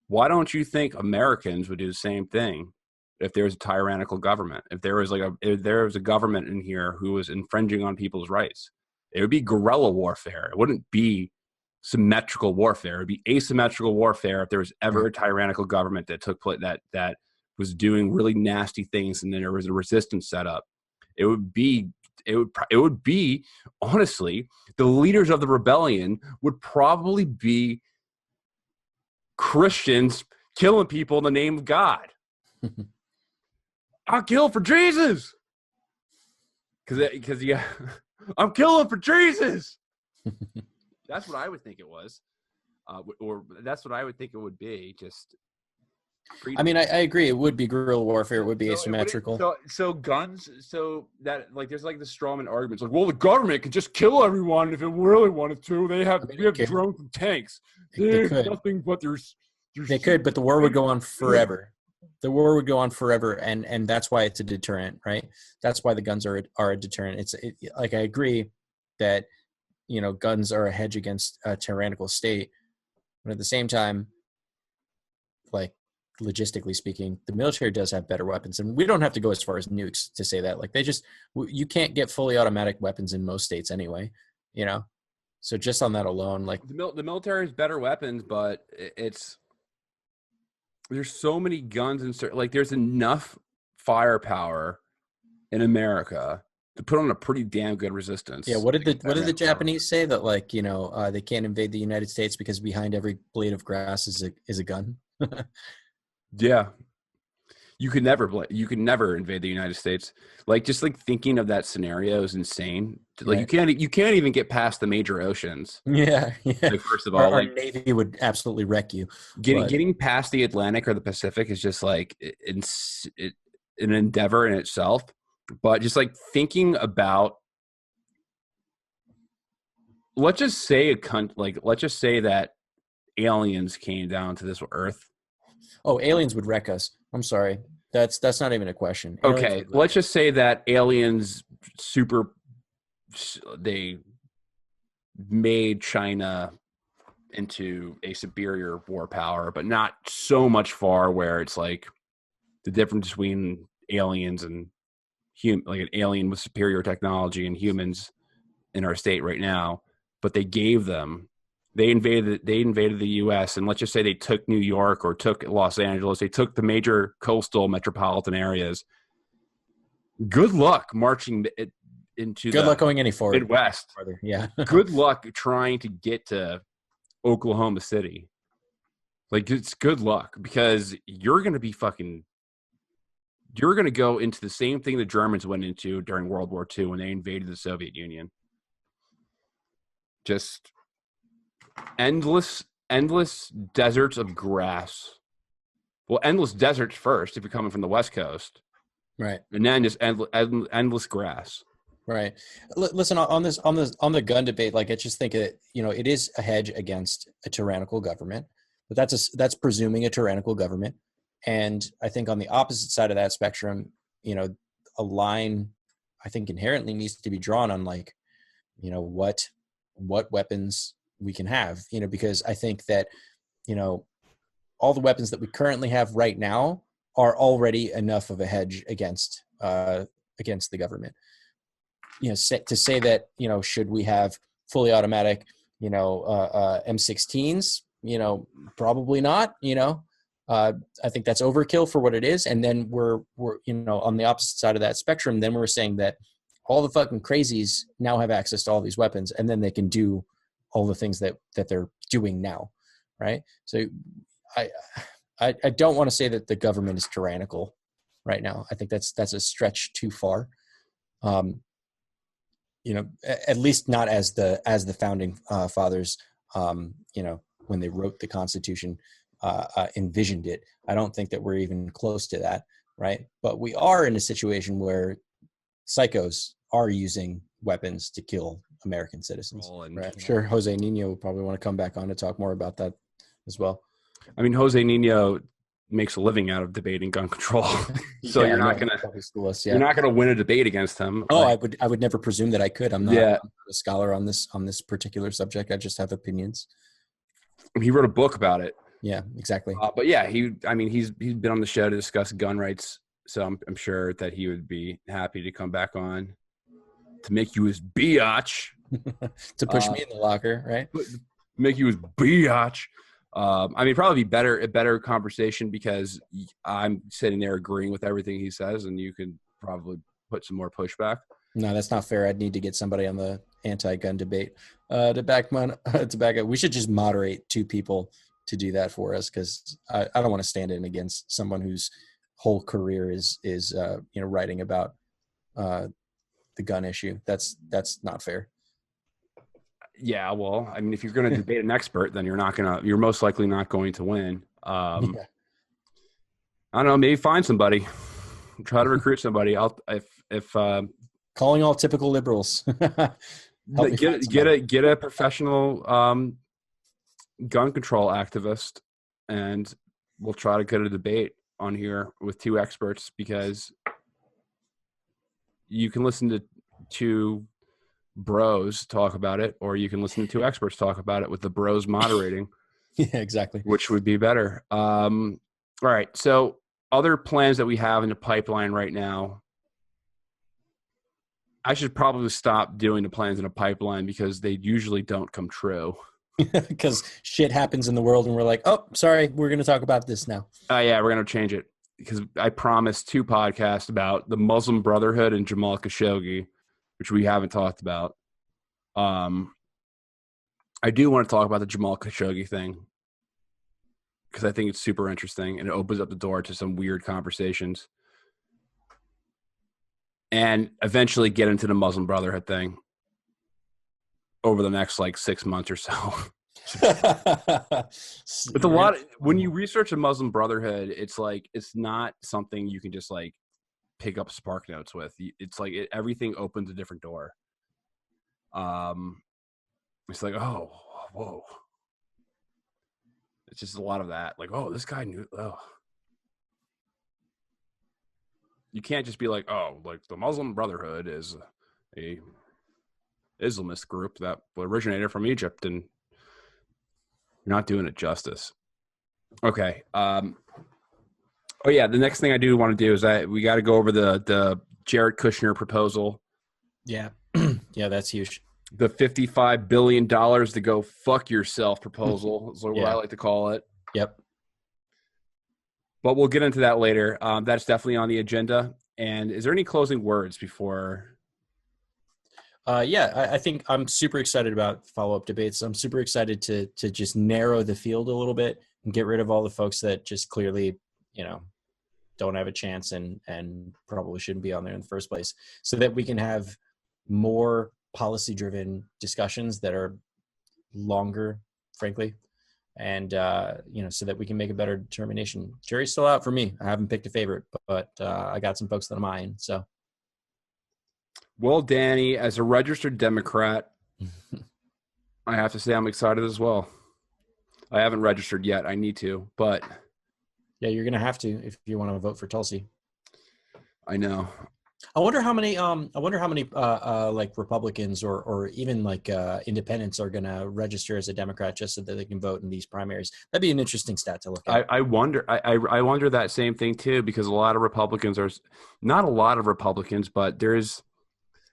Why don't you think Americans would do the same thing if there was a tyrannical government? If there was a government in here who was infringing on people's rights, it would be guerrilla warfare. It wouldn't be symmetrical warfare. It would be asymmetrical warfare if there was ever a tyrannical government that took place that was doing really nasty things, and then there was a resistance set up. It would be honestly, the leaders of the rebellion would probably be Christians killing people in the name of God. I'll kill for Jesus. Because yeah, I'm killing for Jesus. That's what I would think it was. Or that's what I would think it would be. Just I mean, I agree. It would be guerrilla warfare. It would be asymmetrical. So guns. So that like there's like the strawman arguments. Like, well, the government could just kill everyone if it really wanted to. We have drones and tanks. There's nothing but there's. They could, but the war would go on forever. The war would go on forever, and that's why it's a deterrent, right? That's why the guns are a deterrent. Like I agree that guns are a hedge against a tyrannical state, but at the same time, like, logistically speaking, the military does have better weapons, and we don't have to go as far as nukes to say that. Like, you can't get fully automatic weapons in most states anyway, so just on that alone, like the military has better weapons, but there's so many guns and like there's enough firepower in America to put on a pretty damn good resistance. Yeah, what did the Japanese say, that like they can't invade the United States because behind every blade of grass is a gun? Yeah, you could never invade the United States. Like, just like thinking of that scenario is insane. Like, right. you can't even get past the major oceans. Yeah. Like, first of all, our Navy would absolutely wreck you. Getting past the Atlantic or the Pacific is just like an endeavor in itself. But just like thinking about, let's just say that aliens came down to this Earth. Oh, aliens would wreck us. I'm sorry. That's not even a question. Okay, let's just say that aliens they made China into a superior war power, but not so much far where it's like the difference between aliens and like an alien with superior technology and humans in our state right now. But they invaded the U.S. and let's just say they took New York or took Los Angeles. They took the major coastal metropolitan areas. Good luck marching into Good luck going any forward. Midwest. Yeah. Good luck trying to get to Oklahoma City. Like, it's good luck, because you're going to go into the same thing the Germans went into during World War II when they invaded the Soviet Union. Just endless deserts of grass. Well, endless deserts first if you're coming from the West Coast. Right. And then just endless grass. Right. Listen, on the gun debate, like, I just think that, it is a hedge against a tyrannical government, but that's presuming a tyrannical government. And I think on the opposite side of that spectrum, a line I think inherently needs to be drawn on, like, what weapons we can have, because I think that, all the weapons that we currently have right now are already enough of a hedge against the government. To say that, should we have fully automatic, M16s, probably not, I think that's overkill for what it is. And then we're, on the opposite side of that spectrum, then we're saying that all the fucking crazies now have access to all these weapons, and then they can do all the things that they're doing now. Right. So I don't want to say that the government is tyrannical right now. I think that's a stretch too far. At least not as the founding fathers, when they wrote the Constitution, envisioned it. I don't think that we're even close to that, right? But we are in a situation where psychos are using weapons to kill American citizens. Right? I'm sure Jose Nino will probably want to come back on to talk more about that as well. I mean, Jose Nino makes a living out of debating gun control, so you're not gonna win a debate against him. Oh, I would never presume that I could. I'm not a scholar on this particular subject. I just have opinions. He wrote a book about it. Yeah, exactly. But yeah, he's been on the show to discuss gun rights, so I'm sure that he would be happy to come back on to make you his biatch. To push me in the locker, right? Make you his biatch. Probably be a better conversation, because I'm sitting there agreeing with everything he says, and you can probably put some more pushback. No, that's not fair. I'd need to get somebody on the anti-gun debate to back up. We should just moderate two people to do that for us, because I don't want to stand in against someone whose whole career is writing about the gun issue. That's not fair. Yeah, well, if you're going to debate an expert, then you're most likely not going to win. I don't know, maybe find somebody, try to recruit somebody. Calling all typical liberals. Get a professional gun control activist, and we'll try to get a debate on here with two experts, because you can listen to two bros talk about it, or you can listen to two experts talk about it with the bros moderating. Yeah, exactly. Which would be better. All right. So other plans that we have in the pipeline right now, I should probably stop doing the plans in a pipeline, because they usually don't come true. Because shit happens in the world and we're like, oh, sorry, we're going to talk about this now. Yeah, we're going to change it, because I promised 2 podcasts about the Muslim Brotherhood and Jamal Khashoggi, which we haven't talked about. I do want to talk about the Jamal Khashoggi thing, because I think it's super interesting, and it opens up the door to some weird conversations. And eventually get into the Muslim Brotherhood thing over the next 6 months or so. It's a lot. When you research a Muslim Brotherhood, it's not something you can just pick up Spark Notes with. It's everything opens a different door. It's oh, whoa. It's just a lot of that. Oh, this guy knew. Oh, you can't just be the Muslim Brotherhood is a Islamist group that originated from Egypt, and you're not doing it justice. Okay. Oh yeah, the next thing I do want to do is we got to go over the Jared Kushner proposal. Yeah, yeah, that's huge. The $55 billion to go fuck yourself proposal is what I like to call it. Yep. But we'll get into that later. That's definitely on the agenda. And is there any closing words before? I think I'm super excited about follow-up debates. I'm super excited to just narrow the field a little bit, get rid of all the folks that just clearly, don't have a chance and probably shouldn't be on there in the first place, so that we can have more policy driven discussions that are longer, frankly, and so that we can make a better determination. Jury's still out for me. I haven't picked a favorite, but I got some folks that are mine. So, well, Danny, as a registered Democrat, I have to say I'm excited as well. I haven't registered yet. I need to, but yeah, you're gonna have to if you want to vote for Tulsi. I know. I wonder how many like Republicans or even like independents are going to register as a Democrat just so that they can vote in these primaries. That'd be an interesting stat to look at. I wonder that same thing too, because a lot of Republicans are not a lot of Republicans, but there is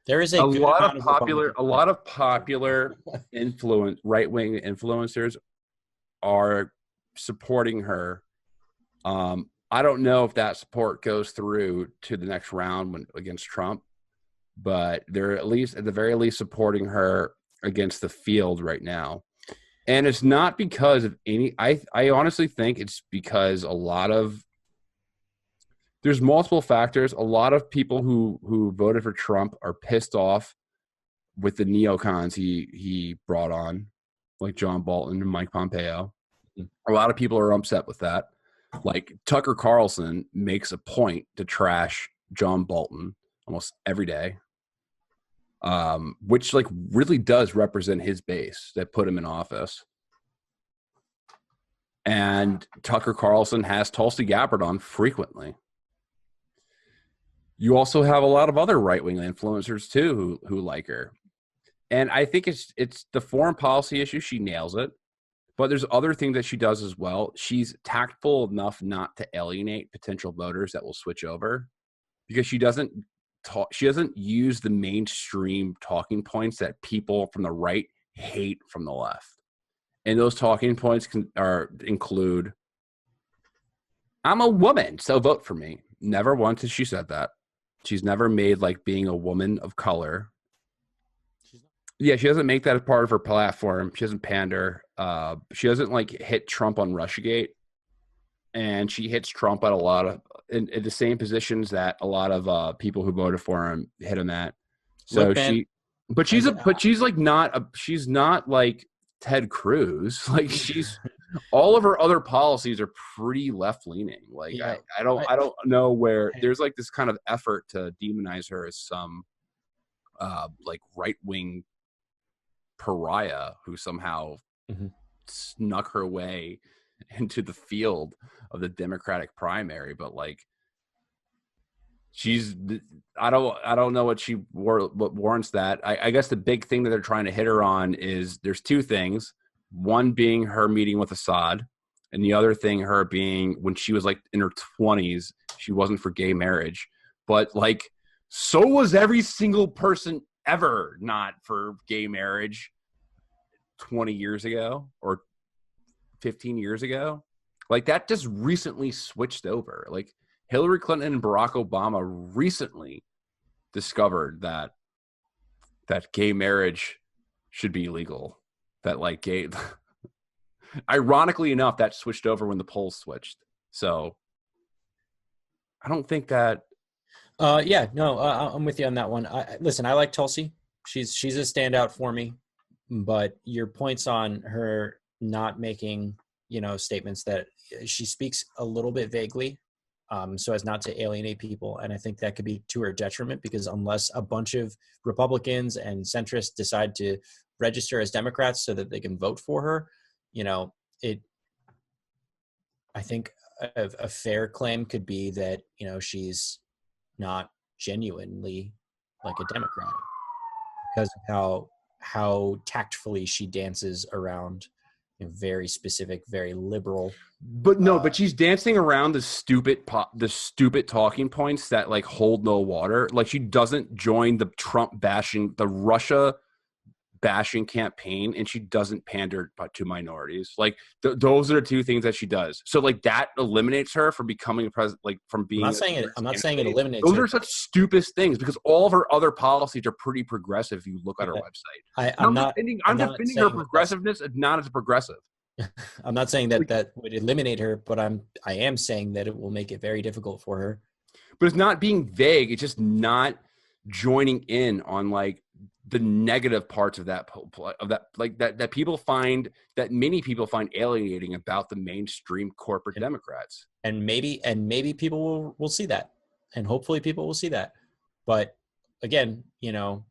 a lot of popular right-wing influencers are supporting her. I don't know if that support goes through to the next round against Trump, but they're at the very least supporting her against the field right now. And it's not because of I honestly think it's because there's multiple factors. A lot of people who voted for Trump are pissed off with the neocons he brought on, like John Bolton and Mike Pompeo. A lot of people are upset with that. Like Tucker Carlson makes a point to trash John Bolton almost every day, which like really does represent his base that put him in office. And Tucker Carlson has Tulsi Gabbard on frequently. You also have a lot of other right-wing influencers too who like her. And I think it's the foreign policy issue. She nails it. But there's other things that she does as well. She's tactful enough not to alienate potential voters that will switch over, because she doesn't use the mainstream talking points that people from the right hate from the left. And those talking points include, I'm a woman, so vote for me. Never once has she said that. She's never made like being a woman of color. Yeah, she doesn't make that as part of her platform. She doesn't pander. She doesn't like hit Trump on Russiagate, and she hits Trump at a lot of in the same positions that a lot of people who voted for him hit him at. So she's not like Ted Cruz. Like all of her other policies are pretty left leaning. Like yeah, I don't know where there's like this kind of effort to demonize her as some like right wing pariah who somehow snuck her way into the field of the Democratic primary. But like I don't know what warrants that. I guess the big thing that they're trying to hit her on is there's two things. One being her meeting with Assad, and the other thing her being when she was like in her 20s, she wasn't for gay marriage. But like so was every single person ever not for gay marriage 20 years ago or 15 years ago. Like that just recently switched over. Like Hillary Clinton and Barack Obama recently discovered that gay marriage should be legal. That like gay ironically enough, that switched over when the polls switched. So I don't think that I'm with you on that one. Listen, I like Tulsi. She's a standout for me, but your points on her not making, statements that she speaks a little bit vaguely, so as not to alienate people. And I think that could be to her detriment, because unless a bunch of Republicans and centrists decide to register as Democrats so that they can vote for her, I think a fair claim could be that, she's not genuinely like a Democrat because of how tactfully she dances around very specific, very liberal. But she's dancing around the stupid talking points that like hold no water. Like she doesn't join the Trump bashing, the Russia bashing campaign, and she doesn't pander to minorities. Like those are the two things that she does. So like that eliminates her from becoming a president. Like from being. I'm not saying it eliminates. Those her. are such stupid things because all of her other policies are pretty progressive. If you look at her website, I'm defending her progressiveness, not as a progressive. I'm not saying that that would eliminate her, but I am saying that it will make it very difficult for her. But it's not being vague. It's just not joining in on like the negative parts of that like that people find, that many people find alienating about the mainstream corporate Democrats. And maybe people will see that, and hopefully people will see that. But again, you know,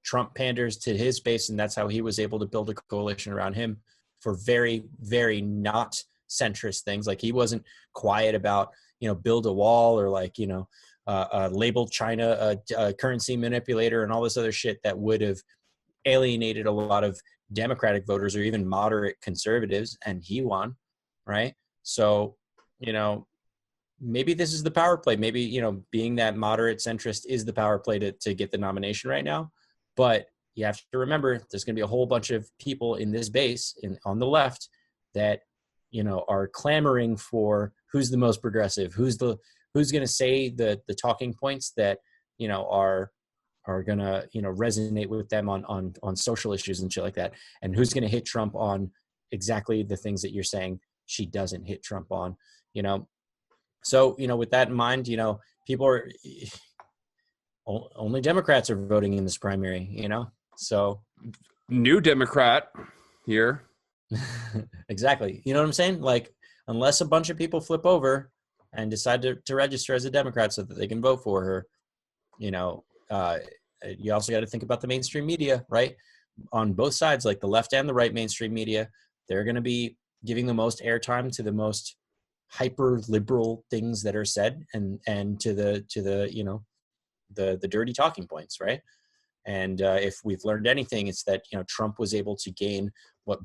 Trump panders to his base, and that's how he was able to build a coalition around him for very, very not centrist things. Like he wasn't quiet about, you know, build a wall or like, you know, label China a currency manipulator and all this other shit that would have alienated a lot of Democratic voters or even moderate conservatives, and he won, right? So, you know, maybe this is the power play. Maybe, you know, being that moderate centrist is the power play to get the nomination right now. But you have to remember, there's going to be a whole bunch of people in this base on the left that, you know, are clamoring for who's the most progressive, who's going to say the talking points that, you know, are going to, you know, resonate with them on social issues and shit like that. And who's going to hit Trump on exactly the things that you're saying she doesn't hit Trump on, you know? So, you know, with that in mind, you know, people are only Democrats are voting in this primary, you know? So New Democrat here. exactly. You know what I'm saying? Like, unless a bunch of people flip over and decide to register as a Democrat so that they can vote for her, you know, you also got to think about the mainstream media, right? On both sides, like the left and the right mainstream media, they're going to be giving the most airtime to the most hyper liberal things that are said and to the you know, the dirty talking points, right? And if we've learned anything, it's that, you know, Trump was able to gain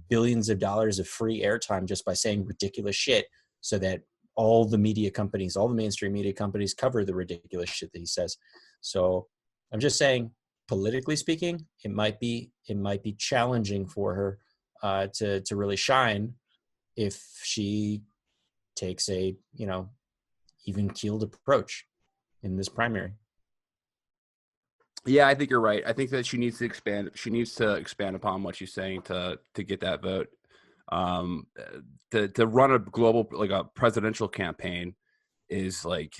billions of dollars of free airtime just by saying ridiculous shit, so that all the media companies, all the mainstream media companies, cover the ridiculous shit that he says. So I'm just saying, politically speaking, it might be challenging for her to really shine if she takes a, you know, even keeled approach in this primary. Yeah, I think you're right. I think that she needs to expand. She needs to expand upon what she's saying to get that vote. To run a global, like a presidential campaign, is like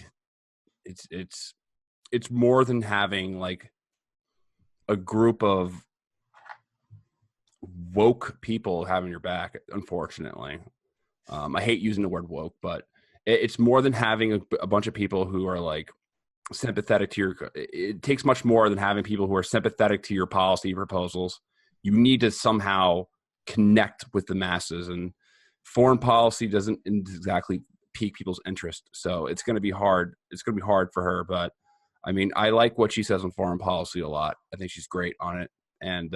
it's more than having like a group of woke people having your back. Unfortunately, I hate using the word woke, but it's more than having a bunch of people who are like sympathetic to your. It takes much more than having people who are sympathetic to your policy proposals. You need to somehow connect with the masses, and foreign policy doesn't exactly pique people's interest. So it's going to be hard. It's going to be hard for her, but I mean, I like what she says on foreign policy a lot. I think she's great on it, and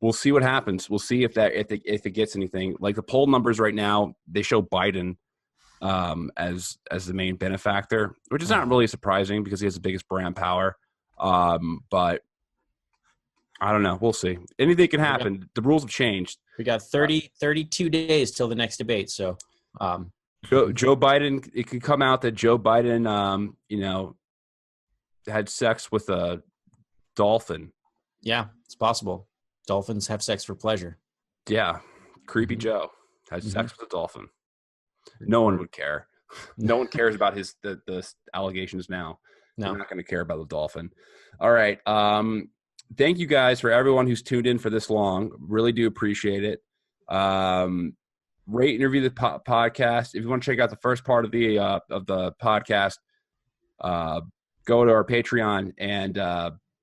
we'll see what happens. We'll see if it gets anything. Like the poll numbers right now, they show Biden as the main benefactor, which is not really surprising because he has the biggest brand power. But I don't know. We'll see. Anything can happen. The rules have changed. We got 32 days till the next debate. So Joe Biden, it could come out that Joe Biden, you know, had sex with a dolphin. Yeah, it's possible. Dolphins have sex for pleasure. Yeah. Creepy Joe has sex with a dolphin. No one would care. No one cares about the allegations now. No. They're not going to care about the dolphin. All right. Thank you guys for everyone who's tuned in for this long. Really do appreciate it. Rate and review the podcast. If you want to check out the first part of the podcast, go to our Patreon, and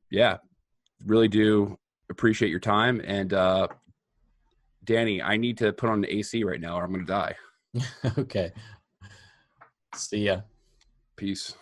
yeah, really do appreciate your time. And Danny, I need to put on the AC right now or I'm going to die. Okay. See ya. Peace.